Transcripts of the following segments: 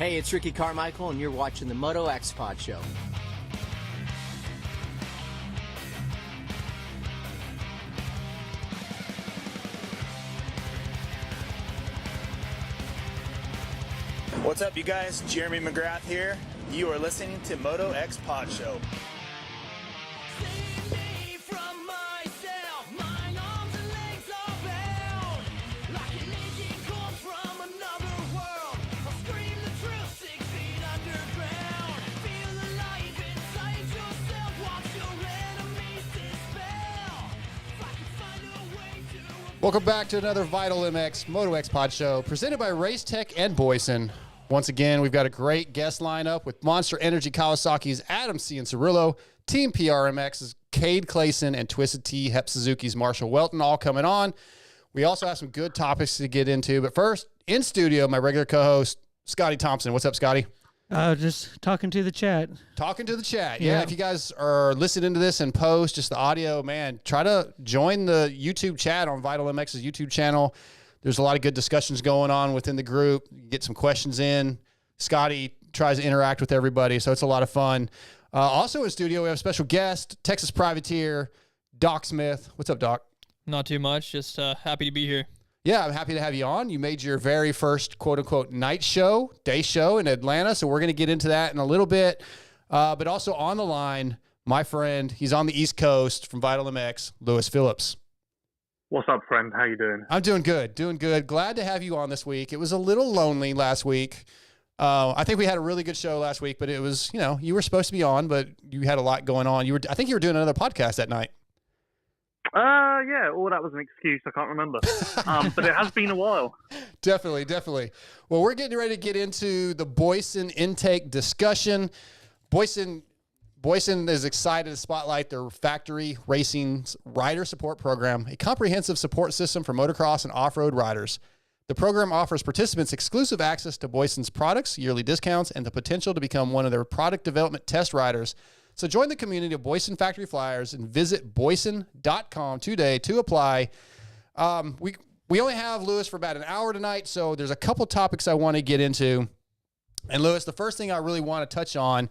Hey, it's Ricky Carmichael, and you're watching the MotoXpod Show. What's up, you guys? Jeremy McGrath here. You are listening to MotoXpod Show. Welcome back to another Vital MX MotoXpod Show presented by Race Tech and Boyesen. Once again, we've got a great guest lineup with Monster Energy Kawasaki's Adam Cianciarulo, Team PRMX's Cade Clason, and Twisted Tea HEP Suzuki's Marshal Weltin all coming on. We also have some good topics to get into, but first, in studio, my regular co-host, Scotty Thompson. What's up, Scotty? Just talking to the chat. Talking to the chat. Yeah, if you guys are listening to this in post, just the audio, man, try to join the YouTube chat on Vital MX's YouTube channel. There's a lot of good discussions going on within the group. You get some questions in. Scotty tries to interact with everybody, so it's a lot of fun. Also in studio, we have a special guest, Texas privateer, Doc Smith. What's up, Doc? Not too much. Just happy to be here. Yeah, I'm happy to have you on. You made your very first quote-unquote day show in Atlanta, so we're going to get into that in a little bit. But also on the line, my friend, he's on the East Coast from Vital MX, Lewis Phillips. What's up, friend? How you doing? I'm doing good, doing good. Glad to have you on this week. It was a little lonely last week. I think we had a really good show last week, but it was, you were supposed to be on, but you had a lot going on. I think you were doing another podcast that night. Yeah, or that was an excuse. I can't remember. But it has been a while. Definitely. Well, we're getting ready to get into the Boyesen intake discussion. Boyesen is excited to spotlight their factory racing's rider support program, a comprehensive support system for motocross and off-road riders. The program offers participants exclusive access to Boyesen's products, yearly discounts, and the potential to become one of their product development test riders. So join the community of Boyesen Factory Flyers and visit boyesen.com today to apply. We only have Lewis for about an hour tonight, so there's a couple topics I want to get into. And Lewis, the first thing I really want to touch on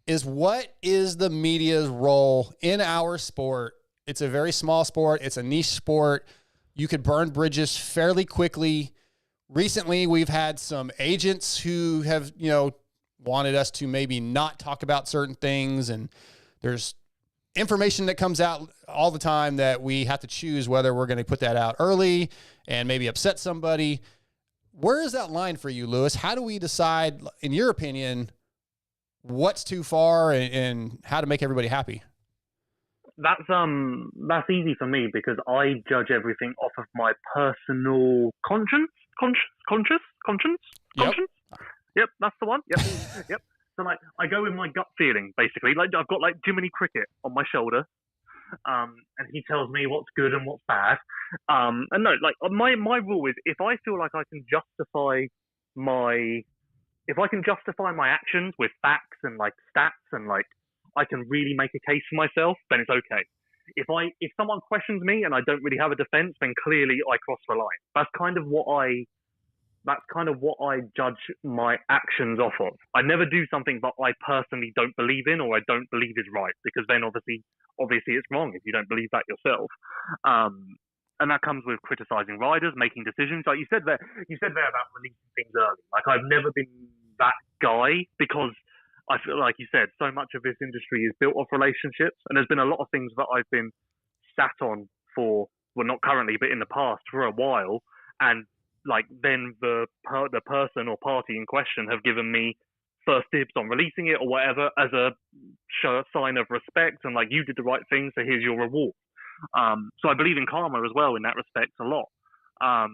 is what is the media's role in our sport? It's a very small sport. It's a niche sport. You could burn bridges fairly quickly. Recently, we've had some agents who have, wanted us to maybe not talk about certain things, and there's information that comes out all the time that we have to choose whether we're going to put that out early and maybe upset somebody. Where is that line for you, Lewis? How do we decide, in your opinion, what's too far and how to make everybody happy? That's easy for me because I judge everything off of my personal conscience. Yep, that's the one. Yep. So I go with my gut feeling basically. Like I've got Jiminy Cricket on my shoulder, and he tells me what's good and what's bad. And no, my rule is if I feel like I can justify my actions with facts and stats and I can really make a case for myself, then it's okay. If someone questions me and I don't really have a defense, then clearly I cross the line. That's kind of what I judge my actions off of. I never do something that I personally don't believe in or I don't believe is right, because then obviously it's wrong if you don't believe that yourself. And that comes with criticizing riders, making decisions. Like you said there about releasing things early. I've never been that guy because I feel like you said, so much of this industry is built off relationships, and there's been a lot of things that I've been sat on for, well, not currently, but in the past for a while, and then the person or party in question have given me first dibs on releasing it or whatever as a sign of respect and you did the right thing, so here's your reward. So I believe in karma as well in that respect a lot. I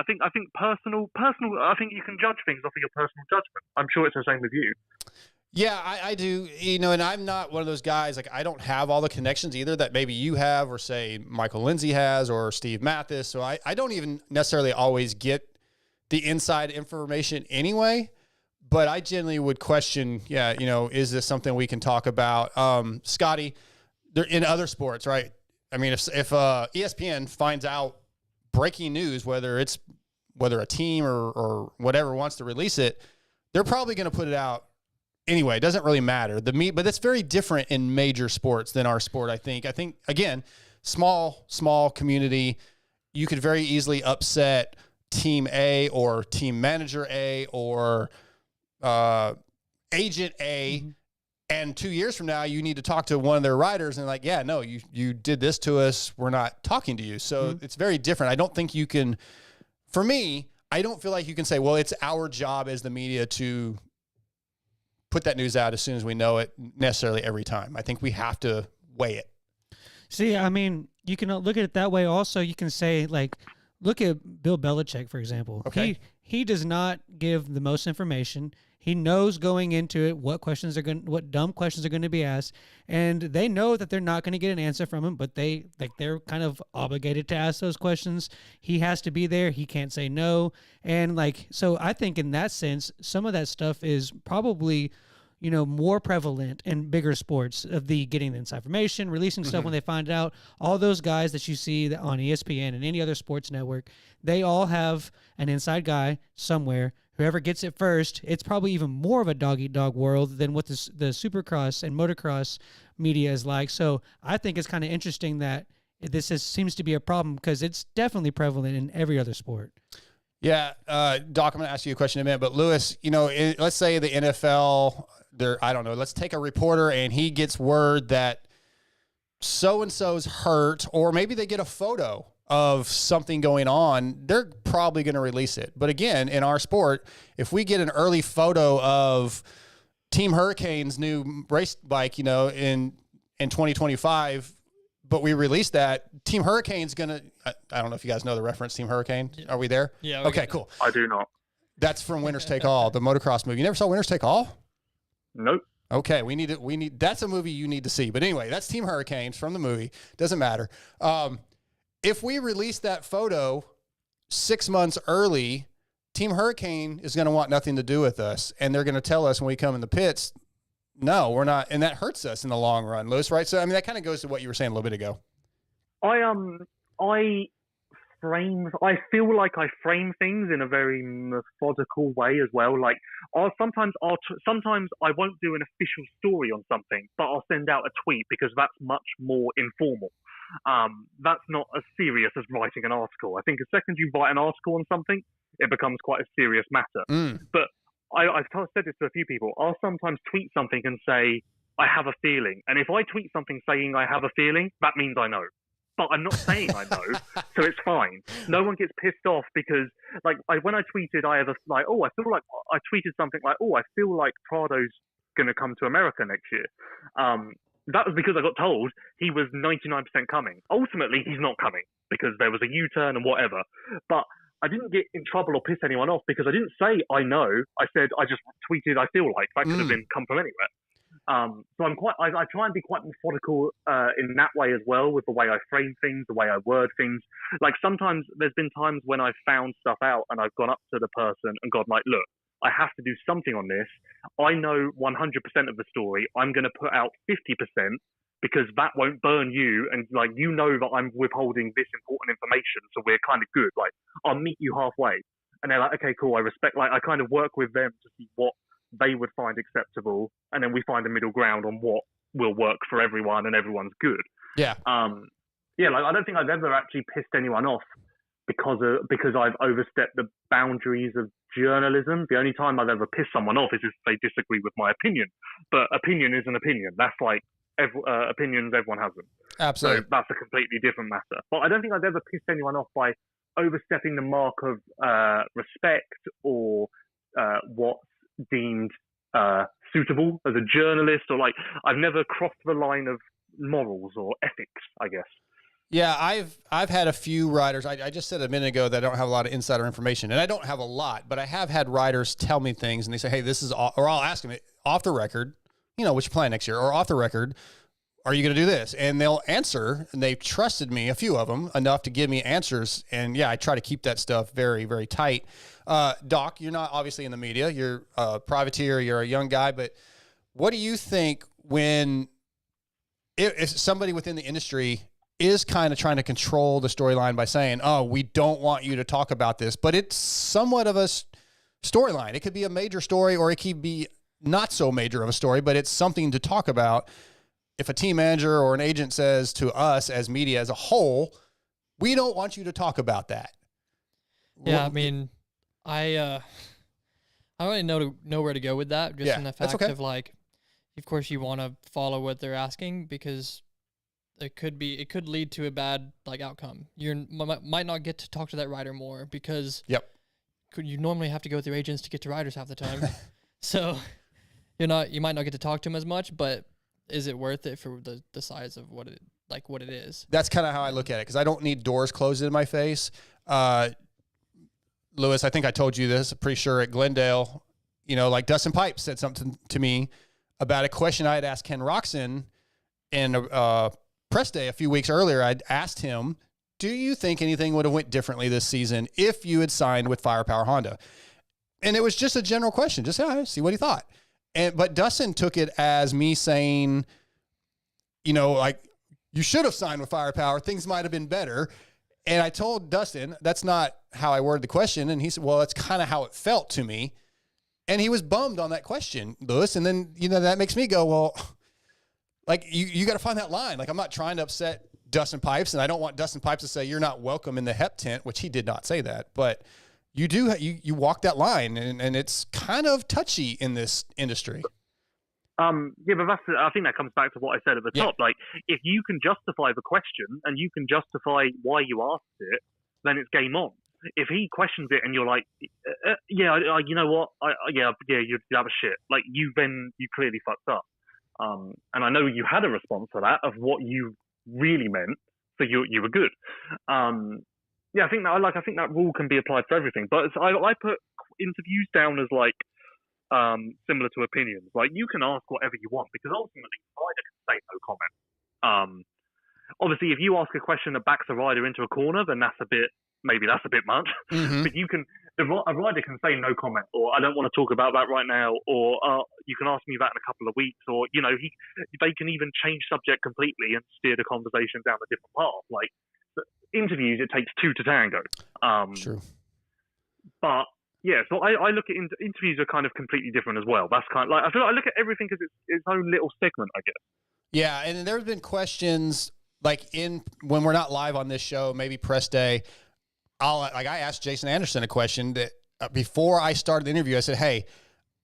think personal. I think you can judge things off of your personal judgment. I'm sure it's the same with you. Yeah, I do. And I'm not one of those guys, I don't have all the connections either that maybe you have or say Michael Lindsay has or Steve Mathis. So I don't even necessarily always get the inside information anyway, but I generally would question, is this something we can talk about? Scotty, in other sports, right? I mean, if ESPN finds out breaking news, whether it's whether a team or whatever wants to release it, they're probably going to put it out anyway. It doesn't really matter. But it's very different in major sports than our sport, I think. I think, again, small community, you could very easily upset team A or team manager A or agent A. Mm-hmm. And 2 years from now, you need to talk to one of their riders and like, yeah, no, you did this to us. We're not talking to you. So it's very different. I don't think you can, for me, I don't feel like you can say, well, it's our job as the media to put that news out as soon as we know it necessarily every time. I think we have to weigh it. See, I mean, you can look at it that way. Also, you can say, like, look at Bill Belichick, for example. Okay. He does not give the most information. He knows going into it what dumb questions are going to be asked, and they know that they're not going to get an answer from him, but they're kind of obligated to ask those questions. He has to be there. He can't say no. And so I think in that sense, some of that stuff is probably, more prevalent in bigger sports of the getting the inside information, releasing stuff when they find out. All those guys that you see on ESPN and any other sports network, they all have an inside guy somewhere. Whoever gets it first, it's probably even more of a dog-eat-dog world than what the Supercross and motocross media is like. So I think it's kind of interesting that seems to be a problem because it's definitely prevalent in every other sport. Yeah, Doc, I'm going to ask you a question in a minute, but Lewis, let's say the NFL, I don't know, let's take a reporter and he gets word that so-and-so's hurt, or maybe they get a photo of something going on, they're probably going to release it. But again, in our sport, if we get an early photo of Team Hurricane's new race bike, in 2025, but we release that, Team Hurricane's going to, I don't know if you guys know the reference, Team Hurricane. Are we there? Yeah. Okay, cool. I do not. That's from Winners Take All, the motocross movie. You never saw Winners Take All? Nope. Okay, that's a movie you need to see. But anyway, that's Team Hurricanes from the movie. Doesn't matter. If we release that photo 6 months early, Team Hurricane is going to want nothing to do with us. And they're going to tell us when we come in the pits, no, we're not. And that hurts us in the long run, Lewis, right? So, I mean, that kind of goes to what you were saying a little bit ago. I feel like I frame things in a very methodical way as well. Like, sometimes I won't do an official story on something, but I'll send out a tweet because that's much more informal. That's not as serious as writing an article. I think the second you write an article on something, it becomes quite a serious matter. But I've said this to a few people. I'll sometimes tweet something and say, I have a feeling. And if I tweet something saying I have a feeling, that means I know. But I'm not saying I know, so it's fine. No one gets pissed off because, when I tweeted, I tweeted something like, I feel like Prado's going to come to America next year. That was because I got told he was 99% coming. Ultimately, he's not coming because there was a U-turn and whatever. But I didn't get in trouble or piss anyone off because I didn't say I know. I said I just tweeted I feel like. That could have come from anywhere. So I try and be quite methodical in that way as well, with the way I frame things, the way I word things. Like, sometimes there's been times when I've found stuff out and I've gone up to the person and gone like, look, I have to do something on this. I know 100% of the story. I'm going to put out 50% because that won't burn you. And that I'm withholding this important information. So we're kind of good. Like, I'll meet you halfway. And they're like, okay, cool. I respect, I kind of work with them to see what they would find acceptable. And then we find a middle ground on what will work for everyone and everyone's good. Yeah. I don't think I've ever actually pissed anyone off because I've overstepped the boundaries of journalism. The only time I've ever pissed someone off is if they disagree with my opinion. But opinion is an opinion. That's opinions, everyone has them. Absolutely. So that's a completely different matter. But I don't think I've ever pissed anyone off by overstepping the mark of respect or what's deemed suitable as a journalist, or I've never crossed the line of morals or ethics, I guess. Yeah, I've had a few riders. I just said a minute ago that I don't have a lot of insider information, and I don't have a lot, but I have had riders tell me things, and they say, hey, this is, or I'll ask them off the record, what you plan next year, or off the record, are you going to do this? And they'll answer, and they've trusted me, a few of them, enough to give me answers. And yeah, I try to keep that stuff very, very tight. Doc, you're not obviously in the media. You're a privateer. You're a young guy. But what do you think when if somebody within the industry is kind of trying to control the storyline by saying, oh, we don't want you to talk about this, but it's somewhat of a storyline. It could be a major story or it could be not so major of a story, but it's something to talk about. If a team manager or an agent says to us as media as a whole, we don't want you to talk about that. Yeah, I mean, I don't really know where to go with that, just in the fact of like, of course you want to follow what they're asking because it could lead to a bad like outcome. You might not get to talk to that rider more because you normally have to go with your agents to get to riders half the time. So you might not get to talk to them as much, but is it worth it for the size of what it is? That's kind of how I look at it, because I don't need doors closed in my face. Lewis, I think I told you this, I'm pretty sure at Glendale, like Dustin Pipes said something to me about a question I had asked Ken Roczen in a press day a few weeks earlier. I'd asked him, do you think anything would have went differently this season if you had signed with Firepower Honda? And it was just a general question, just see what he thought. But Dustin took it as me saying, like, you should have signed with Firepower. Things might have been better. And I told Dustin, that's not how I worded the question. And he said, well, that's kind of how it felt to me. And he was bummed on that question, Lewis. And then, that makes me go, well, like, you got to find that line. Like, I'm not trying to upset Dustin Pipes, and I don't want Dustin Pipes to say you're not welcome in the HEP tent, which he did not say that. But you do, you walk that line, and it's kind of touchy in this industry. Yeah, but I think that comes back to what I said at the top. Like, if you can justify the question and you can justify why you asked it, then it's game on. If he questions it and you're like, you know what, yeah, you have a shit. Like, you clearly fucked up. And I know you had a response to that of what you really meant, so you were good. Yeah, I think that rule can be applied to everything. But I put interviews down as like similar to opinions. Like, you can ask whatever you want because ultimately the rider can say no comment. Obviously, if you ask a question that backs a rider into a corner, then that's a bit much. Mm-hmm. But a rider can say no comment, or I don't want to talk about that right now, or you can ask me that in a couple of weeks, or they can even change subject completely and steer the conversation down a different path. Like, interviews, it takes two to tango. True. But yeah, so I look at interviews are kind of completely different as well. That's kind of like, I feel like I look at everything as its own little segment, I guess. Yeah, and there's been questions like when we're not live on this show, maybe press day. I asked Jason Anderson a question that before I started the interview, I said, hey,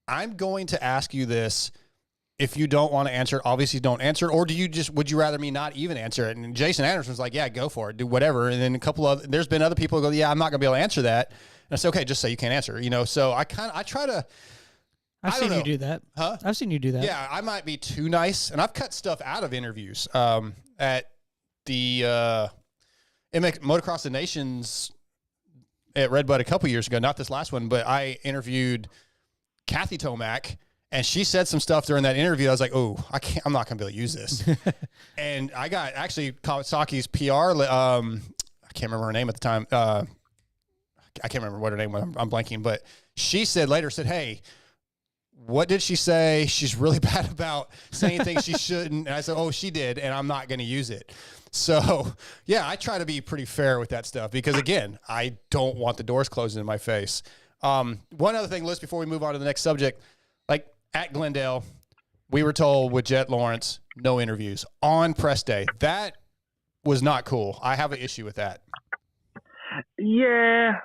I'm going to ask you this. If you don't want to answer it, obviously don't answer it. Or would you rather me not even answer it? And Jason Anderson's like, yeah, go for it. Do whatever. And then there's been other people who go, yeah, I'm not going to be able to answer that. And I said, okay, just say you can't answer. So I try to. I've seen you do that. Huh? I've seen you do that. Yeah, I might be too nice. And I've cut stuff out of interviews at the Motocross of the Nations at Redbud a couple years ago. Not this last one, but I interviewed Kathy Tomac. And she said some stuff during that interview. I was like, oh, I'm not going to be able to use this. And I got actually Kawasaki's PR. I can't remember her name at the time. I can't remember what her name was. I'm blanking. But she said, hey, what did she say? She's really bad about saying things she shouldn't. And I said, oh, she did. And I'm not going to use it. So, yeah, I try to be pretty fair with that stuff because, again, I don't want the doors closed in my face. One other thing, Liz, before we move on to the next subject, like, at Glendale, we were told with Jet Lawrence, no interviews on press day. That was not cool. I have an issue with that. Yeah,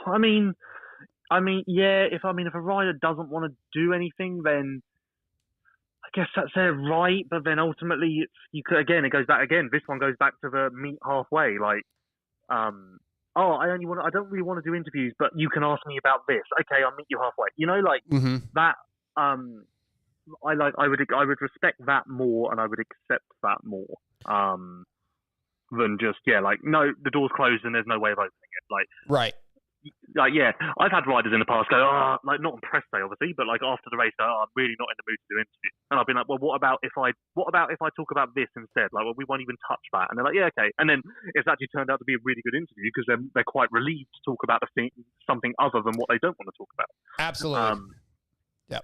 I mean, yeah. If a rider doesn't want to do anything, then I guess that's their right. But then ultimately, it goes back again. This one goes back to the meet halfway. Like, I don't really want to do interviews, but you can ask me about this. Okay, I'll meet you halfway. Mm-hmm. That. I would respect that more, and I would accept that more than just no, the door's closed and there's no way of opening it. Like, right. Like, yeah, I've had riders in the past go, not on press day obviously, but like after the race, I'm really not in the mood to do interviews. And I've been like, well, what about if I talk about this instead? Like, well, we won't even touch that. And they're like, yeah, okay. And then it's actually turned out to be a really good interview because they're quite relieved to talk about something other than what they don't want to talk about. Absolutely. Yep.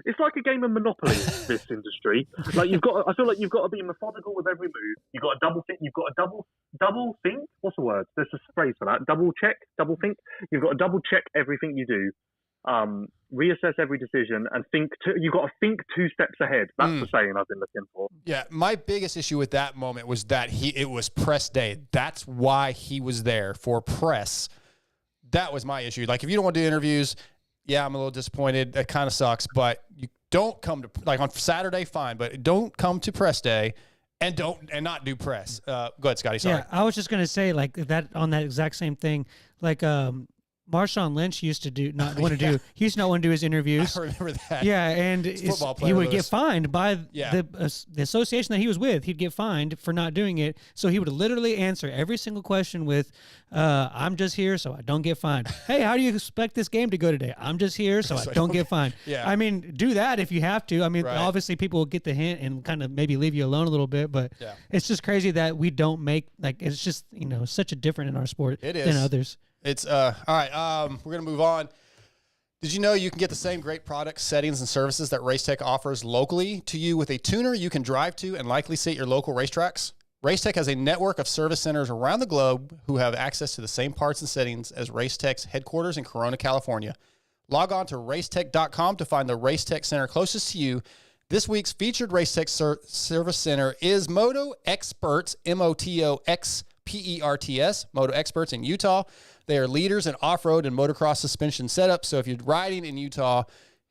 It's like a game of Monopoly. This industry, like I feel like you've got to be methodical with every move. You've got a double think. You've got a double think. What's the word? There's a phrase for that. Double check, double think. You've got to double check everything you do. Reassess every decision and you've got to think 2 steps ahead. That's the saying I've been looking for. Yeah, my biggest issue with that moment was that it was press day. That's why he was there, for press. That was my issue. Like, if you don't want to do interviews, yeah, I'm a little disappointed. That kind of sucks, but you don't come to, like, on Saturday, fine, but don't come to press day and not do press. Go ahead, Scotty. Sorry. Yeah, I was just gonna say, like, that on that exact same thing. Like, Marshawn Lynch used to do not want to do. He used to not want to do his interviews. I remember that. Yeah, and he would get fined by the association that he was with. He'd get fined for not doing it. So he would literally answer every single question with, "I'm just here so I don't get fined." Hey, how do you expect this game to go today? I'm just here so I don't get fined. Yeah, I mean, do that if you have to. I mean, obviously people will get the hint and kind of maybe leave you alone a little bit, but it's just crazy that we don't make, like, it's just, such a different in our sport than others. It's all right. We're gonna move on. Did you know you can get the same great products, settings, and services that Race Tech offers locally to you with a tuner you can drive to and likely see at your local racetracks? Race Tech has a network of service centers around the globe who have access to the same parts and settings as Race Tech's headquarters in Corona, California. Log on to racetech.com to find the Race Tech center closest to you. This week's featured Race Tech service center is MotoXperts, MotoXperts, MotoXperts in Utah. They are leaders in off-road and motocross suspension setups. So if you're riding in Utah,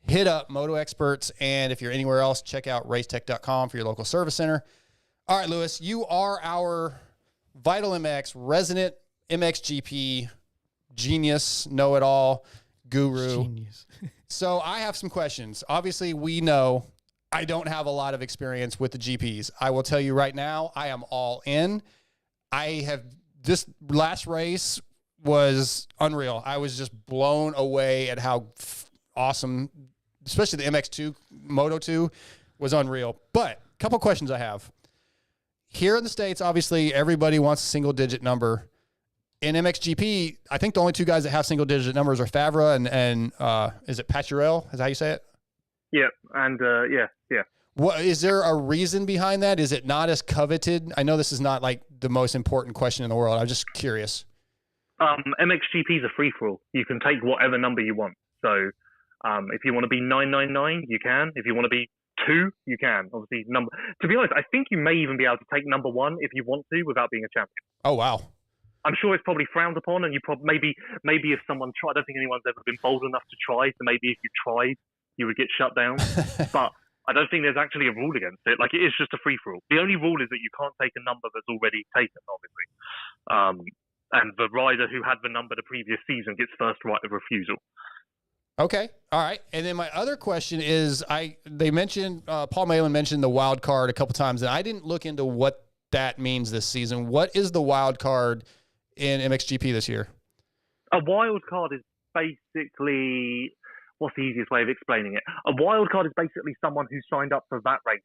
hit up MotoXperts. And if you're anywhere else, check out racetech.com for your local service center. All right, Lewis, you are our Vital MX resident MXGP genius, know-it-all, guru. Genius. So I have some questions. Obviously, we know I don't have a lot of experience with the GPs. I will tell you right now, I am all in. This last race was unreal. I was just blown away at how awesome, especially the MX2, Moto 2 was unreal. But a couple questions I have. Here in the States, obviously, everybody wants a single-digit number. In MXGP, I think the only 2 guys that have single-digit numbers are Favre and is it Paturel? Is that how you say it? Yeah, and yeah. What is there a reason behind that? Is it not as coveted? I know this is not like the most important question in the world. I'm just curious. MXGP is a free-for-all. You can take whatever number you want. So if you want to be 999, you can. If you want to be 2, you can. Obviously, to be honest, I think you may even be able to take number 1 if you want to without being a champion. Oh, wow. I'm sure it's probably frowned upon, and you maybe if someone tried, I don't think anyone's ever been bold enough to try, so maybe if you tried, you would get shut down. But I don't think there's actually a rule against it. Like, it is just a free-for-all. The only rule is that you can't take a number that's already taken, obviously. And the rider who had the number the previous season gets first right of refusal. Okay. All right. And then my other question is, they mentioned, Paul Malin mentioned the wild card a couple times, and I didn't look into what that means this season. What is the wild card in MXGP this year? A wild card is basically, what's the easiest way of explaining it? A wild card is basically someone who signed up for that race.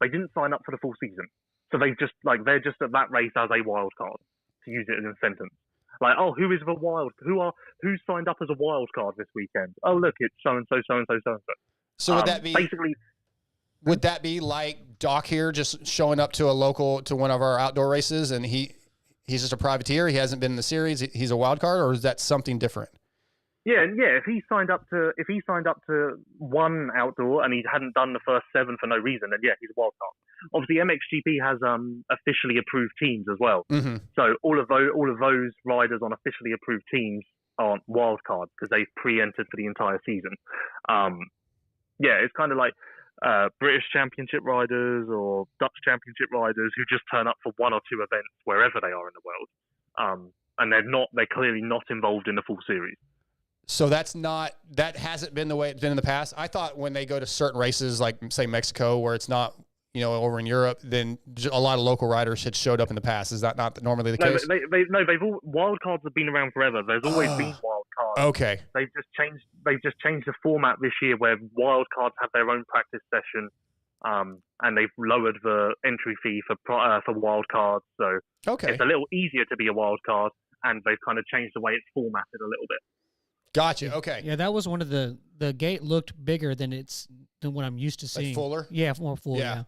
They didn't sign up for the full season. So they're just at that race as a wild card, to use it in a sentence. Like, oh, who signed up as a wild card this weekend? Oh, look, it's so-and-so, so-and-so, so-and-so. So would that be like Doc here just showing up to one of our outdoor races, and he's just a privateer? He hasn't been in the series. He's a wild card, or is that something different? Yeah. If he signed up to one outdoor and he hadn't done the first 7 for no reason, then yeah, he's a wild card. Obviously, MXGP has officially approved teams as well. Mm-hmm. So all of those riders on officially approved teams aren't wild cards because they've pre-entered for the entire season. Yeah, it's kind of like British Championship riders or Dutch Championship riders who just turn up for 1 or 2 events wherever they are in the world, and they're clearly not involved in the full series. So that hasn't been the way it's been in the past. I thought when they go to certain races, like say Mexico, where it's not, over in Europe, then a lot of local riders had showed up in the past. Is that not normally the case? Wild cards have been around forever. There's always been wild cards. Okay. They've just changed the format this year where wild cards have their own practice session, and they've lowered the entry fee for wild cards. So it's a little easier to be a wild card, and they've kind of changed the way it's formatted a little bit. Gotcha. Okay. Yeah, that was one of the gate looked bigger than what I'm used to seeing. Like fuller? Yeah, more full. Yeah.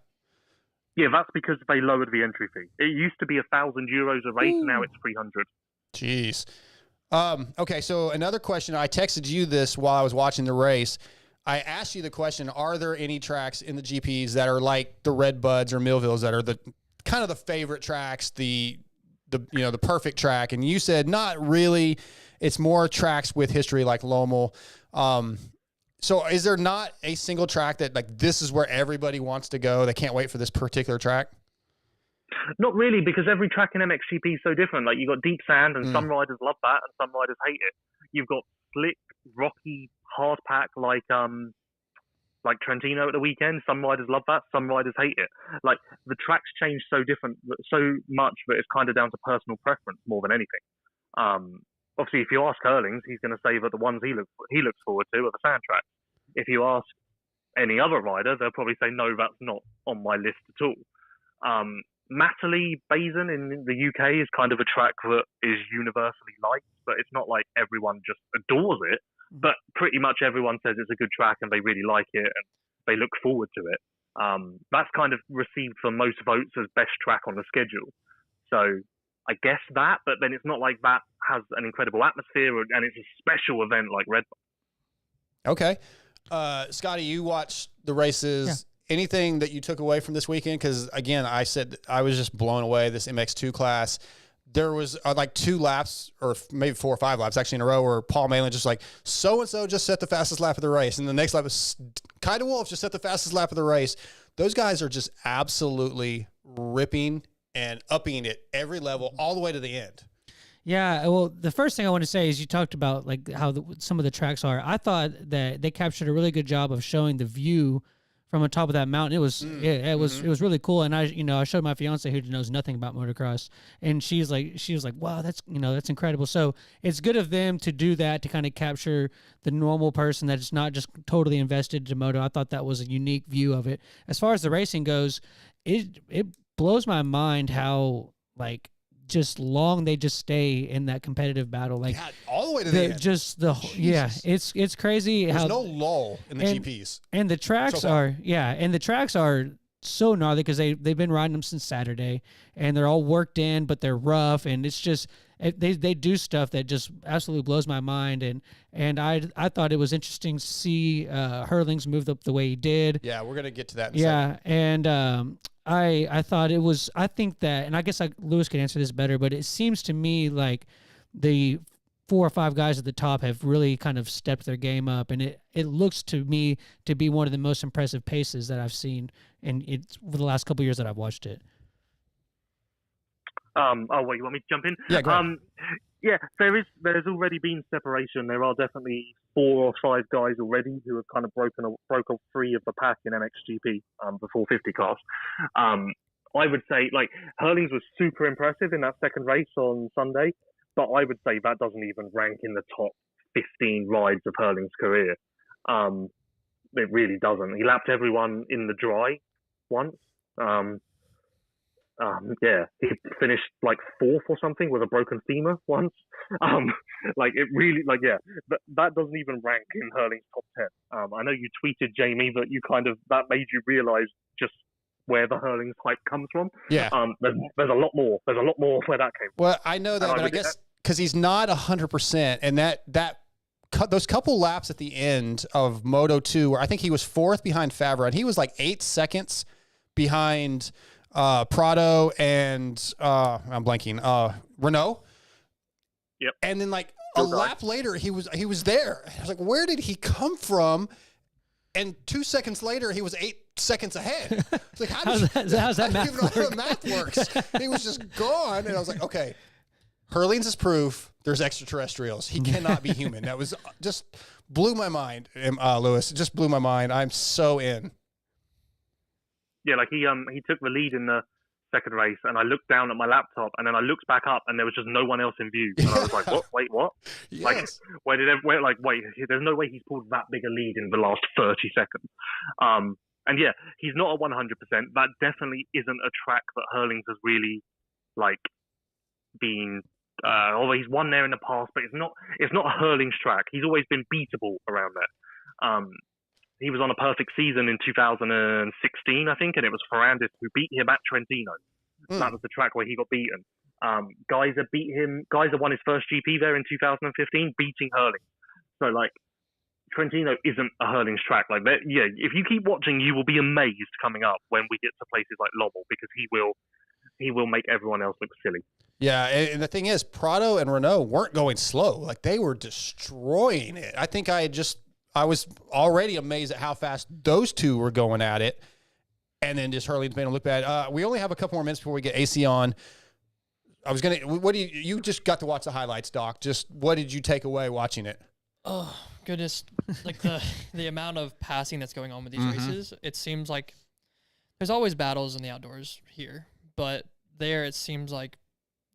Yeah, that's because they lowered the entry fee. It used to be €1,000 a race, now it's 300. Jeez. Okay, so another question. I texted you this while I was watching the race. I asked you the question: are there any tracks in the GPs that are like the Red Buds or Millvilles that are the kind of the favorite tracks, the perfect track? And you said not really. It's more tracks with history like Lommel. So is there not a single track that like this is where everybody wants to go? They can't wait for this particular track? Not really, because every track in MXGP is so different. Like, you've got deep sand, and some riders love that, and some riders hate it. You've got slick, rocky, hard pack like Trentino at the weekend. Some riders love that, some riders hate it. Like, the tracks change so much that it's kind of down to personal preference more than anything. Obviously, if you ask Hurlings, he's going to say that the ones he looks forward to are the sand tracks. If you ask any other rider, they'll probably say, no, that's not on my list at all. Matterley Basin in the UK is kind of a track that is universally liked, but it's not like everyone just adores it. But pretty much everyone says it's a good track and they really like it and they look forward to it. That's kind of received the most votes as best track on the schedule. So I guess that, but then it's not like that has an incredible atmosphere and it's a special event like Red Bull. Okay. Scotty, you watched the races. Yeah. Anything that you took away from this weekend? Because, again, I said I was just blown away, this MX2 class. There was like 2 laps or maybe 4 or 5 laps actually in a row where Paul Malin just like, so-and-so just set the fastest lap of the race. And the next lap was Kyle Wolf just set the fastest lap of the race. Those guys are just absolutely ripping and upping it every level all the way to the end. Yeah, well, the first thing I want to say is you talked about like how some of the tracks are. I thought that they captured a really good job of showing the view from the top of that mountain. It was it was really cool. And I showed my fiance who knows nothing about motocross, and she was like, wow, that's incredible. So it's good of them to do that, to kind of capture the normal person that's not just totally invested to moto. I thought that was a unique view of it. As far as the racing goes, it blows my mind how like just long they just stay in that competitive battle, like all the way to the end. Just it's crazy. There's how no lull in the GPs, and the tracks are so gnarly because they've been riding them since Saturday, and they're all worked in, but they're rough, and it's just they do stuff that just absolutely blows my mind, and I thought it was interesting to see Hurlings moved up the way he did. Yeah, we're gonna get to that in a second. And I thought it was, I think that, and I guess Lewis could answer this better, but it seems to me like the 4 or 5 guys at the top have really kind of stepped their game up, and it looks to me to be one of the most impressive paces that I've seen for the last couple of years that I've watched it. You want me to jump in? Yeah, go ahead. Yeah, there's already been separation. There are definitely 4 or 5 guys already who have kind of broke free of the pack in MXGP, the 450 class. I would say like Hurlings was super impressive in that second race on Sunday, but I would say that doesn't even rank in the top 15 rides of Hurlings' career. It really doesn't. He lapped everyone in the dry once. He finished like 4th or something with a broken femur once. That doesn't even rank in Hurling's top 10. I know you tweeted, Jamie, that that made you realize just where the Hurling's hype comes from. Yeah. There's a lot more. There's a lot more where that came from. Well, I know that, but I guess because he's not 100%, and those couple laps at the end of Moto 2, where I think he was 4th behind Favre, and he was like 8 seconds behind Prado and I'm blanking, Renault. Yep. And then like a lap later he was there. I was like, where did he come from? And 2 seconds later he was 8 seconds ahead. It's like, how's that math work? I don't even know how the math works. He was just gone, and I was like, okay, Hurlings is proof there's extraterrestrials. He cannot be human. That was just blew my mind, Lewis. It just blew my mind. I'm so in. Yeah, like he took the lead in the second race, and I looked down at my laptop, and then I looked back up, and there was just no one else in view. And I was like, "What? Wait, what? Yes. Like, wait, there's no way he's pulled that big a lead in the last 30 seconds." And yeah, he's not at 100%. That definitely isn't a track that Hurlings has really like been although he's won there in the past, but it's not a Hurling's track. He's always been beatable around there. He was on a perfect season in 2016, I think, and it was Ferrandis who beat him at Trentino. That was the track where he got beaten. Geyser beat him. Geyser won his first GP there in 2015, beating Hurling. So, like, Trentino isn't a Hurling's track. Like, yeah, if you keep watching, you will be amazed coming up when we get to places like Lommel, because he will make everyone else look silly. Yeah, and the thing is, Prado and Renault weren't going slow. Like, they were destroying it. I think I was already amazed at how fast those two were going at it. And then just Hurling's made them look bad. We only have a couple more minutes before we get AC on. You just got to watch the highlights, Doc. Just what did you take away watching it? Oh, goodness. Like the amount of passing that's going on with these races, it seems like there's always battles in the outdoors here, but there it seems like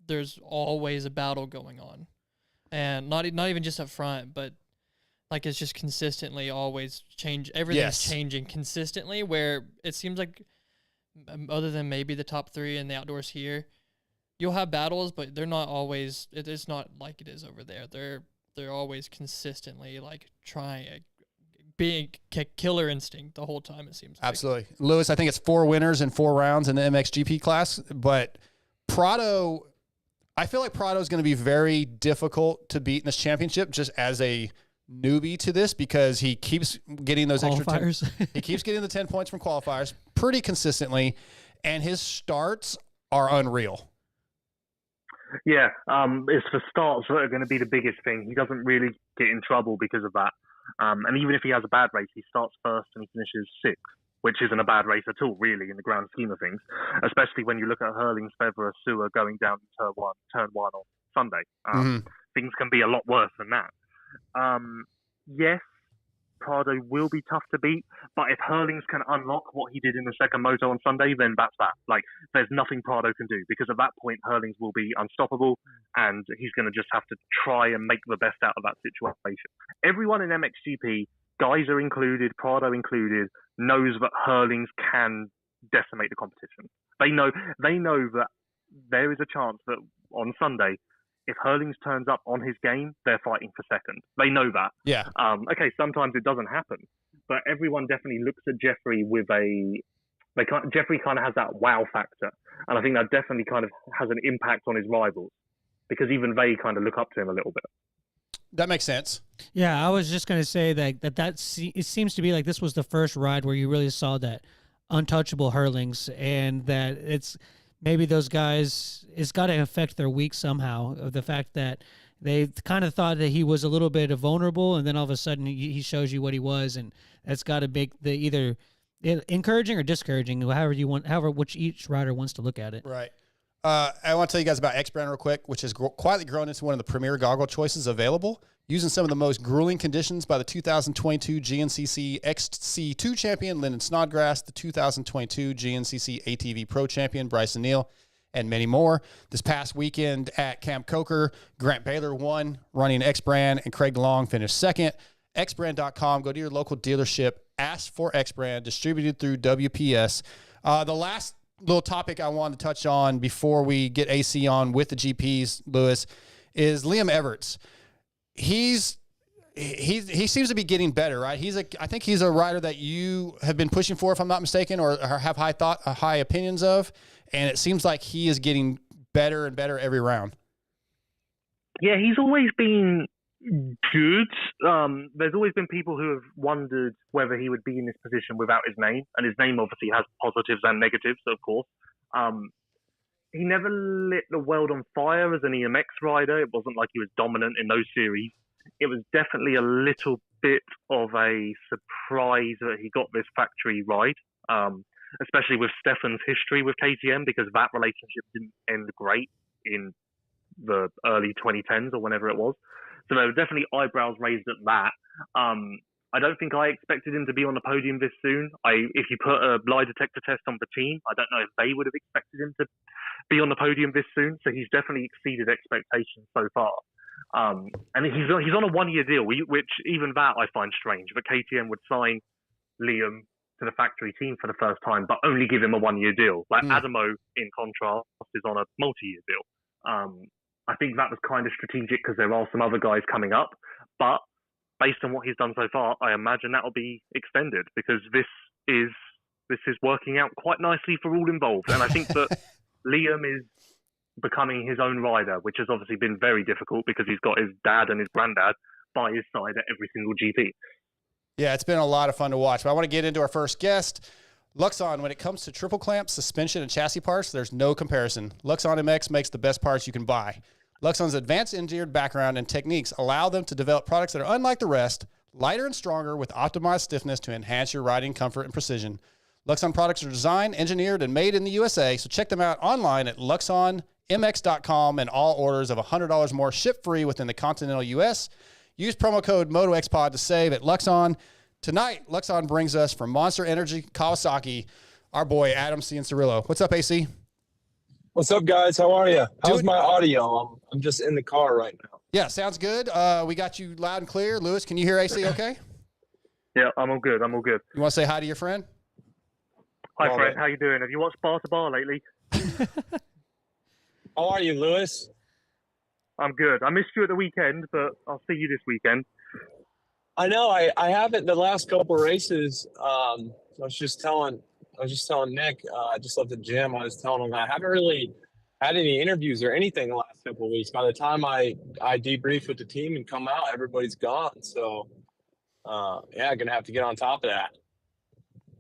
there's always a battle going on. And not even just up front, but like it's just consistently always change. Everything's changing consistently, where it seems like other than maybe the top three in the outdoors here, you'll have battles, but they're not always, it's not like it is over there. They're always consistently like trying, being killer instinct the whole time, it seems. Absolutely. Lewis, I think it's 4 winners in 4 rounds in the MXGP class, but Prado, I feel like Prado is going to be very difficult to beat in this championship just as a newbie to this, because he keeps getting those qualifiers. extra 10, he keeps getting the 10 points from qualifiers pretty consistently, and his starts are unreal. Yeah, it's the starts that are going to be the biggest thing. He doesn't really get in trouble because of that. And even if he has a bad race, he starts first and he finishes 6th, which isn't a bad race at all, really, in the grand scheme of things, especially when you look at Hurling's Febvre Sewer going down turn one on Sunday. Things can be a lot worse than that. Yes, Prado will be tough to beat, but if Hurlings can unlock what he did in the second moto on Sunday, then that's that. Like, there's nothing Prado can do, because at that point, Hurlings will be unstoppable, and he's going to just have to try and make the best out of that situation. Everyone in MXGP, Geyser included, Prado included, knows that Hurlings can decimate the competition. They know that there is a chance that on Sunday, if Hurlings turns up on his game, they're fighting for second. They know that. Yeah. Okay, sometimes it doesn't happen, but everyone definitely looks at Jeffrey with Jeffrey kind of has that wow factor, and I think that definitely kind of has an impact on his rivals, because even they kind of look up to him a little bit. That makes sense. Yeah, I was just going to say that it seems to be like this was the first ride where you really saw that untouchable Hurlings, and that it's maybe those guys, it's got to affect their week somehow, of the fact that they kind of thought that he was a little bit vulnerable, and then all of a sudden he shows you what he was, and that's got to make the either encouraging or discouraging, however which each rider wants to look at it. Right. I want to tell you guys about X-Brand real quick, which has quietly grown into one of the premier goggle choices available, using some of the most grueling conditions by the 2022 GNCC XC2 champion Lyndon Snodgrass, the 2022 GNCC ATV Pro champion Bryson Neal, and many more. This past weekend at Camp Coker, Grant Baylor won, running X-Brand, and Craig Long finished second. Xbrand.com, go to your local dealership, ask for X-Brand, distributed through WPS. The last little topic I wanted to touch on before we get AC on with the GPs, Lewis, is Liam Everts. He seems to be getting better, right? I think he's a rider that you have been pushing for, if I'm not mistaken, or have high opinions of, and it seems like he is getting better and better every round. Yeah, he's always been good. There's always been people who have wondered whether he would be in this position without his name, and his name obviously has positives and negatives, of course. He never lit the world on fire as an EMX rider. It wasn't like he was dominant in those series. It was definitely a little bit of a surprise that he got this factory ride, especially with Stefan's history with KTM, because that relationship didn't end great in the early 2010s or whenever it was. So there were definitely eyebrows raised at that. I don't think I expected him to be on the podium this soon. If you put a lie detector test on the team, I don't know if they would have expected him to be on the podium this soon. So he's definitely exceeded expectations so far. And he's on a 1-year deal, which even that I find strange. But KTM would sign Liam to the factory team for the first time, but only give him a 1-year deal. Like Adamo, in contrast, is on a multi-year deal. I think that was kind of strategic because there are some other guys coming up. But based on what he's done so far, I imagine that will be extended because this is working out quite nicely for all involved. And I think that Liam is becoming his own rider, which has obviously been very difficult because he's got his dad and his granddad by his side at every single GP. Yeah, it's been a lot of fun to watch. But I want to get into our first guest. Roczen, when it comes to triple clamp, suspension, and chassis parts, there's no comparison. Roczen MX makes the best parts you can buy. Roczen's advanced engineered background and techniques allow them to develop products that are unlike the rest, lighter and stronger with optimized stiffness to enhance your riding comfort and precision. Roczen products are designed, engineered, and made in the USA, so check them out online at RoczenMX.com, and all orders of $100 more ship free within the continental US. Use promo code MotoXpod to save at Roczen. Tonight, Roczen brings us from Monster Energy Kawasaki, our boy Adam Cianciarulo. What's up, AC? What's up, guys? How are you? How's my audio? I'm just in the car right now. Yeah, sounds good. We got you loud and clear. Lewis, can you hear AC okay? Yeah, I'm all good. You want to say hi to your friend? Hi, Fred. How you doing? Have you watched Bar to Bar lately? How are you, Lewis? I'm good. I missed you at the weekend, but I'll see you this weekend. I know. I haven't the last couple races. I was just telling Nick. I just left the gym. I was telling him I haven't really had any interviews or anything the last couple of weeks. By the time I debrief with the team and come out, everybody's gone. So yeah, gonna have to get on top of that.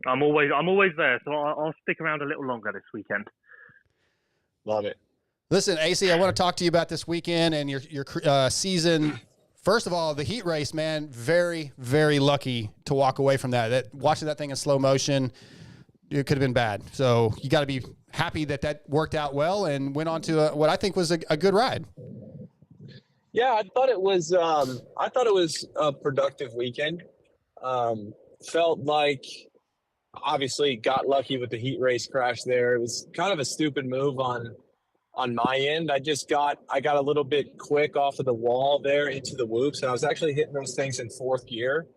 I'm always there, so I'll stick around a little longer this weekend. Love it. Listen, AC, I want to talk to you about this weekend and your season. First of all, the heat race, man, very, very lucky to walk away from that. Watching that thing in slow motion, it could have been bad. So you got to be happy that worked out well and went on to what I think was a good ride. Yeah, I thought it was a productive weekend. Felt like obviously got lucky with the heat race crash there. It was kind of a stupid move on my end. I got a little bit quick off of the wall there into the whoops, and I was actually hitting those things in fourth gear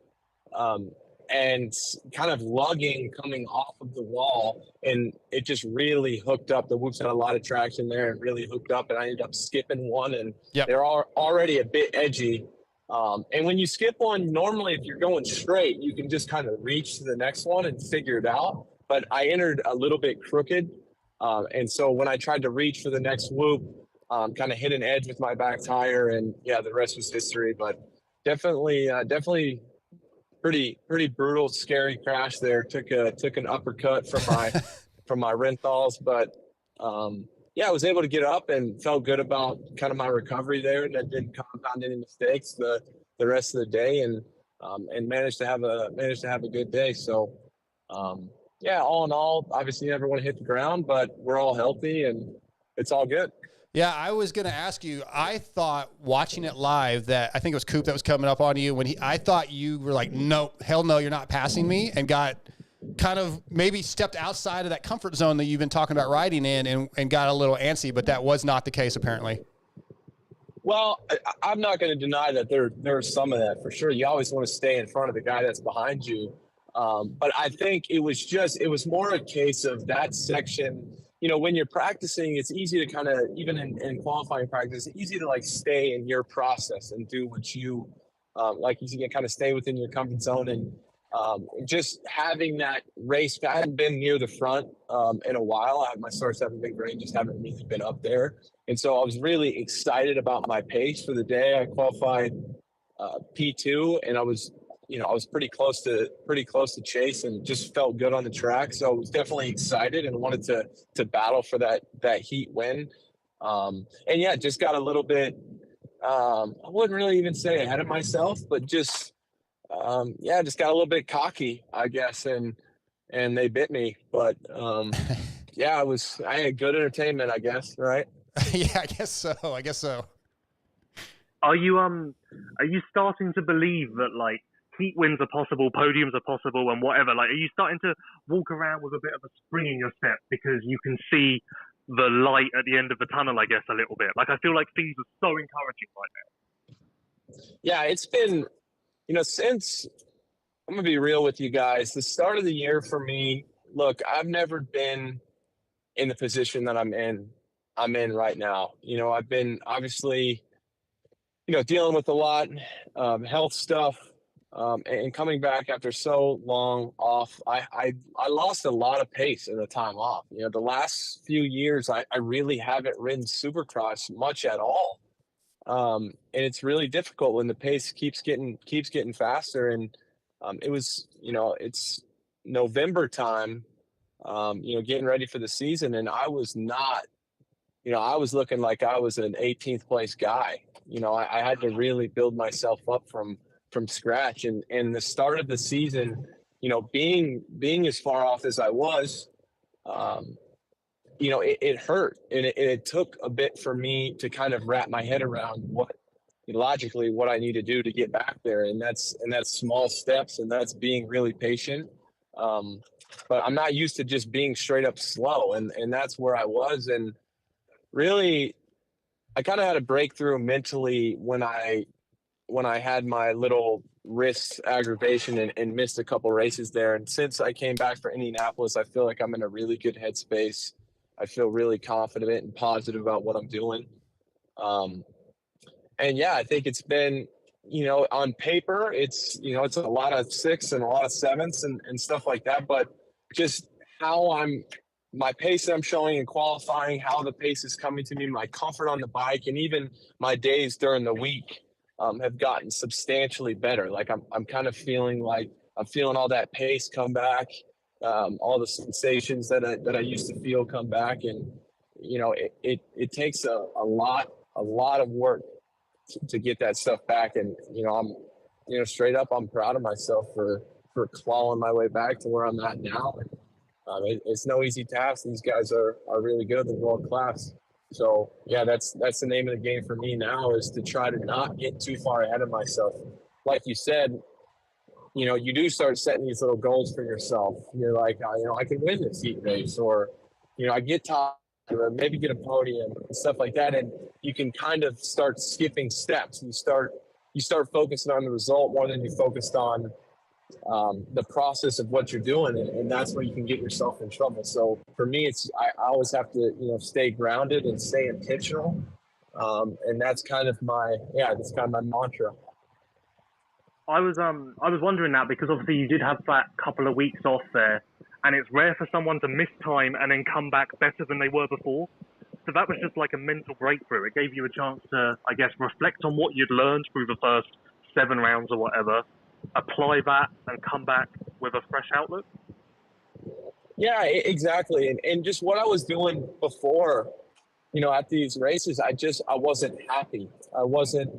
and kind of lugging coming off of the wall, and it just really hooked up. The whoops had a lot of traction there and really hooked up, and I ended up skipping one, and they're already a bit edgy. And when you skip one, normally if you're going straight, you can just kind of reach to the next one and figure it out. But I entered a little bit crooked. And so when I tried to reach for the next whoop, kind of hit an edge with my back tire, and yeah, the rest was history. But definitely pretty brutal, scary crash there. Took an uppercut from my Rentals, but yeah, I was able to get up and felt good about kind of my recovery there, and that didn't compound any mistakes the rest of the day, and managed to have a good day. So yeah, all in all, obviously you never want to hit the ground, but we're all healthy and it's all good. Yeah, I was going to ask you, I thought watching it live that I think it was Coop that was coming up on you when I thought you were like, no, hell no, you're not passing me, and got kind of maybe stepped outside of that comfort zone that you've been talking about riding in and got a little antsy, but that was not the case apparently. Well, I'm not going to deny that there's some of that for sure. You always want to stay in front of the guy that's behind you. But I think it was more a case of that section. You know, when you're practicing, it's easy to kind of, even in qualifying practice, it's easy to like stay in your process and do what you, like you can kind of stay within your comfort zone. And just having that race, I hadn't been near the front in a while. My starts haven't been great, just haven't really been up there. And so I was really excited about my pace for the day. I qualified P2, and I was pretty close to Chase, and just felt good on the track. So I was definitely excited and wanted to battle for that heat win. And yeah, just got a little bit, I wouldn't really even say ahead of myself, but just got a little bit cocky, I guess. And they bit me, but yeah, I had good entertainment, I guess. Right. Yeah, I guess so. Are you starting to believe that like heat wins are possible, podiums are possible, and whatever? Like, are you starting to walk around with a bit of a spring in your step because you can see the light at the end of the tunnel, I guess, a little bit? Like, I feel like things are so encouraging right now. Yeah, it's been, since, I'm going to be real with you guys, the start of the year for me, look, I've never been in the position that I'm in. I'm in right now. I've been obviously, dealing with a lot of health stuff, and coming back after so long off. I lost a lot of pace in the time off. The last few years, I really haven't ridden Supercross much at all. And it's really difficult when the pace keeps getting faster. And it was, it's November time, getting ready for the season, and I was not, I was looking like I was an 18th place guy. I had to really build myself up from scratch. And the start of the season, being as far off as I was, it hurt, and it took a bit for me to kind of wrap my head around what I need to do to get back there. And that's small steps, and that's being really patient. But I'm not used to just being straight up slow. And that's where I was. And really, I kind of had a breakthrough mentally when I had my little wrist aggravation and missed a couple races there. And since I came back for Indianapolis, I feel like I'm in a really good headspace. I feel really confident and positive about what I'm doing. And yeah, I think it's been, on paper, it's a lot of 6 and a lot of 7s and stuff like that. But just how my pace that I'm showing in qualifying, how the pace is coming to me, my comfort on the bike, and even my days during the week have gotten substantially better. Like I'm kind of feeling like I'm feeling all that pace come back, all the sensations that I used to feel come back. And, it takes a lot of work to get that stuff back. And, I'm, straight up, I'm proud of myself for clawing my way back to where I'm at now. And, it's no easy task. These guys are really good. They're world class. So yeah, that's the name of the game for me now, is to try to not get too far ahead of myself. Like you said, you do start setting these little goals for yourself. You're like, I can win this heat race, or, I get top, or maybe get a podium and stuff like that. And you can kind of start skipping steps. You start focusing on the result more than you focused on the process of what you're doing, and that's where you can get yourself in trouble. So for me, I always have to stay grounded and stay intentional, and that's kind of my mantra. I was wondering that because obviously you did have that couple of weeks off there, and it's rare for someone to miss time and then come back better than they were before. So that was just like a mental breakthrough. It gave you a chance to, I guess, reflect on what you'd learned through the first 7 rounds or whatever, apply that, and come back with a fresh outlook. Yeah, exactly. And just what I was doing before, at these races, I wasn't happy. I wasn't,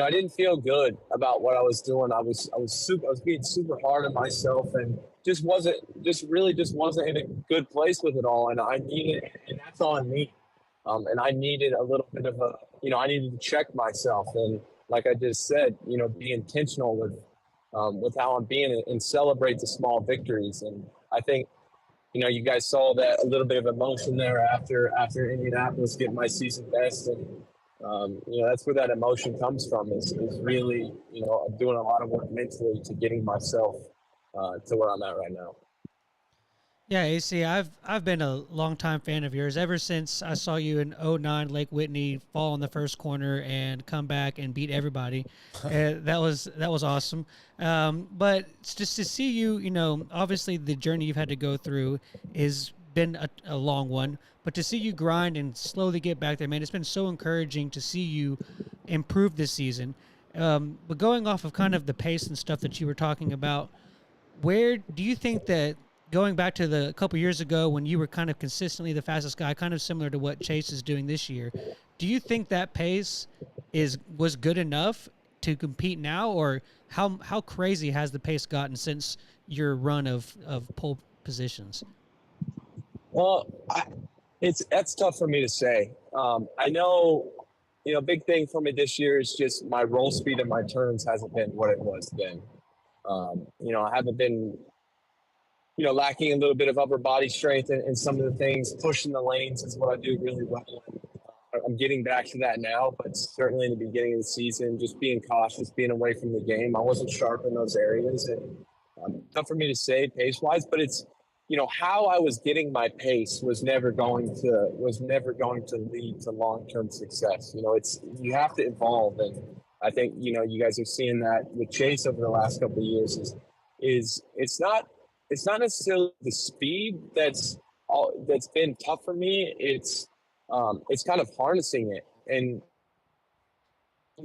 I didn't feel good about what I was doing. I was being super hard on myself, and really wasn't in a good place with it all. And and that's on me. And I needed a little bit of I needed to check myself. And like I just said, be intentional with how I'm being, and celebrate the small victories. And I think, you guys saw that a little bit of emotion there after Indianapolis getting my season best. And, that's where that emotion comes from, is really, I'm doing a lot of work mentally to getting myself to where I'm at right now. Yeah, AC, I've been a longtime fan of yours ever since I saw you in 2009 Lake Whitney fall in the first corner and come back and beat everybody. That was awesome. But just to see you, obviously the journey you've had to go through has been a long one, but to see you grind and slowly get back there, man, it's been so encouraging to see you improve this season. But going off of kind of the pace and stuff that you were talking about, where do you think that, going back to the couple years ago when you were kind of consistently the fastest guy, kind of similar to what Chase is doing this year, do you think that pace was good enough to compete now, or how crazy has the pace gotten since your run of pole positions? Well, that's tough for me to say. I know, big thing for me this year is just my roll speed and my turns hasn't been what it was then. I haven't been, lacking a little bit of upper body strength and some of the things. Pushing the lanes is what I do really well. I'm getting back to that now, but certainly in the beginning of the season, just being cautious, being away from the game, I wasn't sharp in those areas. And tough for me to say pace-wise, but it's how I was getting my pace was never going to lead to long-term success. You have to evolve. And I think, you guys are seeing that with Chase over the last couple of years is it's not necessarily the speed that's been tough for me. It's kind of harnessing it and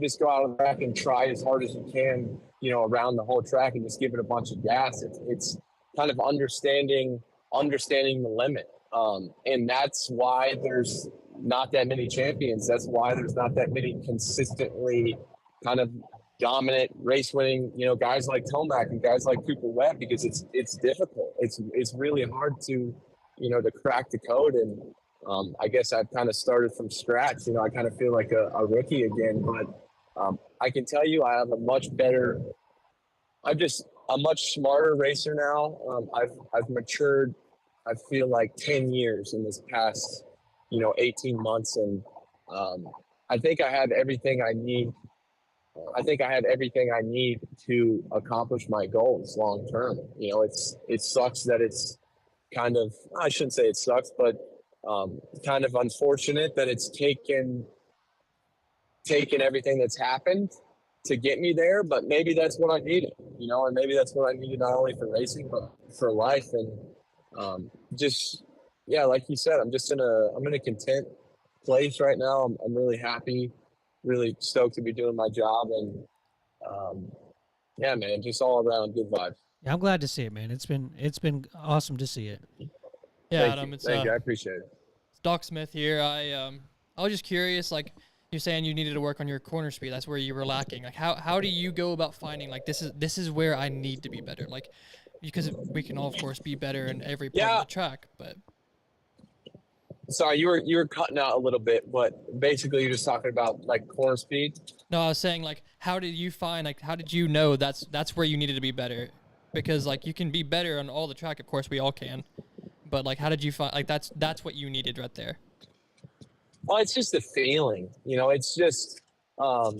just go out on the track and try as hard as you can, around the whole track and just give it a bunch of gas. It's kind of understanding the limit. And that's why there's not that many champions. That's why there's not that many consistently kind of dominant race winning, guys like Tomac and guys like Cooper Webb, because it's difficult. It's really hard to crack the code. And I guess I've kind of started from scratch. I kind of feel like a rookie again, but I can tell you I have I'm just a much smarter racer now. I've matured, I feel like 10 years in this past, 18 months. And I think I have everything I need. To accomplish my goals long term. It sucks that it's kind of, I shouldn't say it sucks, but kind of unfortunate that it's taken everything that's happened to get me there, but maybe that's what I needed, and maybe that's what I needed not only for racing, but for life. And like you said, I'm in a content place right now. I'm really happy, really stoked to be doing my job. And man, just all around good vibes. Yeah, I'm glad to see it, man. It's been awesome to see it. Yeah, Thank Adam, you. Thank you. I appreciate it. It's Doc Smith here. I was just curious, like you're saying you needed to work on your corner speed. That's where you were lacking. Like how do you go about finding like this is where I need to be better? Like because we can all of course be better in every part of the track, but sorry, you were cutting out a little bit, but basically you're just talking about like corner speed. No, I was saying like how did you know that's where you needed to be better? Because like you can be better on all the track, of course we all can. But like how did you find like that's what you needed right there? Well, it's just a feeling, it's just, I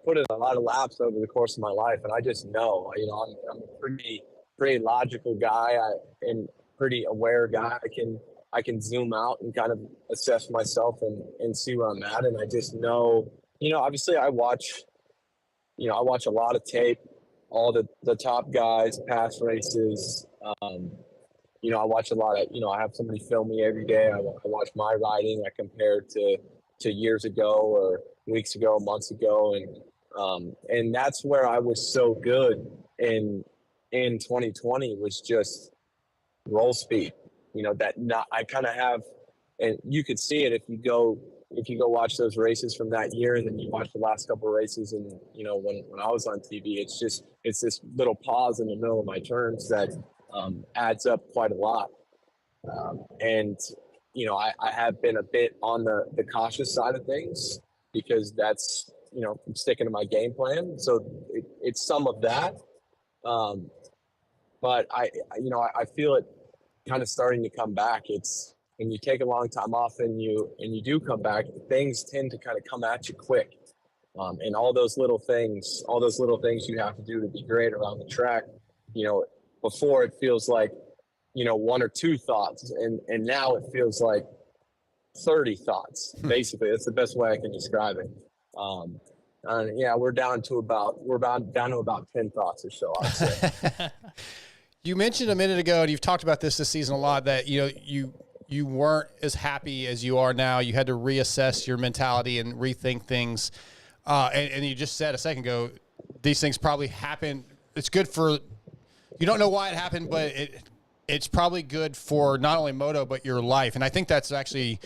put in a lot of laps over the course of my life, and I just know, I'm a pretty logical guy and pretty aware guy. I can zoom out and kind of assess myself and see where I'm at. And I just know, obviously I watch a lot of tape, all the top guys, past races, I watch a lot of, I have somebody film me every day. I watch my riding. I compare to years ago or weeks ago, months ago. And that's where I was so good in 2020 was just roll speed, I kind of have, and you could see it if you go watch those races from that year, and then you watch the last couple of races. And, when I was on TV, it's this little pause in the middle of my turns that, adds up quite a lot. And I have been a bit on the cautious side of things because that's, I'm sticking to my game plan. So it's some of that. But I feel it kind of starting to come back. It's when you take a long time off and you do come back, things tend to kind of come at you quick. And all those little things you have to do to be great around the track, before it feels like, one or two thoughts, and now it feels like 30 thoughts. Basically, that's the best way I can describe it. We're down to about 10 thoughts or so, I'd say. You mentioned a minute ago, and you've talked about this season a lot, that you weren't as happy as you are now. You had to reassess your mentality and rethink things. And you just said a second ago, these things probably happen. It's good for. You don't know why it happened, but it's probably good for not only moto, but your life. And I think that's actually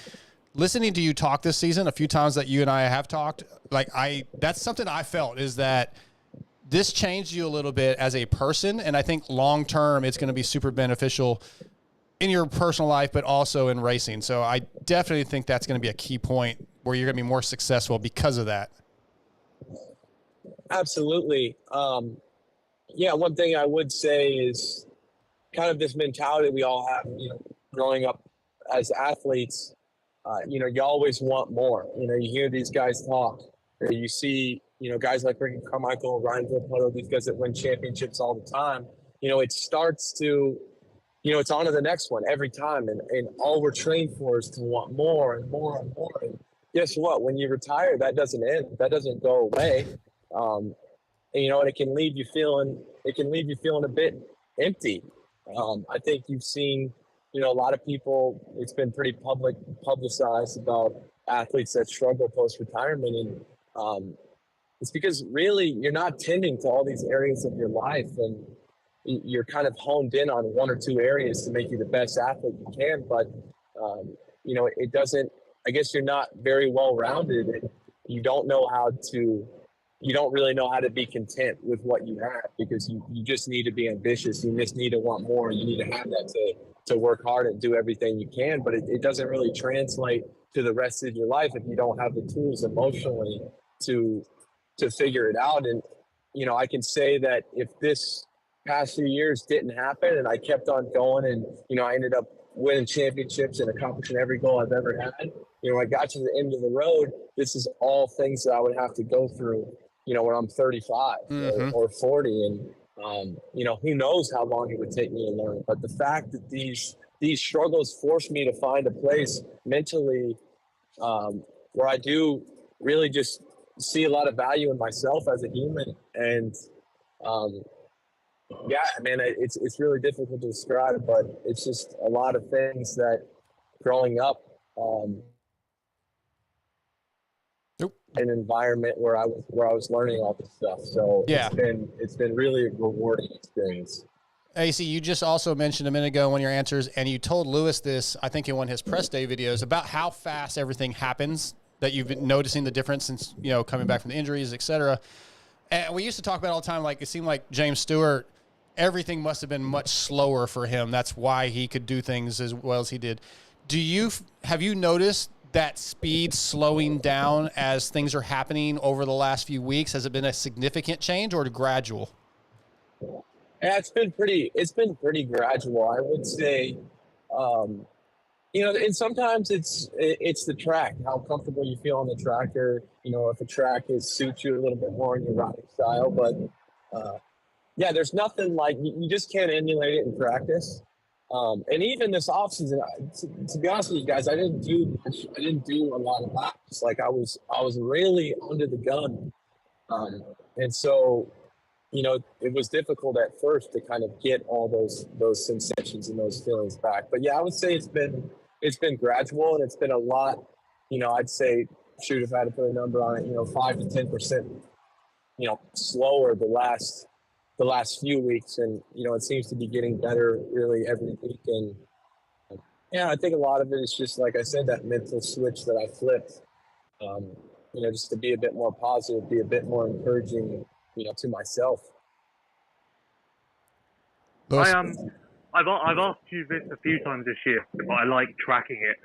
listening to you talk this season, a few times that you and I have talked, that's something I felt is that this changed you a little bit as a person. And I think long-term, it's going to be super beneficial in your personal life, but also in racing. So I definitely think that's going to be a key point where you're going to be more successful because of that. Absolutely. One thing I would say is kind of this mentality we all have, growing up as athletes, you always want more. You hear these guys talk, or you see, guys like Ricky Carmichael, Ryan Villopoto, these guys that win championships all the time. It starts to it's on to the next one every time. And all we're trained for is to want more and more and more. And guess what? When you retire, that doesn't end. That doesn't go away. And it can leave you feeling a bit empty. I think you've seen, a lot of people, it's been pretty publicized about athletes that struggle post-retirement. And it's because really you're not tending to all these areas of your life, and you're kind of honed in on one or two areas to make you the best athlete you can. But, it doesn't, I guess you're not very well-rounded, and you don't really know how to be content with what you have, because you just need to be ambitious. You just need to want more. You need to have that to work hard and do everything you can. But it doesn't really translate to the rest of your life if you don't have the tools emotionally to figure it out. And, I can say that if this past few years didn't happen and I kept on going and, I ended up winning championships and accomplishing every goal I've ever had, I got to the end of the road, this is all things that I would have to go through, when I'm 35 or 40. And, who knows how long it would take me to learn. But the fact that these struggles forced me to find a place mentally where I do really just see a lot of value in myself as a human. And, it's really difficult to describe, but it's just a lot of things that growing up, an environment where I was learning all this stuff. So yeah, it's been really a rewarding experience. AC, you just also mentioned a minute ago in one of your answers, and you told Lewis this, I think in one of his press day videos, about how fast everything happens, that you've been noticing the difference since, coming back from the injuries, et cetera. And we used to talk about it all the time, like it seemed like James Stewart, everything must have been much slower for him. That's why he could do things as well as he did. Have you noticed that speed slowing down as things are happening over the last few weeks? Has it been a significant change or gradual? Yeah, it's been pretty gradual. I would say, and sometimes it's the track, how comfortable you feel on the tractor. If a track suits you a little bit more in your riding style. But there's nothing like, you just can't emulate it in practice. And even this offseason, to be honest with you guys, I didn't do a lot of laps. Like I was really under the gun. And so, it was difficult at first to kind of get all those sensations and those feelings back. But yeah, I would say it's been gradual, and it's been a lot, I'd say, if I had to put a number on it, 5 to 10%, slower the last few weeks. And, it seems to be getting better really every week. And I think a lot of it is just, like I said, that mental switch that I flipped, just to be a bit more positive, be a bit more encouraging, to myself. I've asked you this a few times this year, but I like tracking it.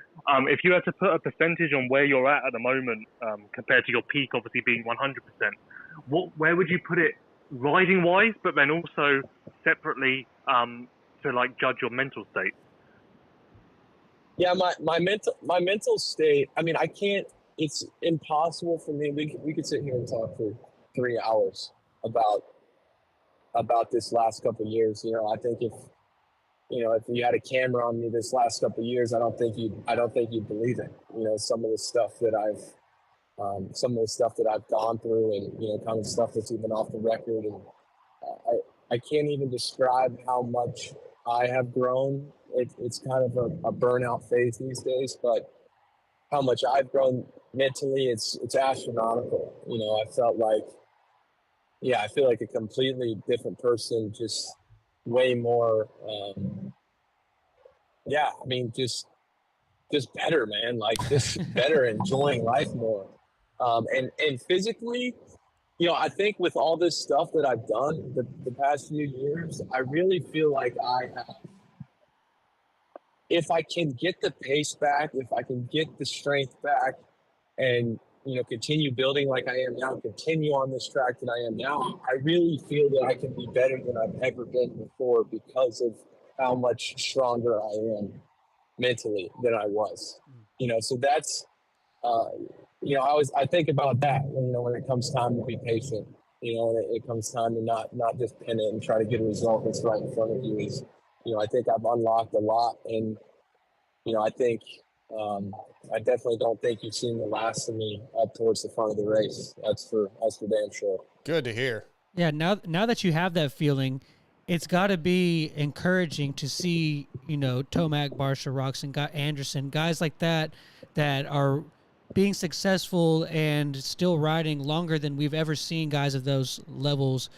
If you had to put a percentage on where you're at the moment, compared to your peak, obviously being 100%, where would you put it riding wise, but then also separately to like judge your mental state? Yeah, my mental state. I mean, I can't. It's impossible for me. We could sit here and talk for 3 hours about this last couple of years. I think if you had a camera on me this last couple of years, I don't think you'd believe it. Some of the stuff that I've gone through, and kind of stuff that's even off the record, and I can't even describe how much I have grown. It's kind of a burnout phase these days, but how much I've grown mentally, it's astronomical. I felt like, I feel like a completely different person, just way more, just better, man. Like just better, enjoying life more. And physically, I think with all this stuff that I've done the past few years, I really feel like I have, if I can get the pace back, if I can get the strength back, and continue building like I am now, continue on this track that I am now, I really feel that I can be better than I've ever been before because of how much stronger I am mentally than I was. So that's, I think about that, when it comes time to be patient, when it comes time to not just pin it and try to get a result that's right in front of you, is I think I've unlocked a lot, and I think I definitely don't think you've seen the last of me up towards the front of the race. That's for damn sure. Good to hear. Yeah, now that you have that feeling, it's got to be encouraging to see, Tomac, Barsha, Roczen, Anderson, guys like that are being successful and still riding longer than we've ever seen guys of those levels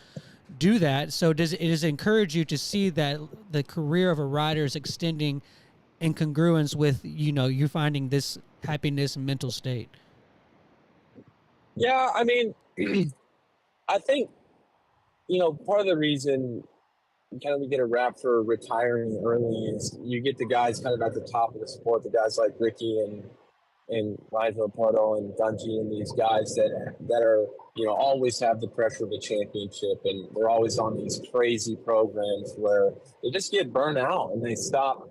do that. So does it encourage you to see that the career of a rider is extending in congruence with, you finding this happiness and mental state? Yeah, I mean, I think, part of the reason kind of we get a rap for retiring early is you get the guys kind of at the top of the sport, the guys like Ricky and Liza Porto and Dungy and these guys that are, always have the pressure of a championship, and they're always on these crazy programs where they just get burnt out and they stop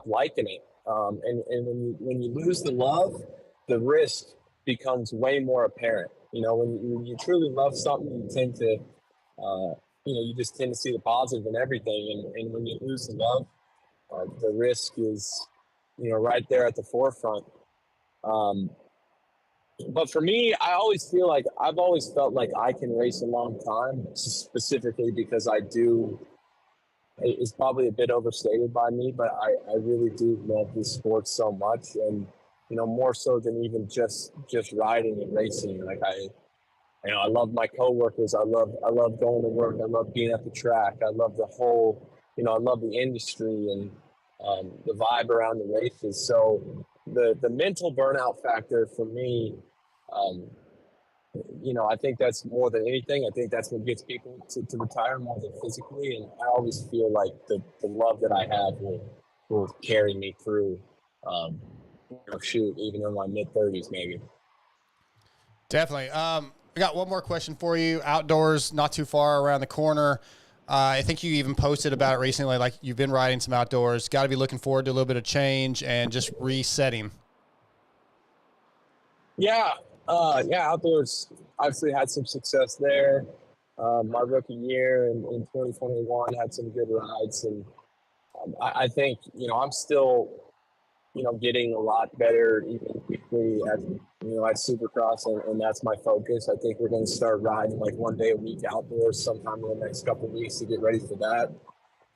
liking it. And when you lose the love, the risk becomes way more apparent. When you truly love something, you tend to, you just tend to see the positive in everything. And when you lose the love, the risk is, right there at the forefront. But for me, I always feel like I've always felt like I can race a long time, specifically because I do. It's probably a bit overstated by me, but I really do love this sport so much, and more so than even just riding and racing. Like I love my coworkers. I love going to work. I love being at the track. I love the whole, I love the industry and the vibe around the races. So the mental burnout factor for me, I think that's more than anything. I think that's what gets people to retire more than physically. And I always feel like the love that I have will carry me through, even in my mid-30s maybe. Definitely. I got one more question for you. Outdoors, not too far around the corner. I think you even posted about it recently, like you've been riding some outdoors. Got to be looking forward to a little bit of change and just resetting. Yeah, outdoors obviously had some success there. My rookie year in 2021 had some good rides, and I think I'm still getting a lot better even weekly at Supercross, and that's my focus. I think we're going to start riding like one day a week outdoors sometime in the next couple of weeks to get ready for that.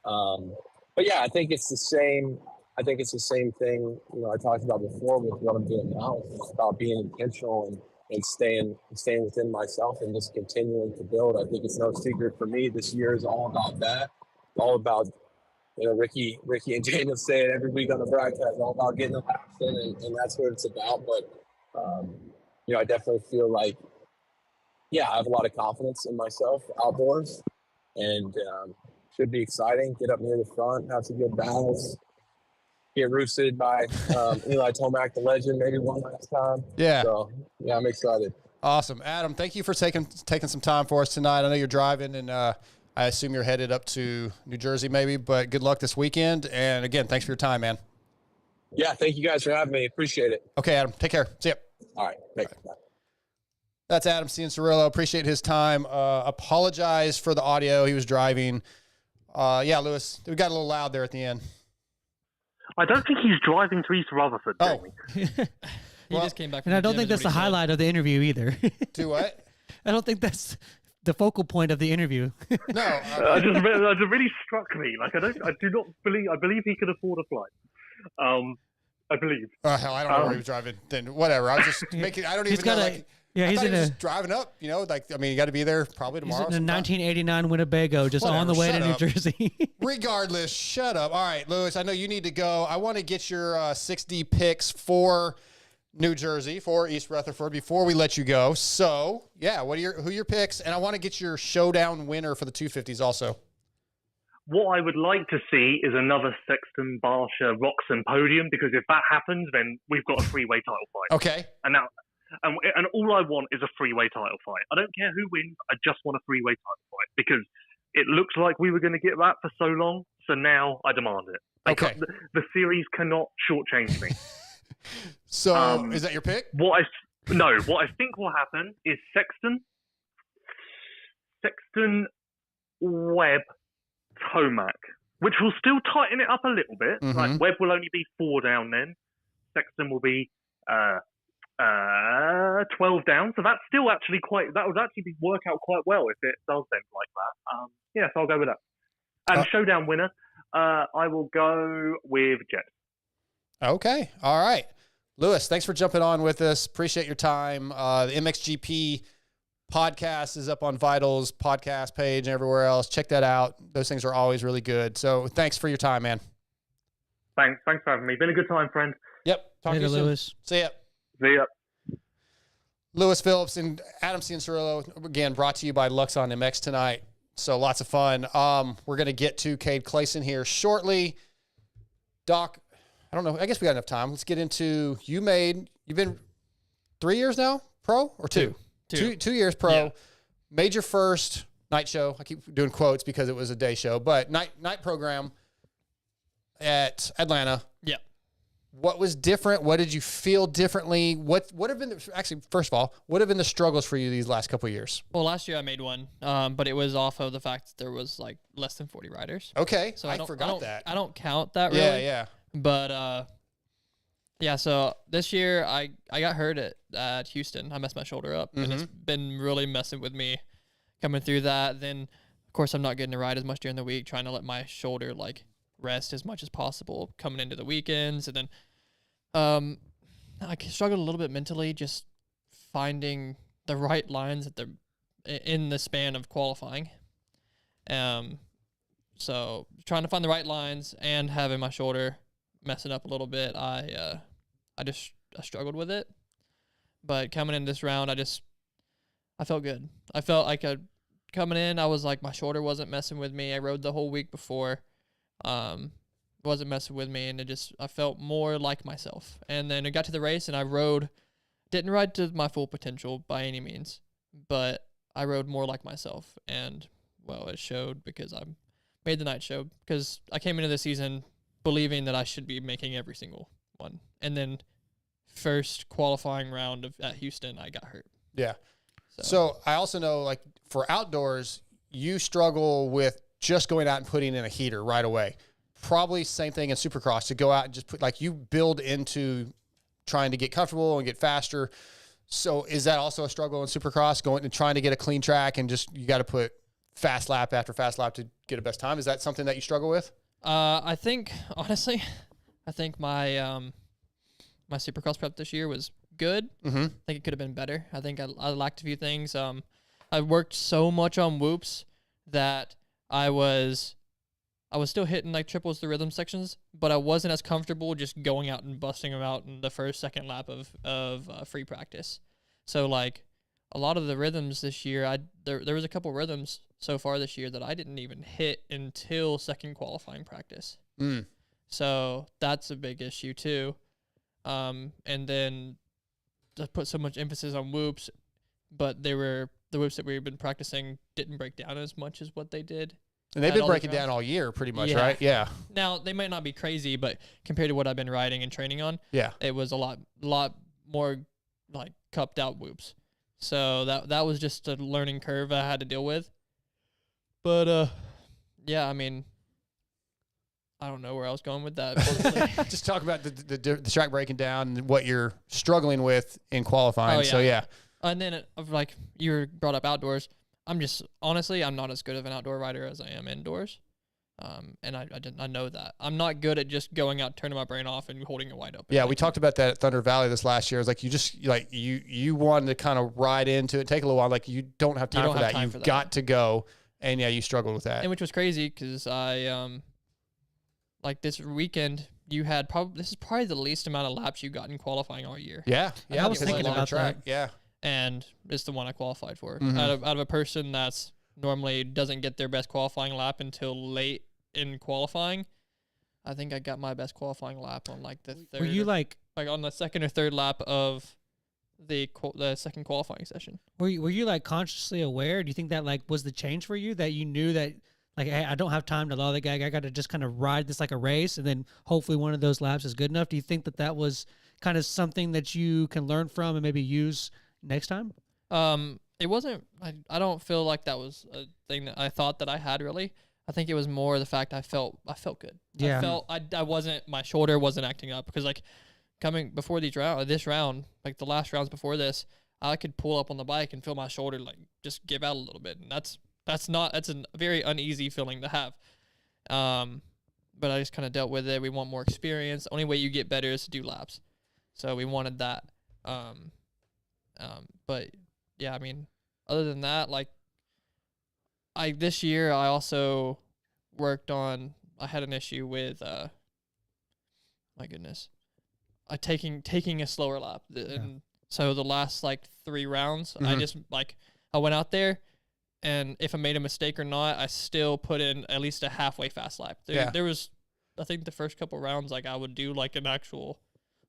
But yeah, I think it's the same. I think it's the same thing, I talked about before with what I'm doing now. It's about being intentional and staying within myself and just continuing to build. I think it's no secret for me. This year is all about that. All about, Ricky and Daniel say it every week on the broadcast, all about getting the laps in, and that's what it's about. But, I definitely feel like, I have a lot of confidence in myself outdoors, and should be exciting. Get up near the front, have some good battles. Get roosted by Eli Tomac, the legend, maybe one last time. Yeah. So, I'm excited. Awesome. Adam, thank you for taking some time for us tonight. I know you're driving, and I assume you're headed up to New Jersey maybe, but good luck this weekend. And, again, thanks for your time, man. Yeah, thank you guys for having me. Appreciate it. Okay, Adam. Take care. See ya. All right. Thanks. Bye. That's Adam Cianciarulo. Appreciate his time. Apologize for the audio. He was driving. Lewis, we got a little loud there at the end. I don't think he's driving to East Rutherford. Oh. He just came back from And I the don't gym think is that's what the he said. highlight of the interview either. Do what? I don't think that's the focal point of the interview. No. It just really struck me. Like I believe he could afford a flight. I believe. Oh, hell, I don't know where he was driving. Then whatever. I was just making. I don't even know. He's in just driving up. You got to be there probably tomorrow. He's in a 1989 Winnebago, just on the way to New Jersey. Regardless, shut up. All right, Lewis, I know you need to go. I want to get your 60 picks for New Jersey, for East Rutherford before we let you go. So, yeah, who are your picks? And I want to get your showdown winner for the 250s also. What I would like to see is another Sexton, Barsha, Roczen podium, because if that happens, then we've got a freeway title fight. Okay. And all I want is a freeway title fight. I don't care who wins. I just want a freeway title fight because it looks like we were going to get that for so long. So now I demand it. Okay. The series cannot shortchange me. So is that your pick? What I think will happen is Sexton, Webb, Tomac, which will still tighten it up a little bit. Mm-hmm. Like Webb will only be 4 down then. Sexton will be 12 down. So that's still actually that would actually work out quite well if it does end like that. Yeah, so I'll go with that. And showdown winner, I will go with Jed. Okay. All right. Lewis, thanks for jumping on with us. Appreciate your time. The MXGP podcast is up on Vital's podcast page and everywhere else. Check that out. Those things are always really good. So thanks for your time, man. Thanks for having me. Been a good time, friend. Yep. Talk to you soon. Lewis. See ya. See ya. Lewis Phillips and Adam Cianciarulo, again, brought to you by Luxon MX tonight. So lots of fun. We're going to get to Cade Clason here shortly. Doc, I don't know. I guess we got enough time. Let's get into, you've been 3 years now, pro, or two? 2 years pro. Yeah. Made your first night show. I keep doing quotes because it was a day show, but night program at Atlanta. Yeah. What was different? What did you feel differently? What have been first of all, what have been the struggles for you these last couple of years? Well, last year I made one, but it was off of the fact that there was like less than 40 riders. Okay, so I forgot that. I don't count that really. Yeah. But yeah. So this year I got hurt at Houston. I messed my shoulder up, and it's been really messing with me coming through that. Then of course I'm not getting to ride as much during the week, trying to let my shoulder like rest as much as possible coming into the weekends. And then I struggled a little bit mentally just finding the right lines in the span of qualifying. So trying to find the right lines and having my shoulder messing up a little bit, I struggled with it. But coming in this round, I felt good. I felt like coming in, I was like, my shoulder wasn't messing with me. I rode the whole week before. Wasn't messing with me, and I felt more like myself. And then I got to the race, and didn't ride to my full potential by any means, but I rode more like myself. And well, it showed because I made the night show, because I came into the season believing that I should be making every single one. And then first qualifying round at Houston, I got hurt. Yeah. So I also know, like, for outdoors, you struggle with just going out and putting in a heater right away. Probably same thing in Supercross, to go out and just put, like, you build into trying to get comfortable and get faster. So is that also a struggle in Supercross, going and trying to get a clean track and just, you got to put fast lap after fast lap to get a best time? Is that something that you struggle with? I think, honestly, my my Supercross prep this year was good. I think it could have been better. I think I lacked a few things. I worked so much on whoops that I was still hitting like triples the rhythm sections, but I wasn't as comfortable just going out and busting them out in the second lap of free practice. So like a lot of the rhythms this year, there was a couple rhythms so far this year that I didn't even hit until second qualifying practice. So that's a big issue too. And then I put so much emphasis on whoops, but the whoops that we've been practicing didn't break down as much as what they did. And they've been breaking down all year pretty much, right? Yeah. Now, they might not be crazy, but compared to what I've been riding and training on, it was a lot more like cupped out whoops. So that was just a learning curve I had to deal with. But yeah, I mean, I don't know where I was going with that. Just talk about the track breaking down and what you're struggling with in qualifying. So yeah. And then like you brought up outdoors. I'm not as good of an outdoor rider as I am indoors. And I know that. I'm not good at just going out, turning my brain off and holding it wide open. Yeah, we talked about that at Thunder Valley this last year. It's like you wanted to kind of ride into it, take a little while. Like, you don't have time for that. You've got to go. And yeah, you struggled with that. And which was crazy because I like this weekend, you had this is probably the least amount of laps you got in qualifying all year. Yeah. I was thinking about track. that. Yeah. And it's the one I qualified for. Out of a person that's normally doesn't get their best qualifying lap until late in qualifying, I think I got my best qualifying lap on like the third. Were you like on the second or third lap of the second qualifying session? Were you like consciously aware? Do you think that like was the change for you, that you knew that like, hey, I don't have time to lollygag, I got to just kind of ride this like a race, and then hopefully one of those laps is good enough? Do you think that was kind of something that you can learn from and maybe use next time? It wasn't. I don't feel like that was a thing that I thought that I had really. I think it was more the fact I felt good. Yeah. I felt I wasn't, my shoulder wasn't acting up, because like coming before this round, like the last rounds before this, I could pull up on the bike and feel my shoulder like just give out a little bit, and that's a very uneasy feeling to have. But I just kind of dealt with it. We want more experience. The only way you get better is to do laps, so we wanted that. But yeah, I mean, other than that, like this year I also worked on. I had an issue with my goodness, taking a slower lap, and so the last like 3 rounds, I just I went out there, and if I made a mistake or not, I still put in at least a halfway fast lap. There was, I think the first couple rounds, like I would do like an actual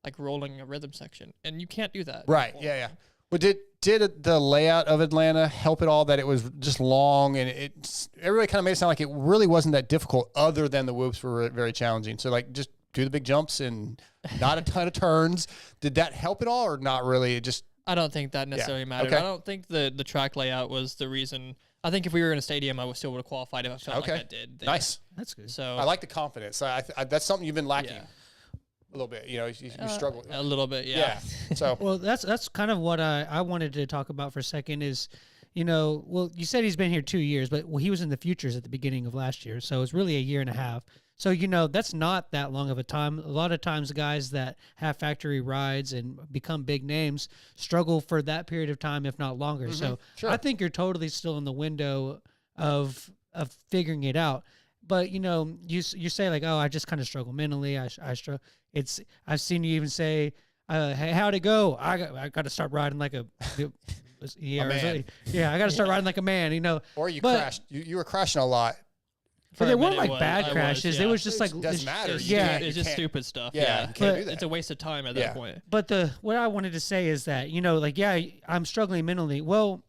like rolling a rhythm section, and you can't do that. Right. Yeah. Well, did the layout of Atlanta help at all, that it was just long, and everybody kind of made it sound like it really wasn't that difficult, other than the whoops were very challenging. So like just do the big jumps and not a ton of turns. Did that help at all, or not really? It just, I don't think that necessarily mattered. Okay. I don't think the track layout was the reason. I think if we were in a stadium, I still would have qualified if I felt like I did there. Nice. That's good. So I like the confidence. I that's something you've been lacking a little bit. You know, you struggle a little bit. Yeah. So Well, that's kind of what I wanted to talk about for a second is, well, you said he's been here 2 years, but he was in the futures at the beginning of last year. So it's really a year and a half. So, that's not that long of a time. A lot of times guys that have factory rides and become big names struggle for that period of time, if not longer. So I think you're totally still in the window of figuring it out. But, you say like, oh, I just kind of struggle mentally. I struggle. I've seen you even say, hey, how'd it go? I got to start riding like a man. I got to start riding like a man, Or you crashed. You were crashing a lot. But they weren't like bad crashes. It was just like, doesn't matter. It's just stupid stuff. You can't do that. It's a waste of time at that point. But what I wanted to say is that, I'm struggling mentally. Well,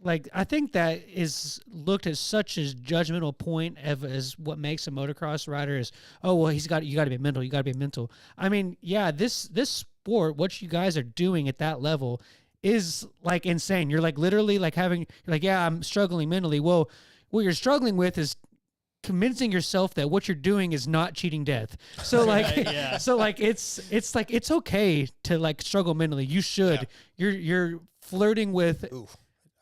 like, I think that is looked at such as judgmental point as what makes a motocross rider is, oh, well, you got to be mental. You got to be mental. I mean, yeah, this sport, what you guys are doing at that level is like insane. You're like literally like you're like, yeah, I'm struggling mentally. Well, what you're struggling with is convincing yourself that what you're doing is not cheating death. So like, so like, it's like, it's okay to like struggle mentally. You should, you're flirting with, Ooh,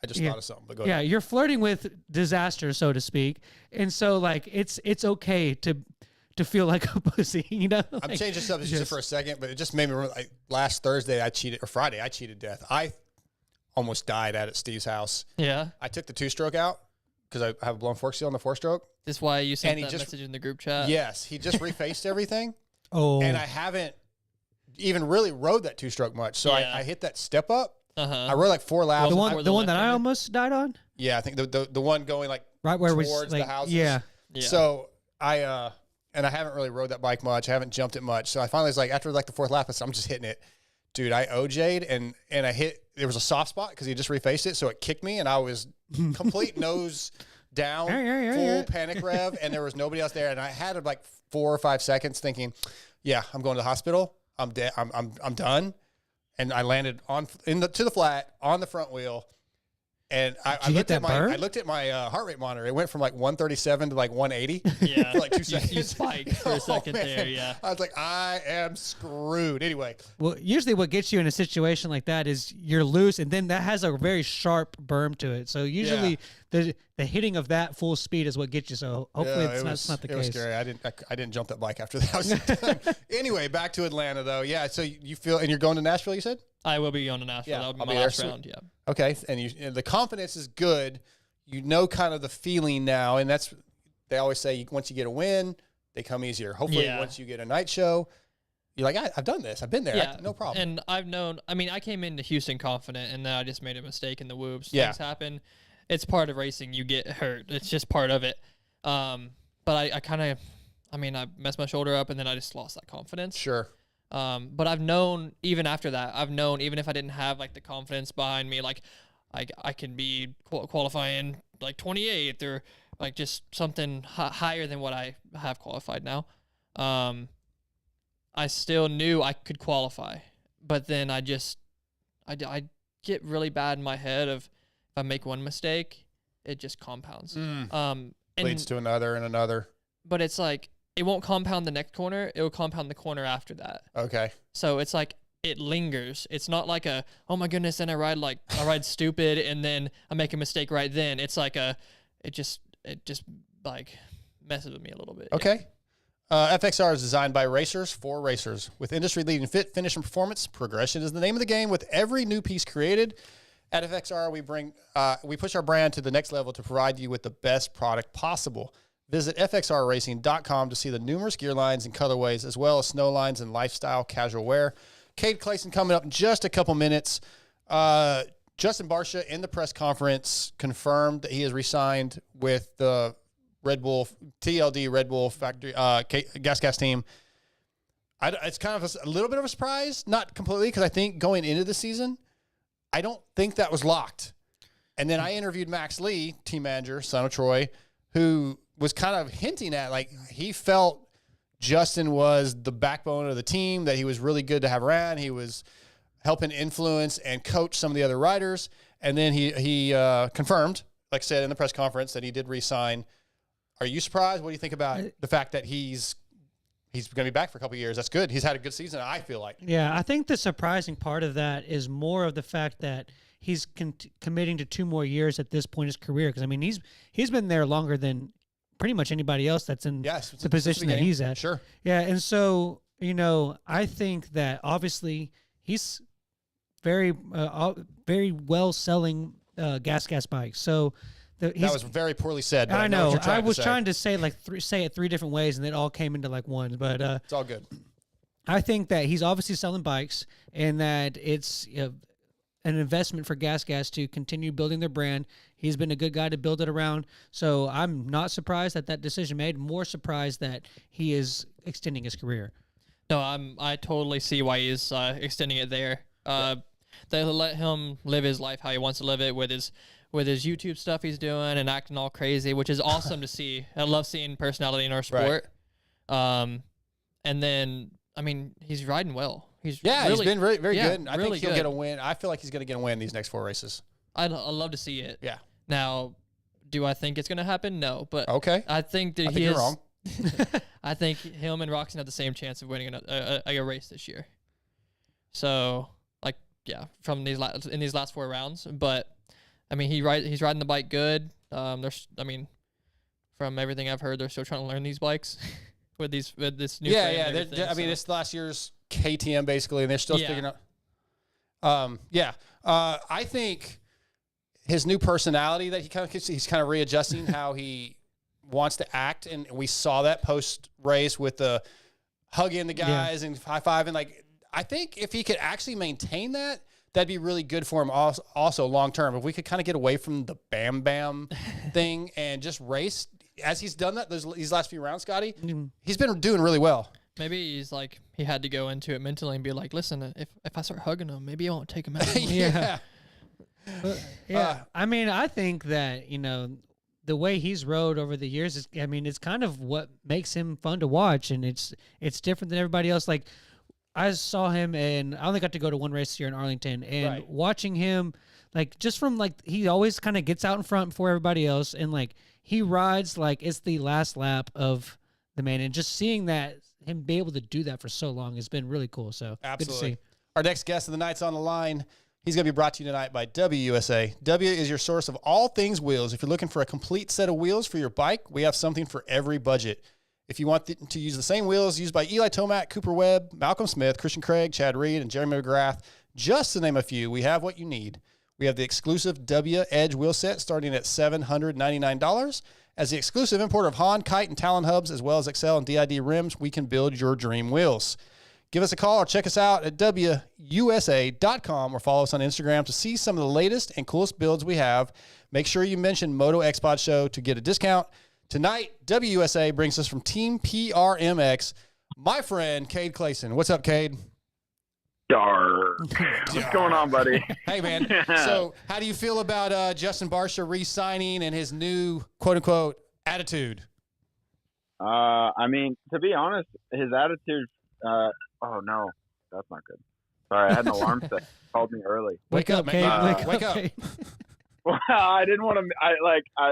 I just thought of something, but go ahead. You're flirting with disaster, so to speak. And so like, it's okay to feel like a pussy, Like, I'm changing subjects just for a second, but it just made me remember, like, last Thursday Friday, I cheated death. I almost died at Steve's house. Yeah. I took the 2-stroke out because I have a blown fork seal on the 4-stroke. This is why you sent that message in the group chat? Yes. He just refaced everything. Oh. And I haven't even really rode that 2-stroke much. So I hit that step up. I rode like 4 laps. The one that I almost died on? Yeah, I think the one going like right where towards the houses. Yeah. So I haven't really rode that bike much. I haven't jumped it much. So I finally was like, after like the 4th lap, I said, I'm just hitting it. Dude, I OJ'd and I hit, there was a soft spot because he just refaced it. So it kicked me and I was complete nose down, full panic rev, and there was nobody else there. And I had like 4 or 5 seconds thinking, yeah, I'm going to the hospital. I'm dead. I'm done. And I landed to the flat on the front wheel. And I looked at my heart rate monitor. It went from like 137 to like 180 for like 2 seconds. You spiked for a second there, yeah. I was like, I am screwed. Anyway. Well, usually what gets you in a situation like that is you're loose, and then that has a very sharp berm to it. So usually the hitting of that full speed is what gets you. So hopefully it's not the case. It was scary. I didn't jump that bike after that. I was done. Anyway, back to Atlanta though. Yeah. So you feel, and you're going to Nashville, you said? I will be going to Nashville. Yeah, That'll be I'll my be last there round. Yeah. Okay, and the confidence is good. You know, kind of the feeling now, and that's, they always say once you get a win, they come easier. Hopefully, once you get a night show, you're like, I've done this. I've been there. Yeah, no problem. And I've known. I mean, I came into Houston confident, and then I just made a mistake in the whoops. Yeah. Things happen. It's part of racing. You get hurt. It's just part of it. But I kind of, I messed my shoulder up, and then I just lost that confidence. Sure. But I've known, even after that, even if I didn't have like the confidence behind me, like I can be qualifying like 28th or like just something higher than what I have qualified now. I still knew I could qualify, but then I get really bad in my head of if I make one mistake, it just compounds. leads to another and another. But it's like it won't compound the next corner; it will compound the corner after that. Okay. So it's like it lingers. It's not like a oh my goodness, then I ride stupid, and then I make a mistake right then. It's like it just like messes with me a little bit. Okay. FXR is designed by racers for racers. With industry-leading fit, finish, and performance, progression is the name of the game with every new piece created. At FXR, we push our brand to the next level to provide you with the best product possible. Visit fxrracing.com to see the numerous gear lines and colorways, as well as snow lines and lifestyle casual wear. Cade Clason coming up in just a couple minutes. Justin Barcia in the press conference confirmed that he has re-signed with the Red Bull factory gas team. It's kind of a little bit of a surprise, not completely, because I think going into the season, I don't think that was locked. And then I interviewed Max Lee, team manager, son of Troy, who was kind of hinting at, like, he felt Justin was the backbone of the team, that he was really good to have around. He was helping influence and coach some of the other riders. And then he confirmed, like I said in the press conference, that he did re-sign. Are you surprised? What do you think about the fact that he's going to be back for a couple of years? That's good. He's had a good season, I feel like. Yeah, I think the surprising part of that is more of the fact that he's committing to 2 more years at this point in his career. Because, I mean, he's been there longer than pretty much anybody else that's in the position that he's at. Sure. Yeah, and so, I think that obviously he's very well selling gas bikes. So that was very poorly said. But I know. I was to trying to say say it 3 different ways, and it all came into like one. But it's all good. I think that he's obviously selling bikes, and that it's an investment for Gas to continue building their brand. He's been a good guy to build it around. So I'm not surprised that decision made. More surprised that he is extending his career. No, I totally see why he's extending it there. They let him live his life how he wants to live it with his YouTube stuff he's doing and acting all crazy, which is awesome to see. I love seeing personality in our sport. Right. And then, I mean, he's riding well. He's been very good. I really think he'll get a win. I feel like he's going to get a win these next 4 races. I'd love to see it. Yeah. Now, do I think it's going to happen? No, but okay. I think that you're wrong. I think him and Roczen have the same chance of winning a race this year. So, from these last 4 rounds, but I mean, he's riding the bike good. From everything I've heard, they're still trying to learn these bikes with this new. I mean, it's last year's KTM basically, and they're still figuring out. I think his new personality that he's kind of readjusting how he wants to act, and we saw that post race with the hugging the guys and high-fiving. Like, I think if he could actually maintain that, that'd be really good for him also long term. If we could kind of get away from the bam thing and just race as he's done that these last few rounds, Scotty, he's been doing really well. Maybe he's like, he had to go into it mentally and be like, listen, if I start hugging him, maybe I won't take him out. I mean, I think that, the way he's rode over the years it's kind of what makes him fun to watch, and it's different than everybody else. Like, I saw him, and I only got to go to 1 race here in Arlington, and watching him, like, just from, like, he always kind of gets out in front before everybody else, and, like, he rides like it's the last lap of the man, and just seeing that, him be able to do that for so long has been really cool. So absolutely. Good to see. Our next guest of the night's on the line. He's going to be brought to you tonight by WUSA. W is your source of all things wheels. If you're looking for a complete set of wheels for your bike, we have something for every budget. If you want to use the same wheels used by Eli Tomac, Cooper Webb, Malcolm Smith, Christian Craig, Chad Reed, and Jeremy McGrath, just to name a few, we have what you need. We have the exclusive W Edge wheel set starting at $799. As the exclusive importer of Hahn, Kite, and Talon hubs, as well as Excel and DID rims, we can build your dream wheels. Give us a call or check us out at WUSA.com or follow us on Instagram to see some of the latest and coolest builds we have. Make sure you mention MotoXpod Show to get a discount. Tonight, WUSA brings us from Team PRMX, my friend, Cade Clason. What's up, Cade? What's going on, buddy? Hey, man. So how do you feel about Justin Barcia re-signing and his new, quote-unquote, attitude? I mean, to be honest, his attitude oh, no. That's not good. Sorry, I had an alarm set. Called me early. Wake up, Cade. Wake up. Well, I didn't want to.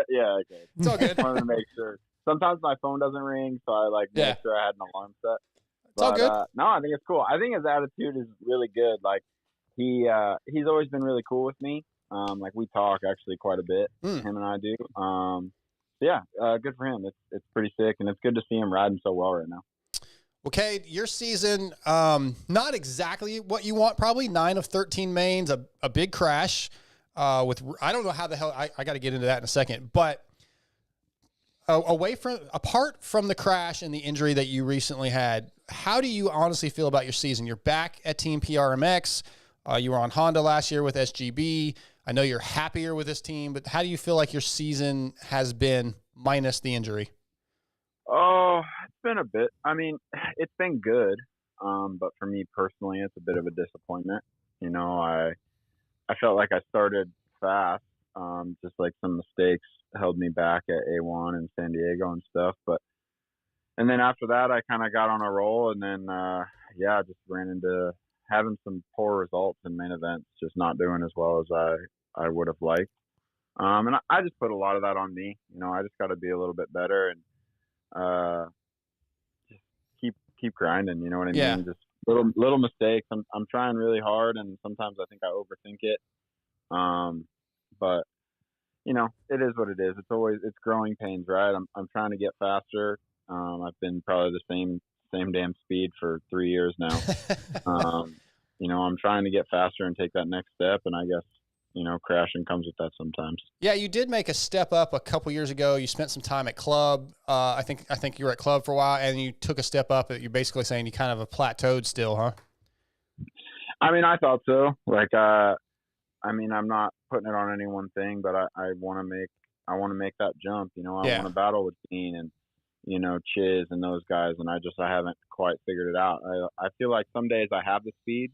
Yeah, okay. It's all good. I wanted to make sure. Sometimes my phone doesn't ring, so I make sure I had an alarm set. It's all good. No, I think it's cool. I think his attitude is really good. Like he's always been really cool with me. Like we talk actually quite a bit. Him and I do. Good for him. It's pretty sick, and it's good to see him riding so well right now. Well, Cade, your season, not exactly what you want, probably 9 of 13 mains, a big crash with, I don't know how the hell, I got to get into that in a second, but apart from the crash and the injury that you recently had, how do you honestly feel about your season? You're back at Team PRMX. You were on Honda last year with SGB. I know you're happier with this team, but how do you feel like your season has been minus the injury? Oh, it's been a bit. I mean, it's been good, but for me personally, it's a bit of a disappointment. You know, I felt like I started fast, just like some mistakes held me back at A1 and San Diego and stuff. And then after that, I kind of got on a roll, and then just ran into having some poor results in main events, just not doing as well as I would have liked. And I just put a lot of that on me. You know, I just got to be a little bit better and just keep grinding. You know what I mean? Just little mistakes. I'm trying really hard, and sometimes I think I overthink it. But you know, it is what it is. It's growing pains, right? I'm trying to get faster. I've been probably the same damn speed for 3 years now. You know, I'm trying to get faster and take that next step, and I guess, you know, crashing comes with that sometimes. Yeah, you did make a step up a couple years ago. You spent some time at Club. I think you were at Club for a while, and you took a step up. You're basically saying you kind of have plateaued still, huh? I mean, I thought so. Like, I mean, I'm not putting it on any one thing, but I want to make that jump. You know, I want to battle with Dean and, you know, Chiz and those guys, and I haven't quite figured it out. I feel like some days I have the speed.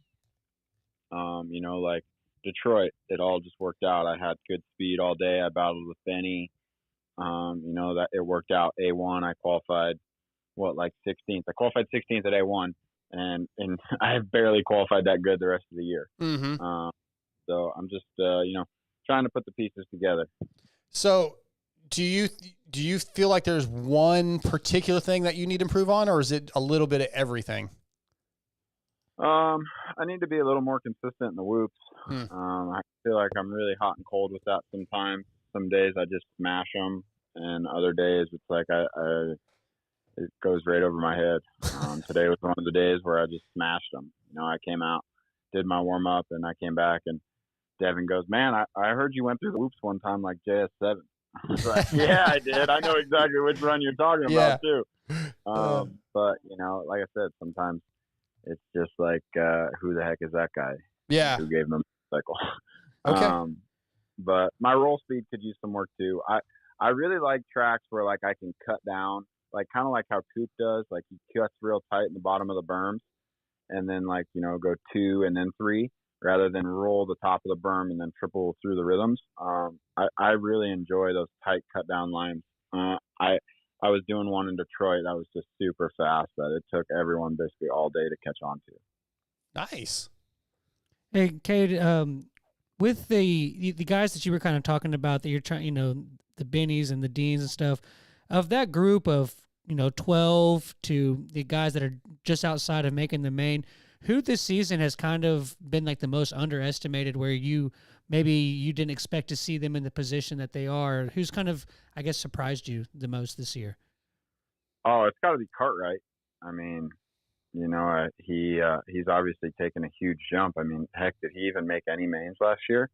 You know, like Detroit, it all just worked out. I had good speed all day. I battled with Benny. You know, that it worked out. A1, I qualified 16th. I qualified 16th at A1, and I have barely qualified that good the rest of the year. Mm-hmm. So I'm just you know, trying to put the pieces together. So do you feel like there's one particular thing that you need to improve on, or is it a little bit of everything? I need to be a little more consistent in the whoops. I feel like I'm really hot and cold with that sometimes. Some days I just smash them, and other days it's like it goes right over my head. Today was one of the days where I just smashed them. You know, I came out, did my warm up, and I came back, and Devin goes, "Man, I heard you went through the whoops one time like JS7." I was like, "Yeah, I did. I know exactly which run you're talking about too." But you know, like I said, sometimes it's just like, who the heck is that guy? Yeah. Who gave him a cycle? Okay. But my roll speed could use some work too. I really like tracks where like I can cut down, like kind of like how Coop does. Like he cuts real tight in the bottom of the berms, and then like, you know, go 2 and then 3, rather than roll the top of the berm and then triple through the rhythms. I really enjoy those tight cut down lines. I was doing one in Detroit that was just super fast that it took everyone basically all day to catch on to. Nice. Hey, Cade, with the guys that you were kind of talking about that you're trying, you know, the Bennies and the Deans and stuff, of that group of, you know, 12 to the guys that are just outside of making the main, who this season has kind of been like the most underestimated, where maybe you didn't expect to see them in the position that they are? Who's kind of, I guess, surprised you the most this year? Oh, it's got to be Cartwright. I mean, you know, he's obviously taken a huge jump. I mean, heck, did he even make any mains last year?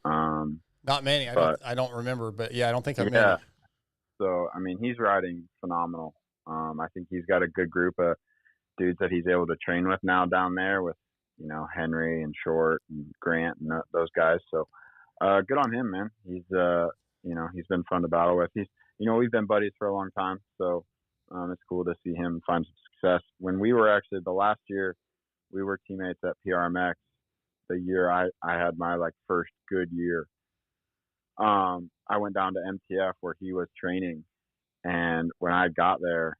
Not many. I don't remember, but yeah, I don't think I made. So I mean, he's riding phenomenal. I think he's got a good group of dudes that he's able to train with now down there with, you know, Henry and Short and Grant and those guys. So good on him, man. He's you know, he's been fun to battle with. He's, you know, we've been buddies for a long time, so it's cool to see him find some success. When we were actually, the last year we were teammates at PRMX, the year I had my like first good year, I went down to MTF where he was training, and when I got there,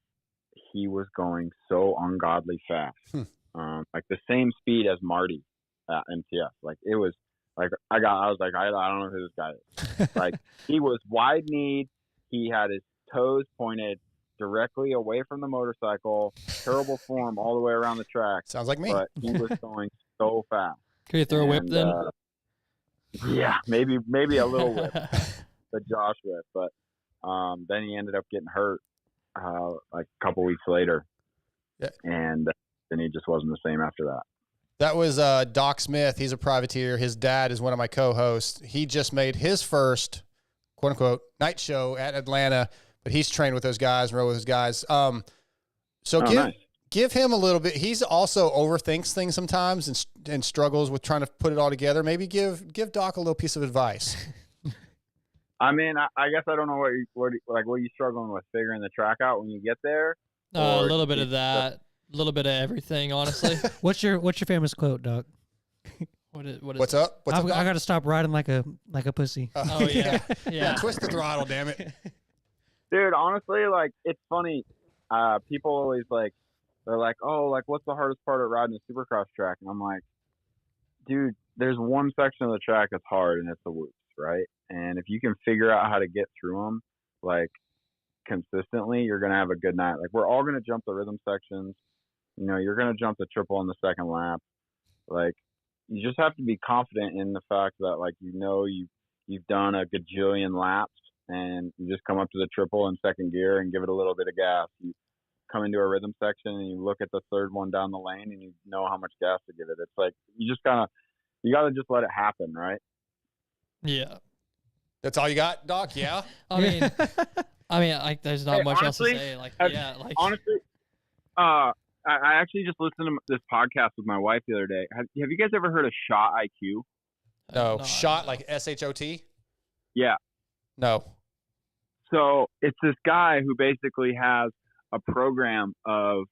he was going so ungodly fast. Like the same speed as Marty at MTF. Like it was Like I was like, I don't know who this guy is. Like he was wide kneed. He had his toes pointed directly away from the motorcycle. Terrible form all the way around the track. Sounds like me. But he was going so fast. Could you throw a whip then? Yeah, maybe a little whip, the Josh whip. But then he ended up getting hurt like a couple weeks later. Yeah. And then he just wasn't the same after that. That was Doc Smith. He's a privateer. His dad is one of my co-hosts. He just made his first, quote unquote, night show at Atlanta, but he's trained with those guys and rode with those guys. Give him a little bit. He's also overthinks things sometimes and struggles with trying to put it all together. Maybe give Doc a little piece of advice. I mean, I guess I don't know what you struggling with figuring the track out when you get there. A little bit of that. A little bit of everything, honestly. What's your famous quote, Doc? What's up? I got to stop riding like a pussy. Oh yeah, yeah. Twist the throttle, damn it, dude. Honestly, like it's funny. People always they're like, oh, like what's the hardest part of riding a Supercross track? And I'm like, dude, there's one section of the track that's hard, and it's the whoops, right? And if you can figure out how to get through them, like consistently, you're gonna have a good night. Like we're all gonna jump the rhythm sections. You know, you're going to jump the triple on the second lap. Like, you just have to be confident in the fact that, like, you've done a gajillion laps and you just come up to the triple in second gear and give it a little bit of gas. You come into a rhythm section and you look at the third one down the lane and you know how much gas to give it. It's like, you got to just let it happen, right? Yeah. That's all you got, Doc? Yeah. I mean, there's not much else to say. Honestly, I actually just listened to this podcast with my wife the other day. Have you guys ever heard of Shot IQ? No. Shot like SHOT? Yeah. No. So it's this guy who basically has a program of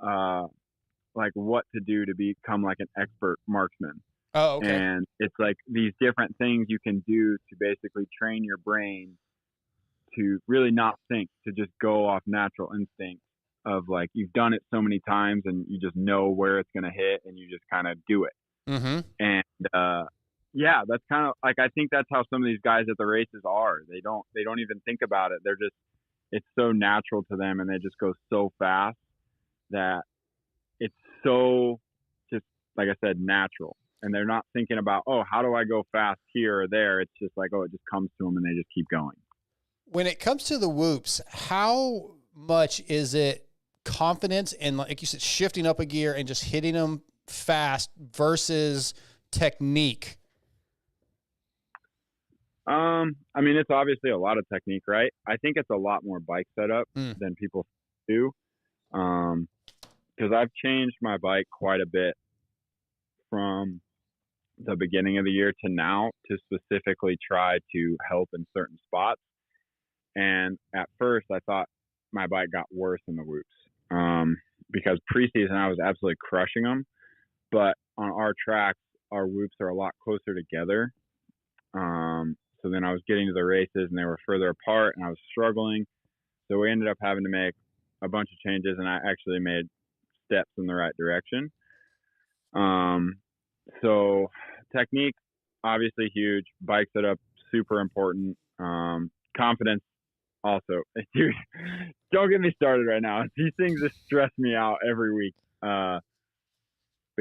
like what to do to become like an expert marksman. Oh, okay. And it's like these different things you can do to basically train your brain to really not think, to just go off natural instinct. Of like you've done it so many times and you just know where it's going to hit and you just kind of do it. Mm-hmm. And that's kind of like, I think that's how some of these guys at the races are. They don't even think about it. It's so natural to them and they just go so fast that it's so just, like I said, natural. And they're not thinking about, oh, how do I go fast here or there? It's just like, oh, it just comes to them and they just keep going. When it comes to the whoops, how much is it confidence and, like you said, shifting up a gear and just hitting them fast versus technique? I mean, it's obviously a lot of technique, right? I think it's a lot more bike setup than people do. Because I've changed my bike quite a bit from the beginning of the year to now to specifically try to help in certain spots. And at first I thought my bike got worse in the whoops because preseason I was absolutely crushing them. But on our tracks, our whoops are a lot closer together. So then I was getting to the races and they were further apart and I was struggling. So we ended up having to make a bunch of changes and I actually made steps in the right direction. So technique, obviously huge. Bike setup, super important. Confidence also. Dude, don't get me started right now. These things just stress me out every week. But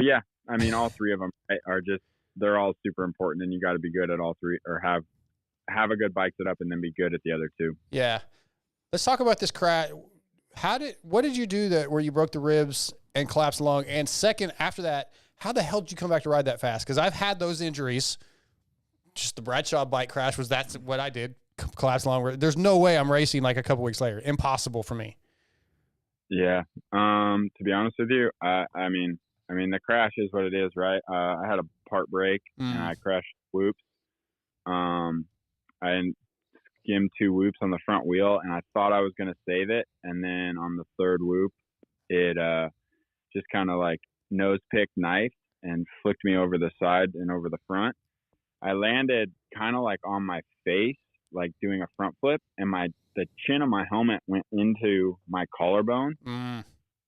yeah, I mean, all three of them are just, they're all super important and you got to be good at all three or have a good bike setup and then be good at the other two. Yeah. Let's talk about this crash. What did you do where you broke the ribs and collapsed lung? And second, after that, how the hell did you come back to ride that fast? Because I've had those injuries. Just the Bradshaw bike crash that's what I did. Collapsed lung. There's no way I'm racing like a couple weeks later. Impossible for me. Yeah. To be honest with you, I mean, the crash is what it is, right? I had a part break and I crashed whoops. I skimmed 2 whoops on the front wheel and I thought I was going to save it. And then on the third whoop, it just kind of like nose pick knifed and flicked me over the side and over the front. I landed kind of like on my face, like doing a front flip, and the chin of my helmet went into my collarbone.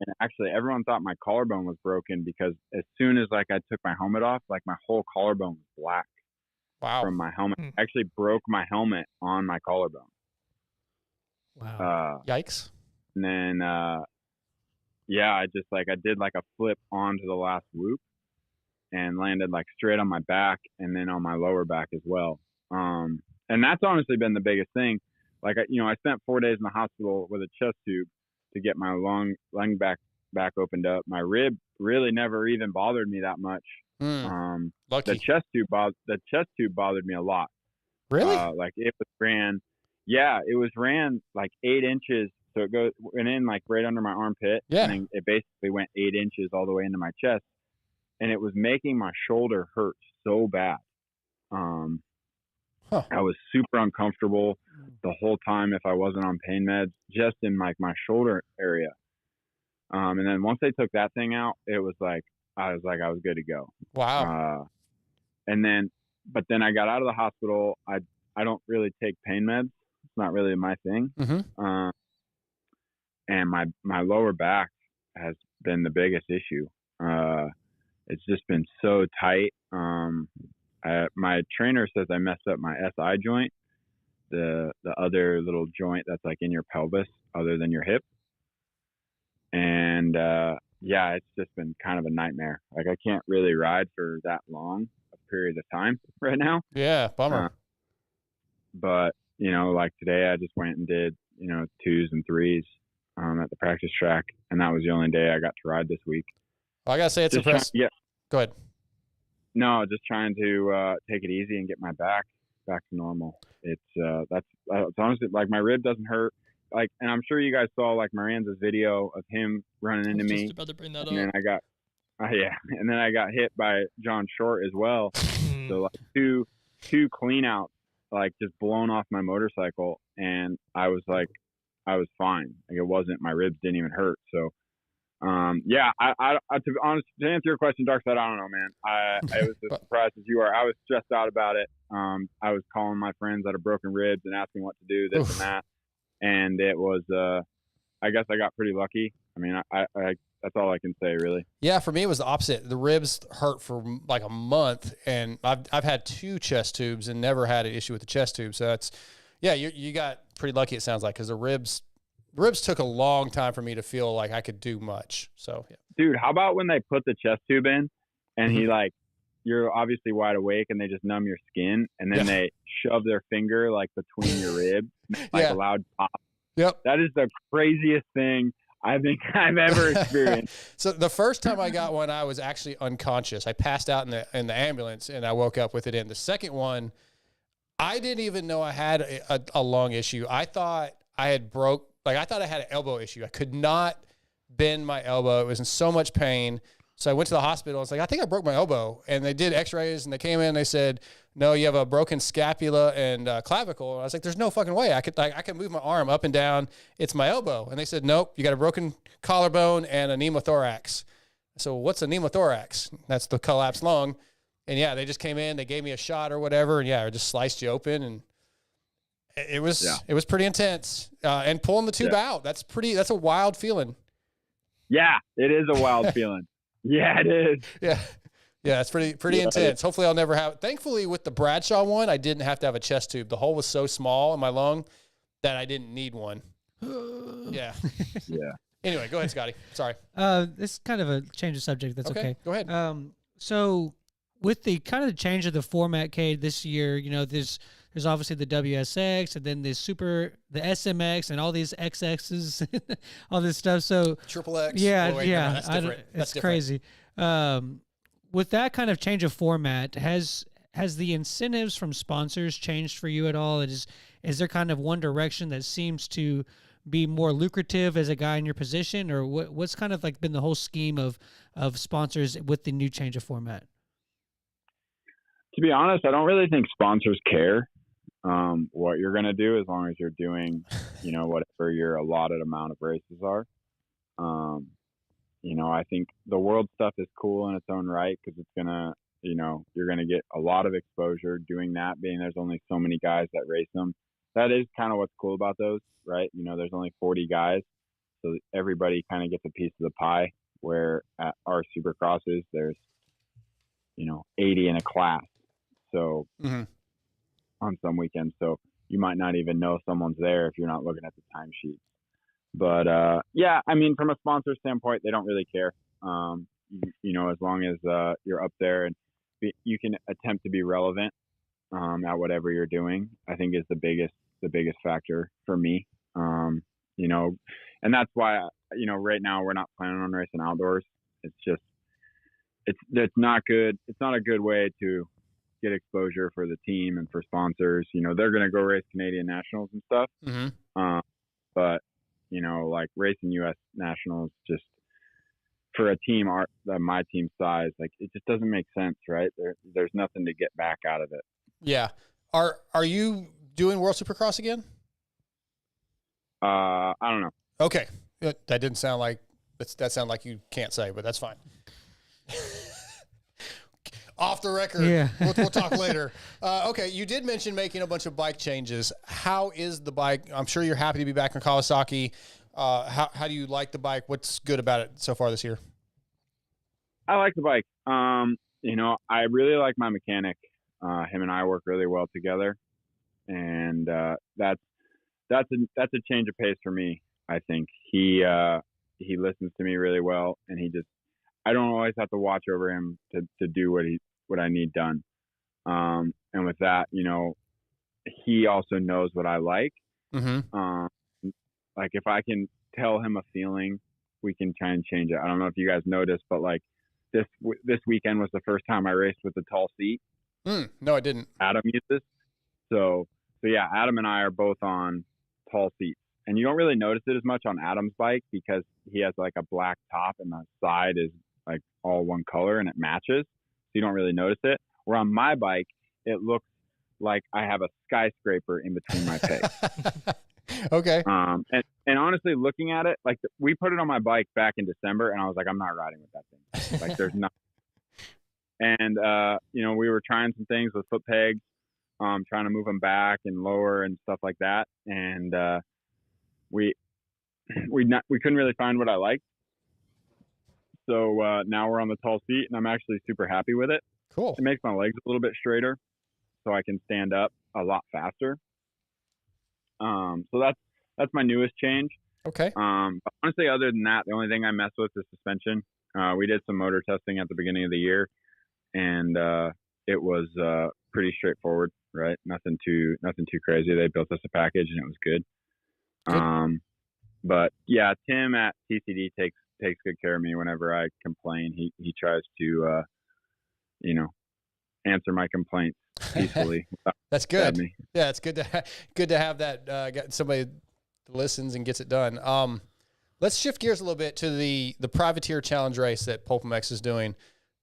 And actually, everyone thought my collarbone was broken because as soon as like I took my helmet off, like my whole collarbone was black. Wow. From my helmet. I actually broke my helmet on my collarbone. Wow. Yikes. And then, I did like a flip onto the last whoop and landed like straight on my back and then on my lower back as well. And that's honestly been the biggest thing. Like, I spent 4 days in the hospital with a chest tube to get my lung back opened up. My rib really never even bothered me that much. Lucky. The chest tube bothered me a lot. Really? Like it was ran like 8 inches. So it went in like right under my armpit. Yeah. And then it basically went 8 inches all the way into my chest. And it was making my shoulder hurt so bad. I was super uncomfortable the whole time if I wasn't on pain meds, just in like my shoulder area. And then once they took that thing out, it was like, I was good to go. Wow. But then I got out of the hospital. I don't really take pain meds. It's not really my thing. Mm-hmm. And my lower back has been the biggest issue. It's just been so tight. My trainer says I messed up my SI joint, the other little joint that's like in your pelvis other than your hip. And it's just been kind of a nightmare. Like I can't really ride for that long a period of time right now. Yeah, bummer. But like today I just went and did 2s and 3s at the practice track, and that was the only day I got to ride this week. Well, I gotta say it's impressive. Go ahead. No, just trying to take it easy and get my back to normal. It's that's honestly, like, my rib doesn't hurt. Like, and I'm sure you guys saw like Miranda's video of him running into me. Just about to bring that and up. then I got hit by John Short as well. So like two clean outs, like just blown off my motorcycle, and I was fine. Like it wasn't, my ribs didn't even hurt. So I to be honest, to answer your question, Darkside, I don't know, man. I was as surprised as you are. I was stressed out about it. I was calling my friends that have broken ribs and asking what to do, this and that. And it was, I guess I got pretty lucky. I mean, I that's all I can say, really. Yeah, for me, it was the opposite. The ribs hurt for like a month, and I've had 2 chest tubes and never had an issue with the chest tube. So that's, you got pretty lucky, it sounds like, because the ribs took a long time for me to feel like I could do much. So, yeah. Dude, how about when they put the chest tube in and he like, you're obviously wide awake and they just numb your skin and then they shove their finger like between your ribs, like a loud pop. Yep. That is the craziest thing I think I've ever experienced. So the first time I got one, I was actually unconscious. I passed out in the ambulance and I woke up with it in. The second one, I didn't even know I had a lung issue. I thought I had I thought I had an elbow issue. I could not bend my elbow. It was in so much pain. So I went to the hospital. I was like, I think I broke my elbow. And they did x-rays and they came in and they said, no, you have a broken scapula and clavicle. And I was like, there's no fucking way. I can move my arm up and down. It's my elbow. And they said, nope, you got a broken collarbone and a pneumothorax. So what's a pneumothorax? That's the collapsed lung. And they just came in, they gave me a shot or whatever. And I just sliced you open, and it was pretty intense. And pulling the tube out, that's a wild feeling. Yeah, it is a wild feeling. Yeah, it is. Yeah, it's pretty intense. Hopefully I'll never have it. Thankfully, with the Bradshaw one, I didn't have to have a chest tube. The hole was so small in my lung that I didn't need one. Yeah. Anyway, go ahead, Scotty. Sorry. This is kind of a change of subject. That's okay. Go ahead. So with the kind of change of the format, Cade, this year, there's obviously the WSX and then the SMX and all these XXs, all this stuff. So Triple X. Yeah, oh, wait, no, that's different. That's crazy. With that kind of change of format, has the incentives from sponsors changed for you at all? Is there kind of one direction that seems to be more lucrative as a guy in your position, or what's kind of like been the whole scheme of sponsors with the new change of format? To be honest, I don't really think sponsors care what you're going to do, as long as you're doing, whatever your allotted amount of races are. I think the world stuff is cool in its own right, because it's going to, you're going to get a lot of exposure doing that, being there's only so many guys that race them. That is kind of what's cool about those, right? There's only 40 guys. so everybody kind of gets a piece of the pie. Where at our Supercrosses, there's 80 in a class. So on some weekends, so you might not even know someone's there if you're not looking at the timesheet. But yeah, I mean, from a sponsor standpoint, they don't really care. As long as you're up there and you can attempt to be relevant at whatever you're doing, I think is the biggest factor for me. And that's why right now we're not planning on racing outdoors. It's not good. It's not a good way to get exposure for the team and for sponsors. They're going to go race Canadian nationals and stuff. But like racing U.S. nationals, just for a team my team size, like it just doesn't make sense, right? There's nothing to get back out of it. Yeah. Are you doing World Supercross again? I don't know. Okay. That didn't sound like that sounded like you can't say, but that's fine. Off the record. Yeah. We'll talk later. Okay. You did mention making a bunch of bike changes. How is the bike? I'm sure you're happy to be back on Kawasaki. How do you like the bike? What's good about it so far this year? I like the bike. I really like my mechanic. Him and I work really well together, and that's a change of pace for me. I think he listens to me really well, and I don't always have to watch over him to do what I need done. And with that, he also knows what I like. Like if I can tell him a feeling, we can try and change it. I don't know if you guys noticed, but like this weekend was the first time I raced with a tall seat. No, I didn't. Adam uses. So yeah, Adam and I are both on tall seats. And you don't really notice it as much on Adam's bike because he has like a black top and the side is like all one color and it matches. So you don't really notice it. Where on my bike, it looks like I have a skyscraper in between my pegs. Okay. And honestly, looking at it, like we put it on my bike back in December and I was like, I'm not riding with that thing. Like there's nothing. And, we were trying some things with foot pegs, trying to move them back and lower and stuff like that. And, we couldn't really find what I liked. So, now we're on the tall seat and I'm actually super happy with it. Cool. It makes my legs a little bit straighter so I can stand up a lot faster. So that's my newest change. Okay. But honestly, other than that, the only thing I messed with is suspension. We did some motor testing at the beginning of the year and, it was, pretty straightforward, right? Nothing too crazy. They built us a package and it was good. But yeah, Tim at TCD takes good care of me whenever I complain. He tries to, answer my complaints peacefully. That's good. Yeah, it's good to have that got somebody listens and gets it done. Let's shift gears a little bit to the Privateer Challenge race that PRMX is doing.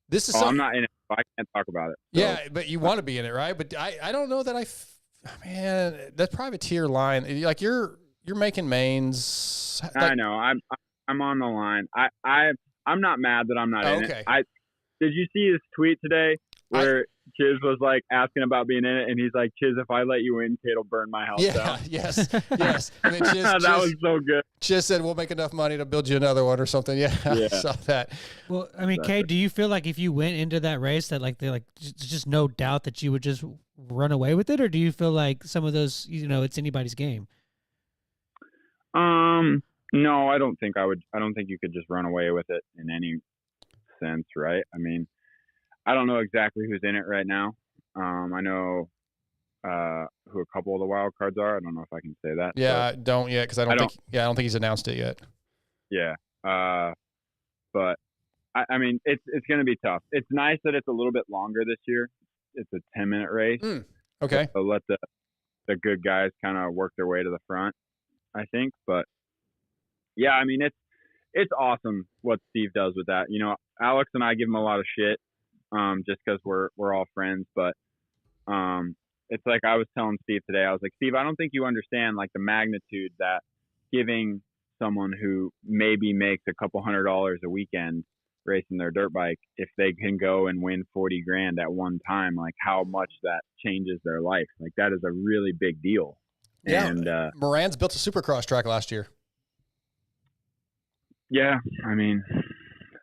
This is I'm not in it. So I can't talk about it. So. Yeah, but you want to be in it, right? But I don't know that man, that Privateer line, like you're making mains. I know. I'm on the line. I'm not mad that I'm not in it. Did you see his tweet today where Chiz was like asking about being in it, and he's like, "Chiz, if I let you in, Cade'll burn my house down." Yes. And then Chiz, that was so good. Chiz said, "We'll make enough money to build you another one or something." Yeah. I saw that. Well, I mean, Cade, do you feel like if you went into that race that just no doubt that you would just run away with it, or do you feel like some of those, it's anybody's game? No, I don't think I would. I don't think you could just run away with it in any sense, right? I mean, I don't know exactly who's in it right now. I know who a couple of the wild cards are. I don't know if I can say that. Yeah, don't yet because I don't think he's announced it yet. Yeah, but I mean, it's going to be tough. It's nice that it's a little bit longer this year. It's a 10-minute race. Okay. So let the good guys kind of work their way to the front, I think. But yeah, I mean, it's awesome what Steve does with that. Alex and I give him a lot of shit, just because we're all friends. But it's like I was telling Steve today. I was like, Steve, I don't think you understand like the magnitude that giving someone who maybe makes a couple $100 a weekend racing their dirt bike, if they can go and win 40 grand at one time, like how much that changes their life. Like that is a really big deal. Yeah. And Moran's built a Supercross track last year. Yeah, I mean,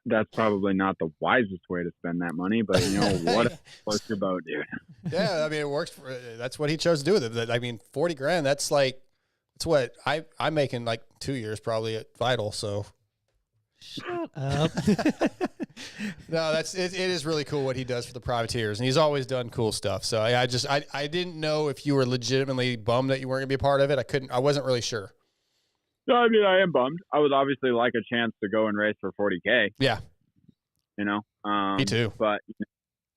that's probably not the wisest way to spend that money, but you know what? Floats your boat, dude. Yeah, I mean, it works. That's what he chose to do with it. I mean, $40,000. That's what I'm making like 2 years probably at Vital. So shut up. No, it is really cool what he does for the privateers, and he's always done cool stuff. So I didn't know if you were legitimately bummed that you weren't gonna be a part of it. I wasn't really sure. No, I mean, I am bummed. I would obviously like a chance to go and race for $40K. Yeah. You know? Me too. But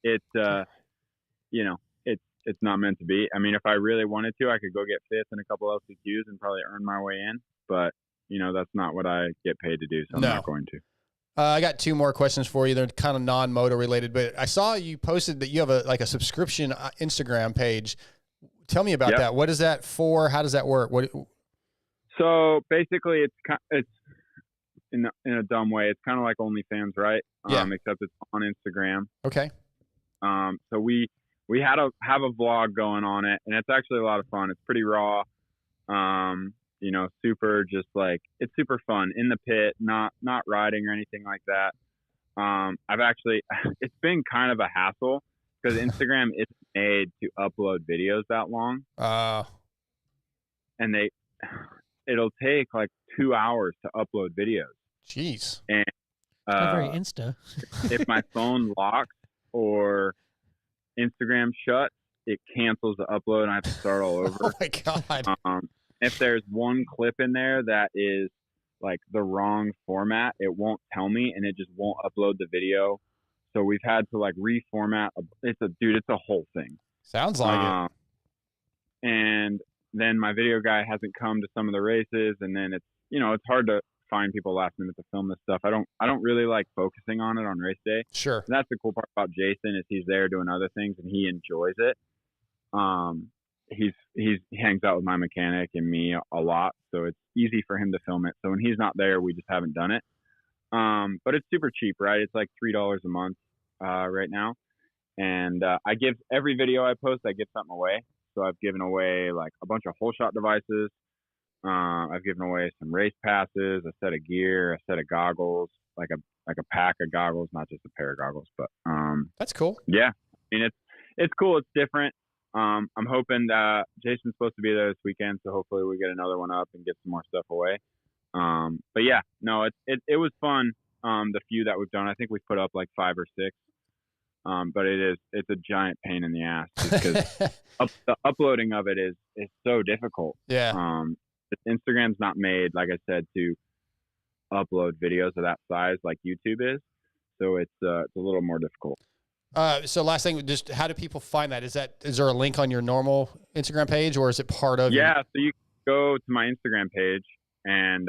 it's not meant to be. I mean, if I really wanted to, I could go get fifth in a couple LCQs and probably earn my way in. But, you know, that's not what I get paid to do, so I'm not going to. I got 2 more questions for you. They're kind of non-moto related, but I saw you posted that you have a subscription Instagram page. Tell me about that. What is that for? How does that work? So basically, it's in a dumb way. It's kind of like OnlyFans, right? Except it's on Instagram. Okay. So we have a vlog going on it, and it's actually a lot of fun. It's pretty raw. You know, super just like it's super fun in the pit, not riding or anything like that. It's been kind of a hassle because Instagram isn't made to upload videos that long. And it'll take like 2 hours to upload videos. Jeez. And not very Insta. if my phone locks or Instagram shuts, it cancels the upload and I have to start all over. Oh my God. If there's one clip in there that is like the wrong format, it won't tell me and it just won't upload the video. So we've had to like reformat. It's a whole thing. Sounds like it. And then my video guy hasn't come to some of the races, and then it's hard to find people last minute to film this stuff. I don't really like focusing on it on race day. Sure. And that's the cool part about Jason is he's there doing other things and he enjoys it. He hangs out with my mechanic and me a lot, so it's easy for him to film it. So when he's not there, we just haven't done it. But it's super cheap, right? It's like $3 a month right now. And I give every video I post, I give something away. So I've given away like a bunch of whole shot devices. I've given away some race passes, a set of gear, a set of goggles, like a pack of goggles, not just a pair of goggles. But that's cool. Yeah, I mean it's cool. It's different. I'm hoping that Jason's supposed to be there this weekend, so hopefully we get another one up and get some more stuff away. But yeah, no, it was fun. The few that we've done, I think we've put up like 5 or 6. But it's a giant pain in the ass because the uploading of it is so difficult. Yeah. Instagram's not made, like I said, to upload videos of that size like YouTube is. So it's a little more difficult. So last thing, just how do people find that? Is there a link on your normal Instagram page or is it part of? Yeah. So you go to my Instagram page and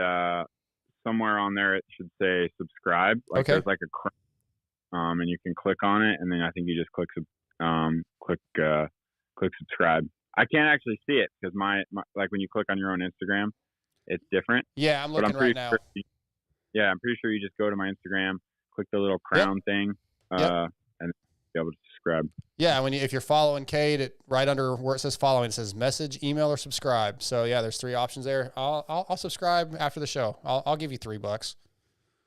somewhere on there it should say subscribe. Like there's like a crown. And you can click on it, and then I think you just click subscribe. I can't actually see it because my like when you click on your own Instagram, it's different. Yeah, I'm looking right now. I'm pretty sure you just go to my Instagram, click the little crown thing, and be able to subscribe. Yeah, if you're following Cade, right under where it says following, it says message, email, or subscribe. So yeah, there's 3 options there. I'll subscribe after the show. I'll give you $3.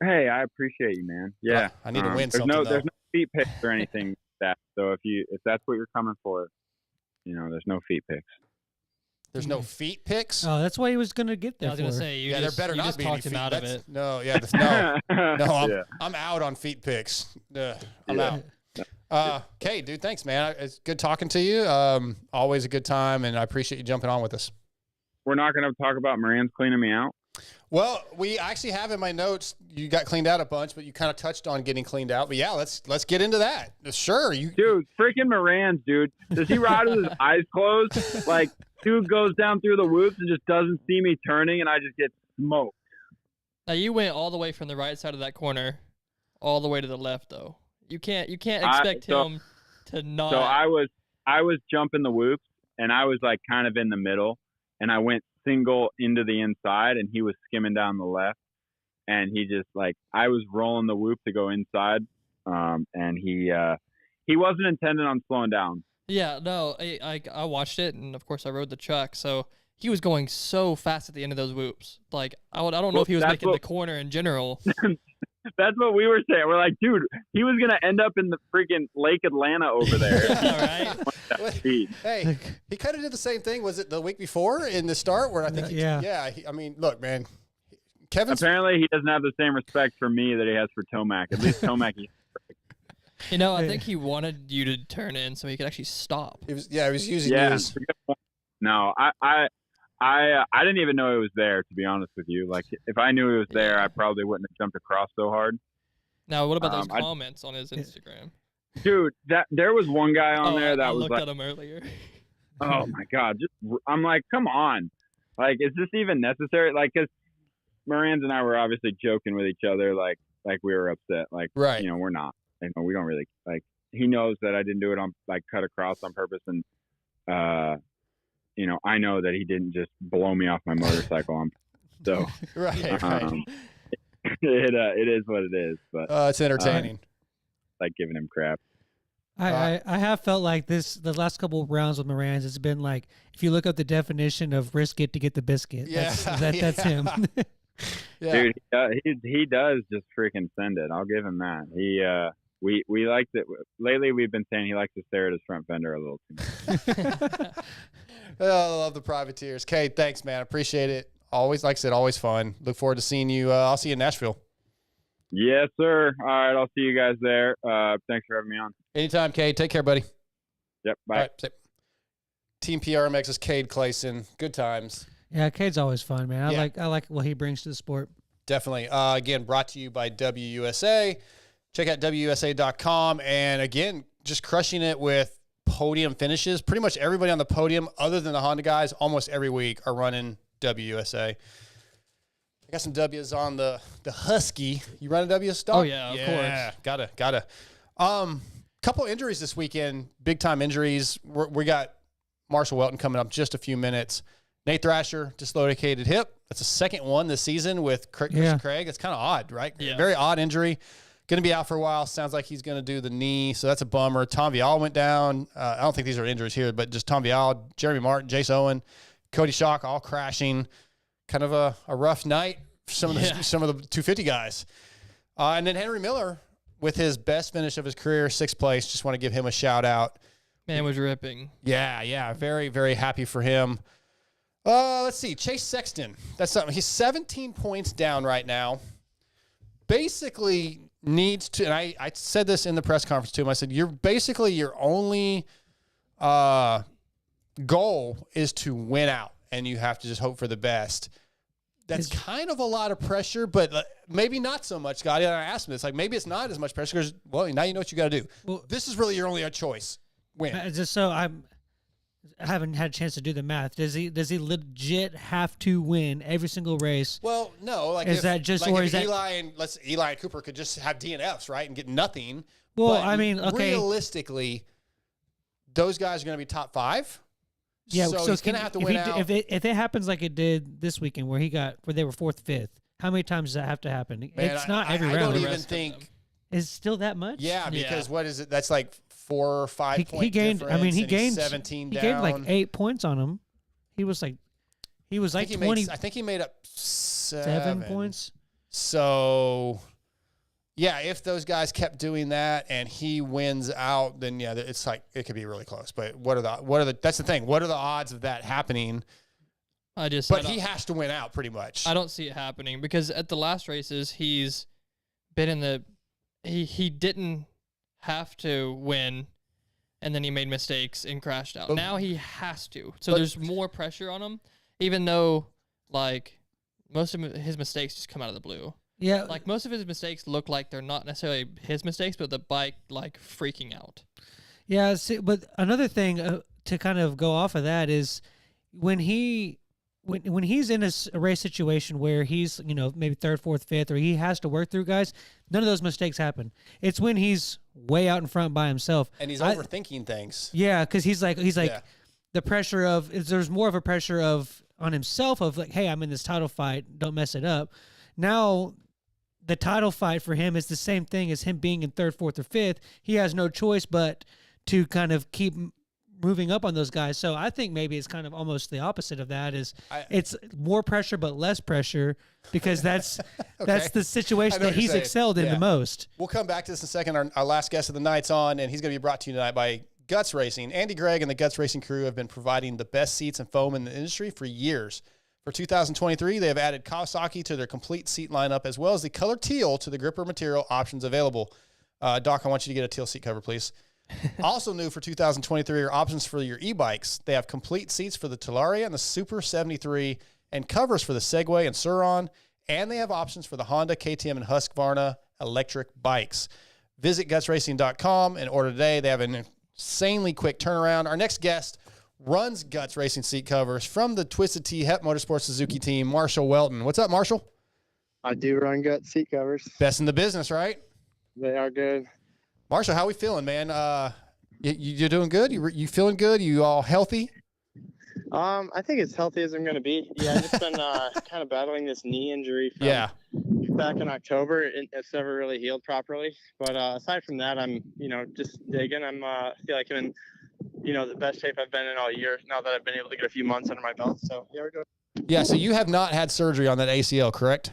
Hey, I appreciate you, man. Yeah, I need to win there's something. There's no feet pics or anything like that. So if that's what you're coming for, there's no feet pics. There's no feet pics. Oh, that's why he was gonna get there. I was gonna say, there better not be any talked feet. him out of it. No, I'm out on feet pics. I'm out. Cade, dude, thanks, man. It's good talking to you. Always a good time, and I appreciate you jumping on with us. We're not going to talk about Moran's cleaning me out. Well, we actually have in my notes, you got cleaned out a bunch, but you kind of touched on getting cleaned out. But yeah, let's get into that. Sure. Dude, freaking Moran's, dude. Does he ride with his eyes closed? Like, dude goes down through the whoops and just doesn't see me turning, and I just get smoked. Now, you went all the way from the right side of that corner all the way to the left, though. You can't expect him to not. So I was jumping the whoops, and I was like kind of in the middle, and I went single into the inside, and he was skimming down the left, and he just like I was rolling the whoop to go inside, and he wasn't intending on slowing down. Yeah, no, I watched it, and of course I rode the truck, so he was going so fast at the end of those whoops. Like, I don't know if he was making the corner in general. That's what we were saying. We're like, dude, he was gonna end up in the freaking Lake Atlanta over there. Right? Hey, he kind of did the same thing. Was it the week before in the start where I think? I mean, look, man, apparently he doesn't have the same respect for me that he has for Tomac. At least Tomac. You know, I think he wanted you to turn in so he could actually stop. He was using his. No, I didn't even know it was there, to be honest with you. Like, if I knew it was there, I probably wouldn't have jumped across so hard. Now, what about those comments on his Instagram? Dude, there was one guy on there that was like, I looked at him earlier. Oh my God! I'm like, come on! Like, is this even necessary? Like, because Moranz and I were obviously joking with each other, like we were upset. Like, right? You know, we're not. You know, we don't really like. He knows that I didn't do it on cut across on purpose, and you know, I know that he didn't just blow me off my motorcycle. So right. It is what it is. But it's entertaining. Like giving him crap. I have felt like the last couple of rounds with Moranz, it's been like, if you look up the definition of risk it to get the biscuit, that's him. Dude, he does just freaking send it. I'll give him that. We like that. Lately, we've been saying he likes to stare at his front fender a little too much. I love the privateers. Cade, thanks, man. Appreciate it. Always, like I said, always fun. Look forward to seeing you. I'll see you in Nashville. Yes, sir. All right, I'll see you guys there. Thanks for having me on. Anytime, Cade. Take care, buddy. Yep, bye. All right, Team PRMX is Cade Clason. Good times. Yeah, Cade's always fun, man. I like what he brings to the sport. Definitely. Again, brought to you by WUSA. Check out WUSA.com. And again, just crushing it with podium finishes. Pretty much everybody on the podium, other than the Honda guys, almost every week are running WUSA. I got some W's on the Husky. You run a W stock? Oh, yeah, of course. Gotta. Couple injuries this weekend, big-time injuries. We got Marshal Weltin coming up just a few minutes. Nate Thrasher, dislocated hip. That's the second one this season with Christian Craig. It's kind of odd, right? Yeah. Very odd injury. Going to be out for a while. Sounds like he's going to do the knee, so that's a bummer. Tom Vial went down. I don't think these are injuries here, but just Tom Vial, Jeremy Martin, Jace Owen, Cody Schock, all crashing. Kind of a rough night for some of the 250 guys. And then Henry Miller with his best finish of his career, 6th place. Just want to give him a shout out. Man was ripping. Yeah. Very, very happy for him. Let's see. Chase Sexton. That's something. He's 17 points down right now. Basically needs to, and I said this in the press conference to him. I said, your only goal is to win out, and you have to just hope for the best. That's kind of a lot of pressure, but maybe not so much, Scotty. And I asked him this, like, maybe it's not as much pressure because, well, now you know what you got to do. Well, this is really your only choice. Win. Just so I haven't had a chance to do the math. Does he legit have to win every single race? Well, no. Like, is that just, like or if is that Eli and Cooper could just have DNFs, right, and get nothing? Well, but I mean, okay. Realistically, those guys are going to be top 5. Yeah, so he's going to have to win out. If it happens like it did this weekend, where they were 4th, 5th, how many times does that have to happen? Man, it's not every round. I don't even think. Is still that much? Yeah, because what is it? That's like 4 or 5 points. He gained. Difference, I mean, he gained 17 He down. gained like 8 points on him. He was like 20. I think he made up 7 points. So, yeah, if those guys kept doing that and he wins out, then yeah, it's like it could be really close. But that's the thing. What are the odds of that happening? But he has to win out pretty much. I don't see it happening because at the last races he's been in the he didn't have to win, and then he made mistakes and crashed out. Now he has to. So there's more pressure on him, even though like most of his mistakes just come out of the blue. Yeah, like most of his mistakes look like they're not necessarily his mistakes, but the bike like freaking out. Yeah, see, but another thing to kind of go off of that is when he's in a race situation where he's, maybe 3rd, 4th, 5th, or he has to work through guys, none of those mistakes happen. It's when he's way out in front by himself. And he's overthinking things. Yeah, because he's like the pressure of, there's more of a pressure on himself of like, hey, I'm in this title fight, don't mess it up. Now, the title fight for him is the same thing as him being in 3rd, 4th, or 5th. He has no choice but to kind of keep moving up on those guys. So I think maybe it's kind of almost the opposite of that. It's more pressure but less pressure, because that's that's the situation that he's excelled in the most. We'll come back to this in a second. Our last guest of the night's on, and he's going to be brought to you tonight by Guts Racing. Andy Gregg and the Guts Racing crew have been providing the best seats and foam in the industry for years. For 2023, they have added Kawasaki to their complete seat lineup, as well as the color teal to the gripper material options available. Doc, I want you to get a teal seat cover, please. Also new for 2023 are options for your e-bikes. They have complete seats for the Talaria and the Super 73 and covers for the Segway and Sur-Ron, and they have options for the Honda, KTM, and Husqvarna electric bikes. Visit gutsracing.com and order today. They have an insanely quick turnaround. Our next guest runs Guts Racing seat covers from the Twisted Tea HEP Motorsports Suzuki team, Marshal Weltin. What's up, Marshall? I do run Guts seat covers. Best in the business, right? They are good. Marshall, how we feeling, man? You doing good? You feeling good? You all healthy? I think as healthy as I'm going to be. Yeah, I've just been kind of battling this knee injury from back in October. It's never really healed properly. But aside from that, I'm, just digging. I feel like I'm in, the best shape I've been in all year now that I've been able to get a few months under my belt. So, yeah, we're good. Yeah, so you have not had surgery on that ACL, correct?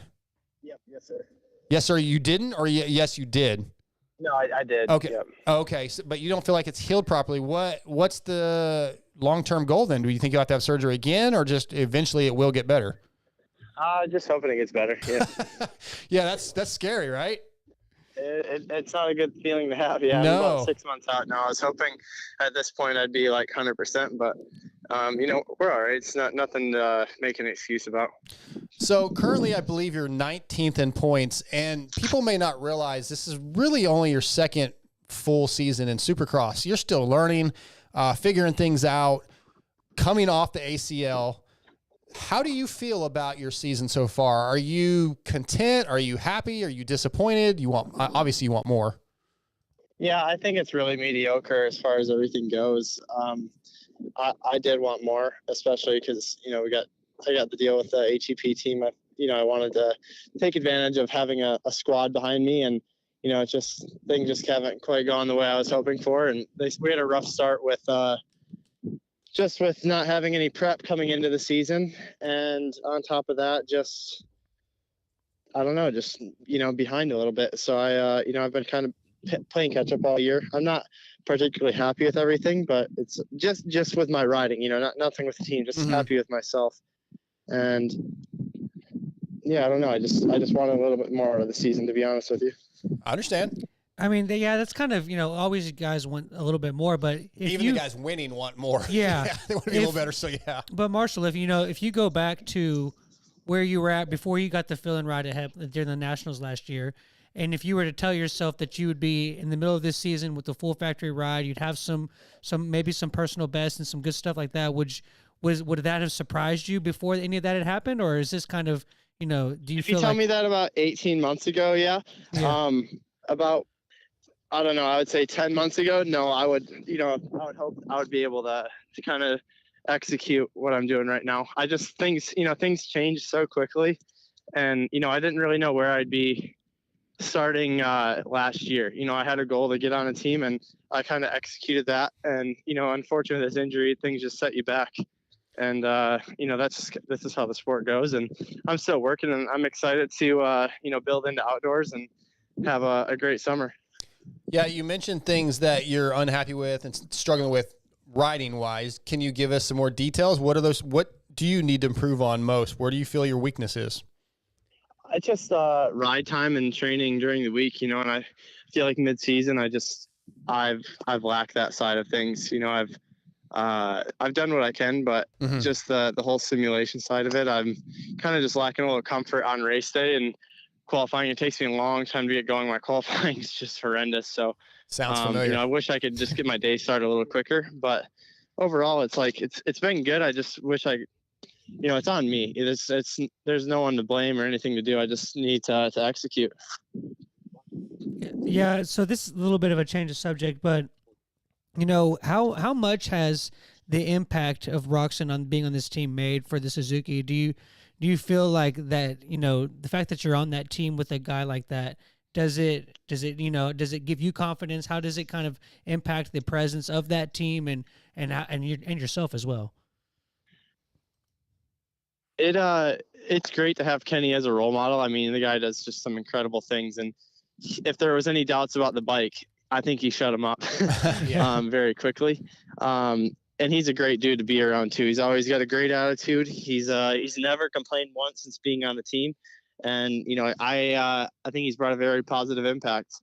Yep, yes, sir. Yes, sir, you didn't? Or yes, you did? No, I did. Okay. Yep. Okay. So, but you don't feel like it's healed properly. What's the long-term goal then? Do you think you'll have to have surgery again, or just eventually it will get better? Just hoping it gets better. Yeah. Yeah, that's scary, right? It's not a good feeling to have. Yeah. No. I'm about 6 months out now. I was hoping at this point I'd be like 100%, but we're all right. It's nothing to make an excuse about. So currently, I believe you're 19th in points, and people may not realize this is really only your second full season in Supercross. You're still learning, figuring things out, coming off the ACL. How do you feel about your season so far? Are you content? Are you happy? Are you disappointed? Obviously you want more. Yeah, I think it's really mediocre as far as everything goes. I did want more, especially because I got the deal with the HEP team. I wanted to take advantage of having a squad behind me, and things just haven't quite gone the way I was hoping for. And we had a rough start with not having any prep coming into the season, and on top of that, behind a little bit. So I've been kind of playing catch up all year. I'm not particularly happy with everything, but it's just with my riding, nothing with the team, just happy with myself. And yeah, I don't know. I just wanted a little bit more out of the season, to be honest with you. I understand. I mean, that's kind of, always you guys want a little bit more, but even the guys winning want more. Yeah. They want to be a little better. So yeah. But Marshall, if you go back to where you were at before you got the fill-in ride at HEP during the Nationals last year, and if you were to tell yourself that you would be in the middle of this season with the full factory ride, you'd have maybe some personal best and some good stuff like that. Would that have surprised you before any of that had happened, or is this kind of, do you if feel you tell me that about 18 months ago, yeah. About, I don't know, I would say 10 months ago, no, I would hope I would be able to kind of execute what I'm doing right now. I just, things change so quickly, and, I didn't really know where I'd be starting last year. I had a goal to get on a team, and I kind of executed that. And, unfortunately, this injury, things just set you back. And, this is how the sport goes. And I'm still working, and I'm excited to, build into outdoors and have a great summer. Yeah, you mentioned things that you're unhappy with and struggling with riding wise. Can you give us some more details? What are those? What do you need to improve on most? Where do you feel your weakness is? I just ride time and training during the week, and I feel like mid-season I've lacked that side of things. I've done what I can, but just the whole simulation side of it, I'm kind of just lacking a little comfort on race day and qualifying. It takes me a long time to get going. My qualifying is just horrendous. So sounds familiar. I wish I could just get my day started a little quicker, but overall it's like, it's been good. I just wish it's on me. There's no one to blame or anything to do. I just need to execute. Yeah. So this is a little bit of a change of subject, but how much has the impact of Roczen on being on this team made for the Suzuki? Do you feel like that, the fact that you're on that team with a guy like that, does it give you confidence? How does it kind of impact the presence of that team and yourself as well? It's great to have Kenny as a role model. I mean, the guy does just some incredible things, and if there was any doubts about the bike, I think he shut him up very quickly. And he's a great dude to be around too. He's always got a great attitude. He's never complained once since being on the team. And, you know, I think he's brought a very positive impact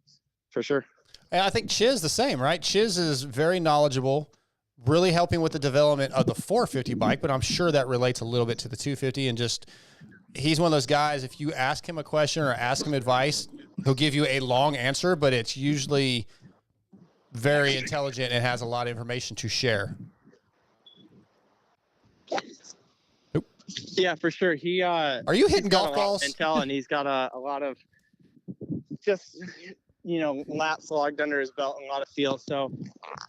for sure. And I think Chiz the same, right? Chiz is very knowledgeable, really helping with the development of the 450 bike, but I'm sure that relates a little bit to the 250. And just, he's one of those guys, if you ask him a question or ask him advice, he'll give you a long answer, but it's usually very intelligent and has a lot of information to share. Yeah, for sure. Are you hitting golf balls? Intel, and he's got a lot of just, you know, laps logged under his belt and a lot of feel. So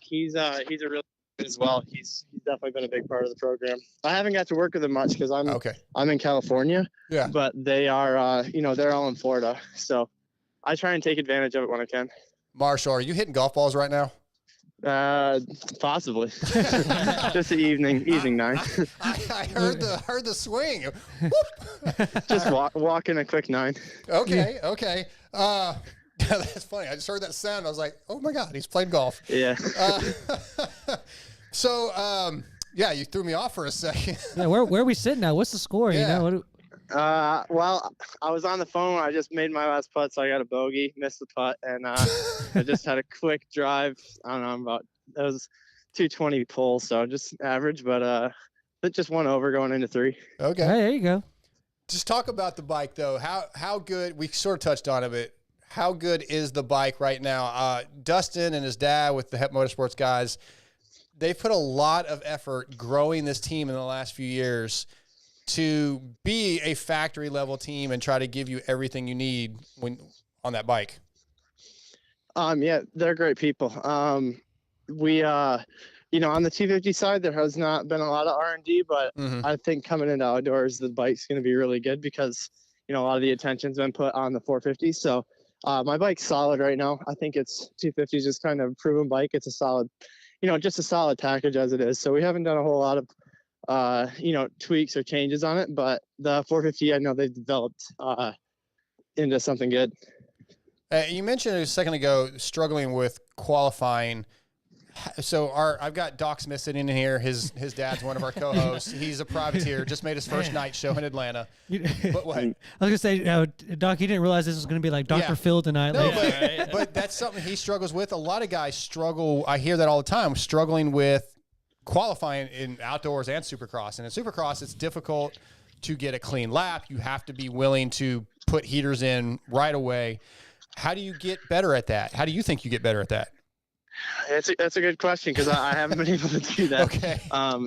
he's a really good as well. He's definitely been a big part of the program. I haven't got to work with him much because I'm in California. Yeah. But they are, you know, they're all in Florida. So I try and take advantage of it when I can. Marshall, are you hitting golf balls right now? Possibly. Just the evening nine. I heard the swing. Just walking a quick 9. Okay. That's funny. I just heard that sound. I was like, oh my God, he's playing golf. Yeah. So, yeah, you threw me off for a second. Yeah, where are we sitting now? What's the score? Yeah. You know, well, I was on the phone. I just made my last putt, so I got a bogey, missed the putt, and I just had a quick drive. I don't know, that was 220 pull, so just average, but it just went over going into 3. Okay. Hey, there you go. Just talk about the bike, though. How good, we sort of touched on it, but how good is the bike right now? Dustin and his dad with the HEP Motorsports guys, they've put a lot of effort growing this team in the last few years to be a factory level team and try to give you everything you need when on that bike. Yeah, they're great people. We, you know, on the 250 side, there has not been a lot of R&D, but I think coming into outdoors, the bike's going to be really good because, you know, a lot of the attention's been put on the 450. So my bike's solid right now. I think it's 250 is just kind of a proven bike. It's a solid, you know, just a solid package as it is. So we haven't done a whole lot of you know, tweaks or changes on it, but the 450, I know they've developed into something good. You mentioned a second ago struggling with qualifying. So I've got Doc Smith sitting in here. His dad's one of our co-hosts. He's a privateer. Just made his first night show in Atlanta. But what? I was gonna say, Doc, he didn't realize this was gonna be like Dr. Phil tonight. No, but that's something he struggles with. A lot of guys struggle. I hear that all the time, struggling with qualifying in outdoors and Supercross. And in Supercross, it's difficult to get a clean lap. You have to be willing to put heaters in right away. How do you get better at that? How do you think you get better at that? That's a good question because I haven't been able to do that. Okay.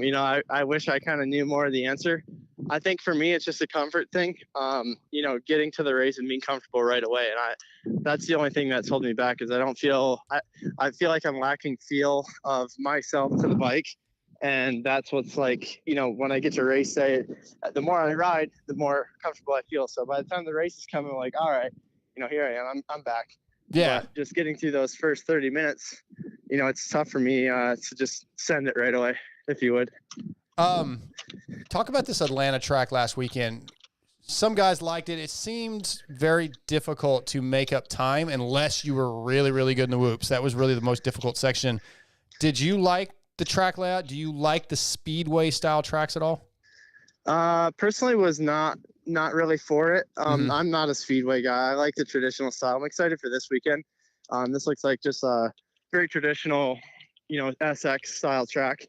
You know, I wish I kind of knew more of the answer. I think for me, it's just a comfort thing. You know, getting to the race and being comfortable right away. And that's the only thing that's holding me back is I don't feel, I feel like I'm lacking feel of myself to the bike. And that's what's like, you know, when I get to race, say, the more I ride, the more comfortable I feel. So by the time the race is coming, like, all right, you know, here I am, I'm back. Yeah. But just getting through those first 30 minutes, you know, it's tough for me to just send it right away, if you would. Talk about this Atlanta track last weekend. Some guys liked it. It seemed very difficult to make up time unless you were really, really good in the whoops. That was really the most difficult section. Did you like the track layout? Do you like the speedway style tracks at all? Personally was not really for it. I'm not a speedway guy. I like the traditional style. I'm excited for this weekend. This looks like just a very traditional, you know, SX style track.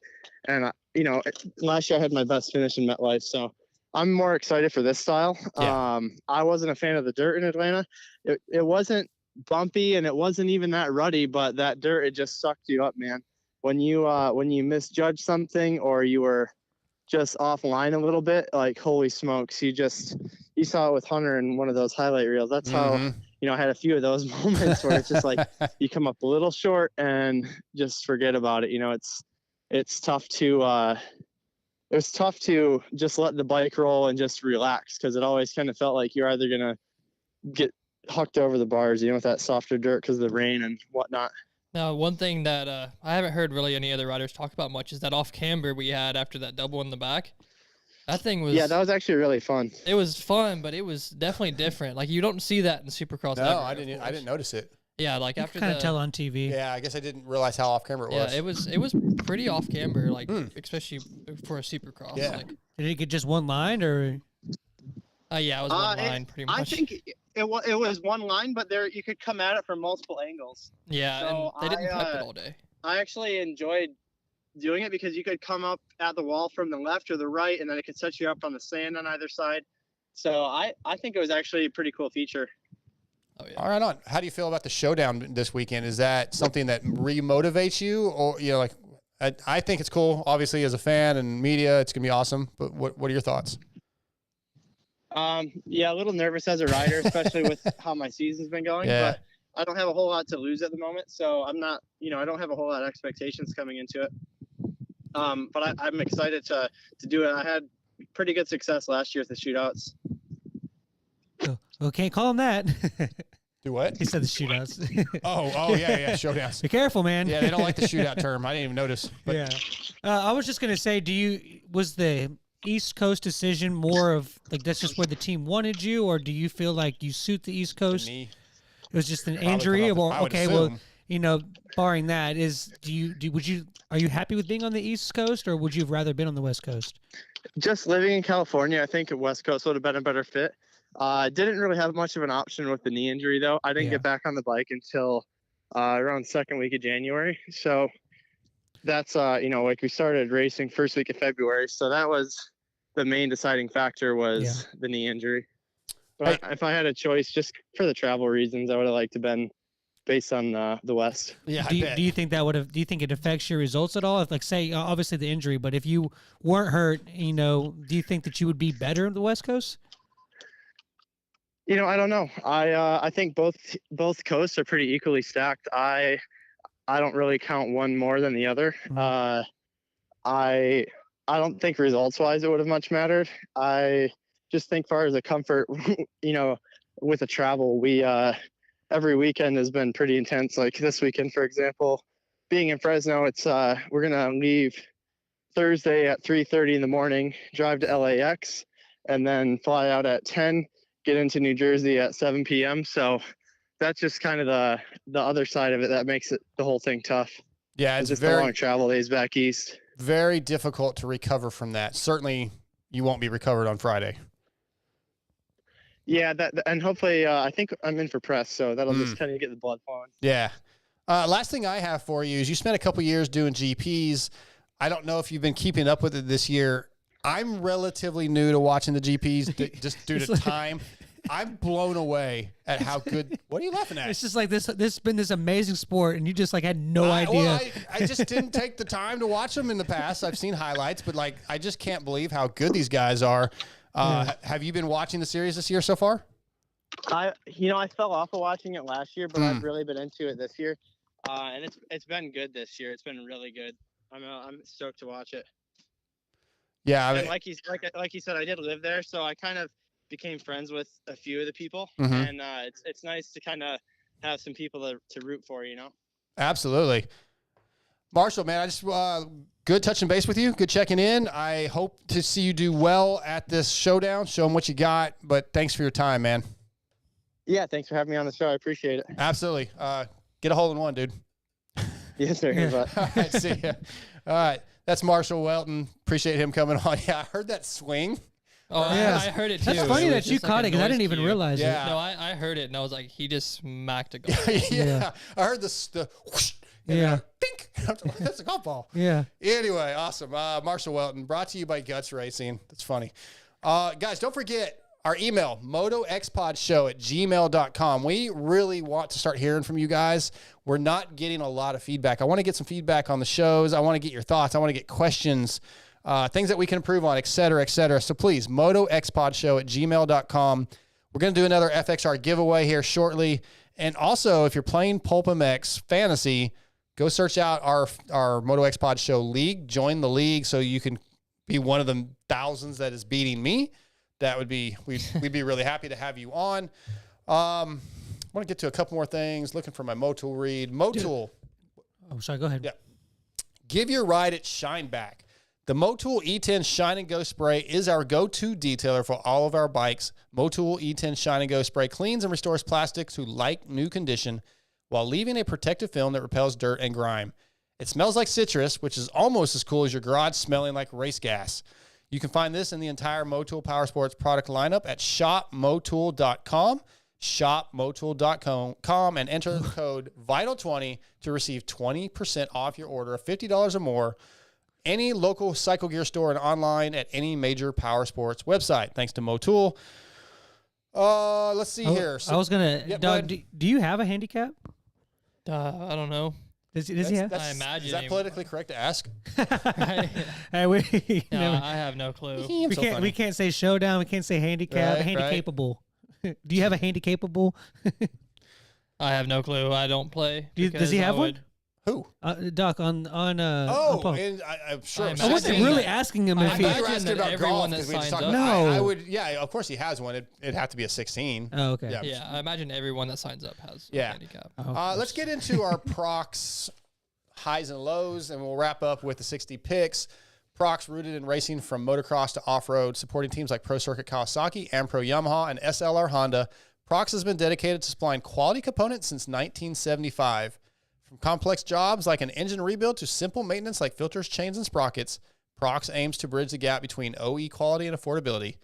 And, you know, last year I had my best finish in MetLife. So I'm more excited for this style. Yeah. I wasn't a fan of the dirt in Atlanta. It wasn't bumpy and it wasn't even that ruddy, but that dirt, it just sucked you up, man. When you misjudge something or you were just offline a little bit, like, holy smokes, you saw it with Hunter in one of those highlight reels. That's how, you know, I had a few of those moments where it's just like you come up a little short and just forget about it. You know, it's tough to just let the bike roll and just relax because it always kind of felt like you're either going to get hucked over the bars, with that softer dirt because of the rain and whatnot. Now, one thing that I haven't heard really any other riders talk about much is that off camber we had after that double in the back. That thing was... Yeah, that was actually really fun. It was fun, but it was definitely different. Like, you don't see that in Supercross. No, ever, I didn't notice it. Yeah, like you after kind of tell on TV. Yeah, I guess I didn't realize how off camber it was. Yeah, it was pretty off camber, like especially for a Supercross. Yeah. Like, did it get just one line or? Yeah, it was one line pretty much. I think it was one line, but you could come at it from multiple angles. Yeah, so and they didn't prep it all day. I actually enjoyed doing it because you could come up at the wall from the left or the right, and then it could set you up on the sand on either side. So I think it was actually a pretty cool feature. Oh, yeah. All right, on. How do you feel about the showdown this weekend? Is that something that remotivates you, or like? I think it's cool. Obviously, as a fan and media, it's gonna be awesome. But what are your thoughts? Yeah, a little nervous as a rider, especially with how my season's been going. Yeah. But I don't have a whole lot to lose at the moment, so I'm not. I don't have a whole lot of expectations coming into it. But I'm excited to do it. I had pretty good success last year with the shootouts. Oh, can't call them that. Do what? He said the shootouts. oh, yeah, showdowns. Be careful, man. Yeah, they don't like the shootout term. I didn't even notice. But. Yeah. I was just gonna say, was the East Coast decision more of like that's just where the team wanted you, or do you feel like you suit the East Coast? It was just an injury, or okay, assume. well, barring that, are you happy with being on the East Coast, or would you have rather been on the West Coast? Just living in California, I think West Coast would have been a better fit. Didn't really have much of an option with the knee injury, though. I didn't get back on the bike until around second week of January. So that's, like we started racing first week of February. So that was the main deciding factor was the knee injury. But if I had a choice, just for the travel reasons, I would have liked to have been based on the West. Yeah. Do you think do you think it affects your results at all? If, like, say, obviously the injury, but if you weren't hurt, do you think that you would be better on the West Coast? I don't know. I think both coasts are pretty equally stacked. I don't really count one more than the other. I don't think results wise it would have much mattered. I just think far as the comfort, with the travel, we every weekend has been pretty intense. Like this weekend, for example, being in Fresno, it's we're gonna leave Thursday at 3:30 in the morning, drive to LAX, and then fly out at 10. Get into New Jersey at 7 p.m. So that's just kind of the other side of it that makes the whole thing tough. Yeah, it's just very long travel days back east. Very difficult to recover from that. Certainly, you won't be recovered on Friday. Yeah, and hopefully, I think I'm in for press, so that'll just kind of get the blood flowing. Yeah. Last thing I have for you is you spent a couple years doing GPs. I don't know if you've been keeping up with it this year. I'm relatively new to watching the GPs just due to time. I'm blown away at how good. What are you laughing at? It's just like this has been this amazing sport, and you just like had no idea. Well, I just didn't take the time to watch them in the past. I've seen highlights, but I just can't believe how good these guys are. Have you been watching the series this year so far? I fell off of watching it last year, but I've really been into it this year, and it's been good this year. It's been really good. I'm stoked to watch it. Yeah, and like you said, I did live there, so I kind of became friends with a few of the people, and it's nice to kind of have some people to root for, Absolutely. Marshall, man, I just good touching base with you. Good checking in. I hope to see you do well at this showdown. Show them what you got, but thanks for your time, man. Yeah, thanks for having me on the show. I appreciate it. Absolutely. Get a hole in one, dude. Yes, sir. All right, see ya. All right. That's Marshal Weltin. Appreciate him coming on. Yeah, I heard that swing. Oh, yeah. I heard it too. That's funny that you caught it because I didn't even realize it. No, I heard it and I was like, he just smacked a golf ball. Yeah. I heard the whoosh. Yeah. Dink. That's a golf ball. Yeah. Anyway, awesome. Marshal Weltin, brought to you by Guts Racing. That's funny. Guys, don't forget our email, MotoXpodShow@gmail.com. We really want to start hearing from you guys. We're not getting a lot of feedback. I want to get some feedback on the shows. I want to get your thoughts. I want to get questions, things that we can improve on, et cetera, et cetera. So please, MotoXpodShow@gmail.com. We're going to do another FXR giveaway here shortly. And also, if you're playing PulpMX Fantasy, go search out our MotoXpod Show League. Join the league so you can be one of the thousands that is beating me. That would be, we'd be really happy to have you on. I want to get to a couple more things. Looking for my Motul read. Motul. Oh, sorry. Go ahead. Yeah. Give your ride its shine back. The Motul E10 Shine and Go Spray is our go-to detailer for all of our bikes. Motul E10 Shine and Go Spray cleans and restores plastic to like new condition while leaving a protective film that repels dirt and grime. It smells like citrus, which is almost as cool as your garage smelling like race gas. You can find this in the entire Motul Powersports product lineup at shopmotul.com. shopmotul.com and enter the code VITAL20 to receive 20% off your order of $50 or more. Any local cycle gear store and online at any major power sports website. Thanks to Motul. Let's see here. I was gonna, Doug. Do you have a handicap? I don't know. Does he have? I imagine. Is that politically correct to ask? Hey, I have no clue. We can't say showdown. We can't say handicap. Right, handicapable. Do you have a handicapable? I have no clue. I don't play. Does he have one? Who? Doc on and I'm sure. I wasn't really asking him if he. I was asking about everyone golf that signs up. No, I would. Yeah, of course he has one. It'd have to be a 16. Oh, okay. Yeah, I imagine everyone that signs up has a handicap. Let's get into our Prox highs and lows, and we'll wrap up with the 60 picks. Prox rooted in racing from motocross to off-road, supporting teams like Pro Circuit Kawasaki, Ampro Yamaha, and SLR Honda. Prox has been dedicated to supplying quality components since 1975. From complex jobs like an engine rebuild to simple maintenance like filters, chains, and sprockets, Prox aims to bridge the gap between OE quality and affordability.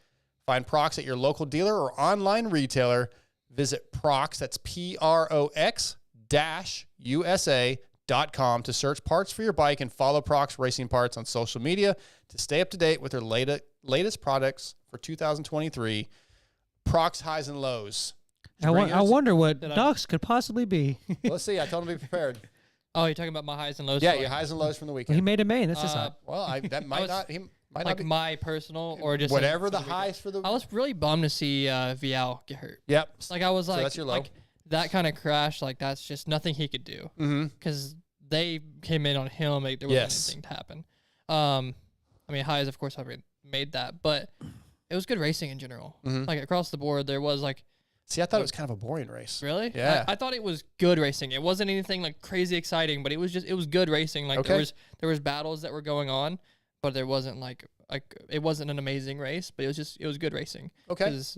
Find Prox at your local dealer or online retailer. Visit Prox, that's PROX-USA.com to search parts for your bike and follow Prox Racing Parts on social media to stay up to date with their latest products for 2023. Prox highs and lows. I wonder what Doc's could possibly be. Let's see. I told him to be prepared. Oh, you're talking about my highs and lows? Yeah, your highs and lows from the weekend. He made a main. That's his high. Well, that might not. He might not be. My personal or just whatever the highs for the. I was really bummed to see Vial get hurt. Yep. Like I was like, so that's your low. Like that kind of crash. Like that's just nothing he could do. Because they came in on him. Like, there wasn't anything to happen. I mean, highs, of course, I made that, but it was good racing in general. Like across the board, there was like. See, I thought it was kind of a boring race. Really? Yeah. I thought it was good racing. It wasn't anything like crazy exciting, but it was good racing. Like there was battles that were going on, but there wasn't like it wasn't an amazing race, but it was good racing. Okay. Because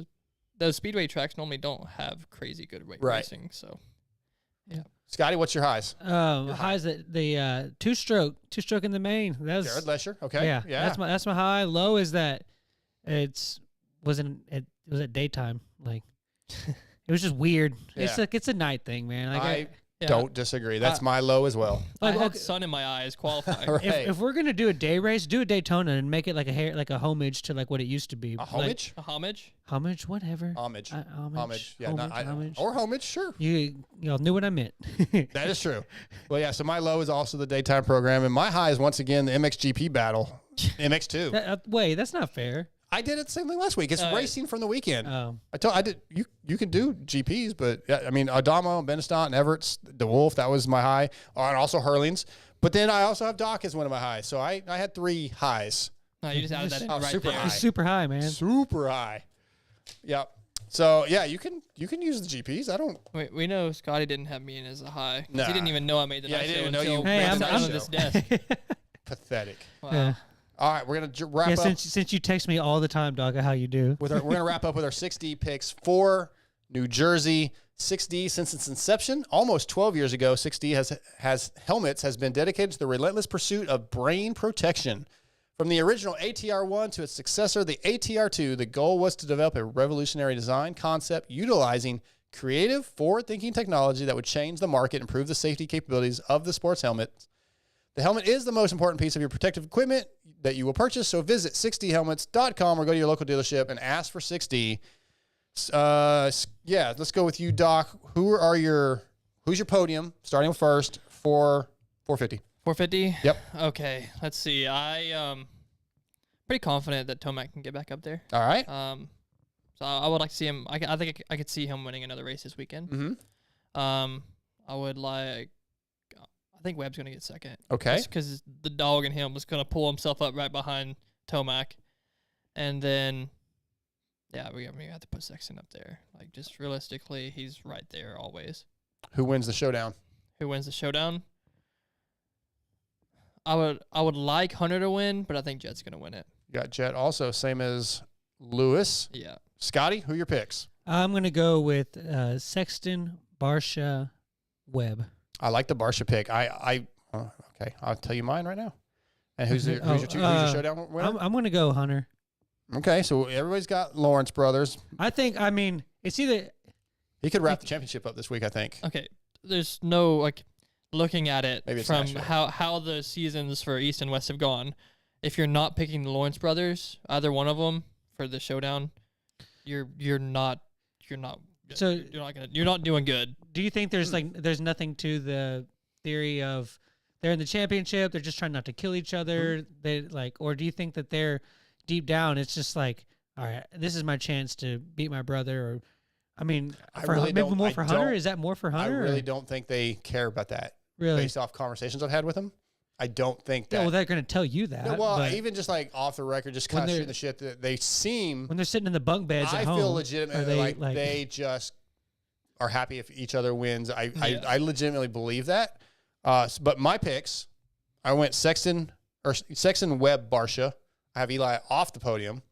those speedway tracks normally don't have crazy good racing. So, yeah. Scotty, what's your highs? Highs the two stroke in the main. That was Jared Lesher. Okay. Yeah. That's my high. Low is that it was at daytime. Like. It was just weird. Yeah. It's a night thing, man. Like I don't disagree. That's my low as well. I had sun in my eyes qualifying. Right. If we're gonna do a day race, do a Daytona and make it like a homage to like what it used to be. A homage? A homage? Homage, whatever. Homage. Homage. Yeah, homage. Or homage, sure. You all knew what I meant. That is true. Well, yeah, so my low is also the daytime program, and my high is once again the MXGP battle. MX2. Wait, that's not fair. I did it the same thing last week. It's racing from the weekend. Oh. I did. You can do GPs, but yeah, I mean Adamo, Benestant, and Everett's, DeWolf, that was my high, and also Hurling's. But then I also have Doc as one of my highs. So I had 3 highs. No, you just added that in right super there. high. Super high, man. Super high. Yep. So yeah, you can use the GPs. I don't. We know Scotty didn't have me in as a high. Nah. He didn't even know I made the night he show didn't know until you Hey, made I'm the on night this show. desk. Pathetic. Wow. Yeah. All right, we're gonna wrap up since you text me all the time, Doc, how you do. we're gonna wrap up with our 6D picks for New Jersey. 6D since its inception, almost 12 years ago, 6D has been dedicated to the relentless pursuit of brain protection. From the original ATR1 to its successor, the ATR2, the goal was to develop a revolutionary design concept utilizing creative, forward-thinking technology that would change the market and improve the safety capabilities of the sports helmet. The helmet is the most important piece of your protective equipment that you will purchase, so visit 6dhelmets.com or go to your local dealership and ask for 6D. Yeah, let's go with you, Doc. Who's your podium, starting with first, for 450? 450? Yep. Okay, let's see. I pretty confident that Tomac can get back up there. All right. So I would like to see him. I think I could see him winning another race this weekend. Mm-hmm. I think Webb's gonna get second. Okay. Because the dog in him was gonna pull himself up right behind Tomac, and then Yeah, we have to put Sexton up there. Like, just realistically, he's right there always. Who wins the showdown? Who wins the showdown? I would like Hunter to win, but I think Jet's going to win it. You got Jet also, same as Lewis. Yeah. Scotty, who are your picks? I'm going to go with Sexton, Barsha, Webb. I like the Barsha pick. Okay, I'll tell you mine right now. And who's your showdown winner? I'm going to go Hunter. Okay, so everybody's got Lawrence brothers. I mean, it's either... He could wrap the championship up this week, I think. Okay, there's no, like, looking at it from actually how the seasons for East and West have gone. If you're not picking the Lawrence brothers, either one of them for the showdown, you're not doing good. Do you think there's nothing to the theory of they're in the championship, they're just trying not to kill each other, or do you think that they're deep down it's just like, all right, this is my chance to beat my brother? Or maybe more for Hunter? Is that more for Hunter? I really don't think they care about that. Really? Based off conversations I've had with them, I don't think that. Yeah, well, they're going to tell you that. No, well, even just like off the record, just kind of shooting the shit that they seem. When they're sitting in the bunk beds at home. I feel legitimately like they just are happy if each other wins. I legitimately believe that. But my picks, I went Sexton, Webb, Barsha. I have Eli off the podium,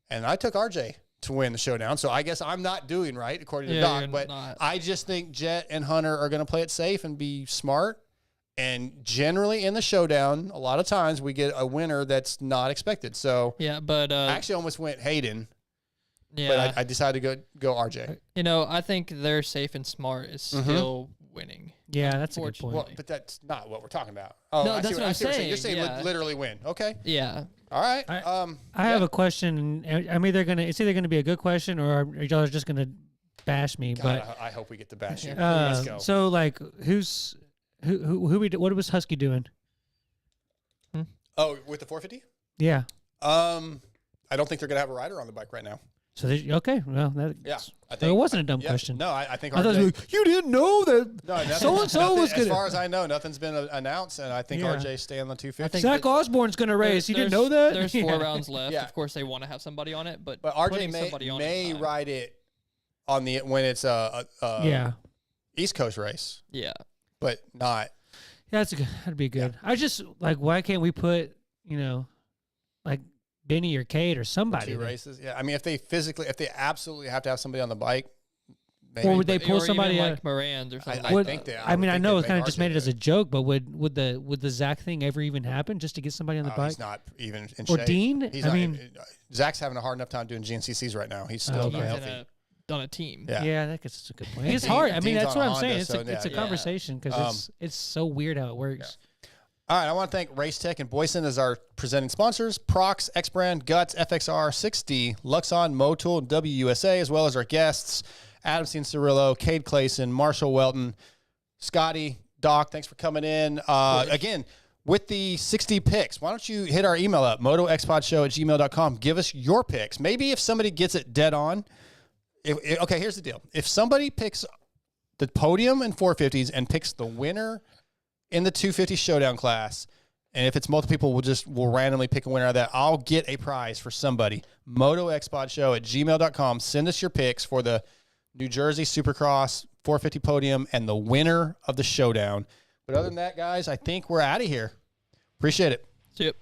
and I took RJ to win the showdown. So I guess I'm not doing right according to Doc, but I just think Jet and Hunter are going to play it safe and be smart. And generally in the showdown, a lot of times we get a winner that's not expected. So yeah, but I actually almost went Hayden. Yeah, but I decided to go RJ. I think they're safe and smart is still winning. Yeah, that's a good point. Well, but that's not what we're talking about. Oh, no, that's what I'm saying. You're saying literally win. Okay. Yeah. All right. I have a question. I'm it's either gonna be a good question or y'all are just gonna bash me. God, but I hope we get to bash you. Let's go. So like, what was Husky doing? Oh, with the 450? Yeah. I don't think they're gonna have a rider on the bike right now. So okay, well, I think it wasn't a dumb question. No, I think I thought you didn't know that. No, so and so was good. As far as I know, nothing's been announced, and I think RJ's staying on the 250. Zach Osborne's going to race. You didn't know that? There's 4 rounds left. Yeah. Of course, they want to have somebody on it, but RJ may ride it on when it's a East Coast race. Yeah, but not. Yeah, that'd be good. I just why can't we put like Benny or Cade or somebody. 2 races. Yeah. I mean, if they absolutely have to have somebody on the bike. Maybe, or would they pull somebody like Moran or something? I think they. I know it kind of just made it as a joke, but would the Zach thing ever even happen just to get somebody on the bike? He's not even in or shape. Dean. Zach's having a hard enough time doing GNCCs right now. He's still not healthy. On a team. Yeah, that's a good point. It's hard. I mean, that's what I'm saying. It's a conversation because it's so weird how it works. Yeah. All right, I want to thank Race Tech and Boyesen as our presenting sponsors, Prox, X-Brand, Guts, FXR, 6D, Luxon, Motul, and WUSA, as well as our guests, Adam Cianciarulo, Cade Clason, Marshal Weltin, Scotty, Doc, thanks for coming in. Again, with the 60 picks, why don't you hit our email up, motoxpodshow@gmail.com. Give us your picks. Maybe if somebody gets it dead on. Okay, here's the deal. If somebody picks the podium in 450s and picks the winner in the 250 showdown class, and if it's multiple people, we'll randomly pick a winner out of that. I'll get a prize for somebody. MotoXpodShow@gmail.com. Send us your picks for the New Jersey Supercross 450 podium and the winner of the showdown. But other than that, guys, I think we're out of here. Appreciate it. See you.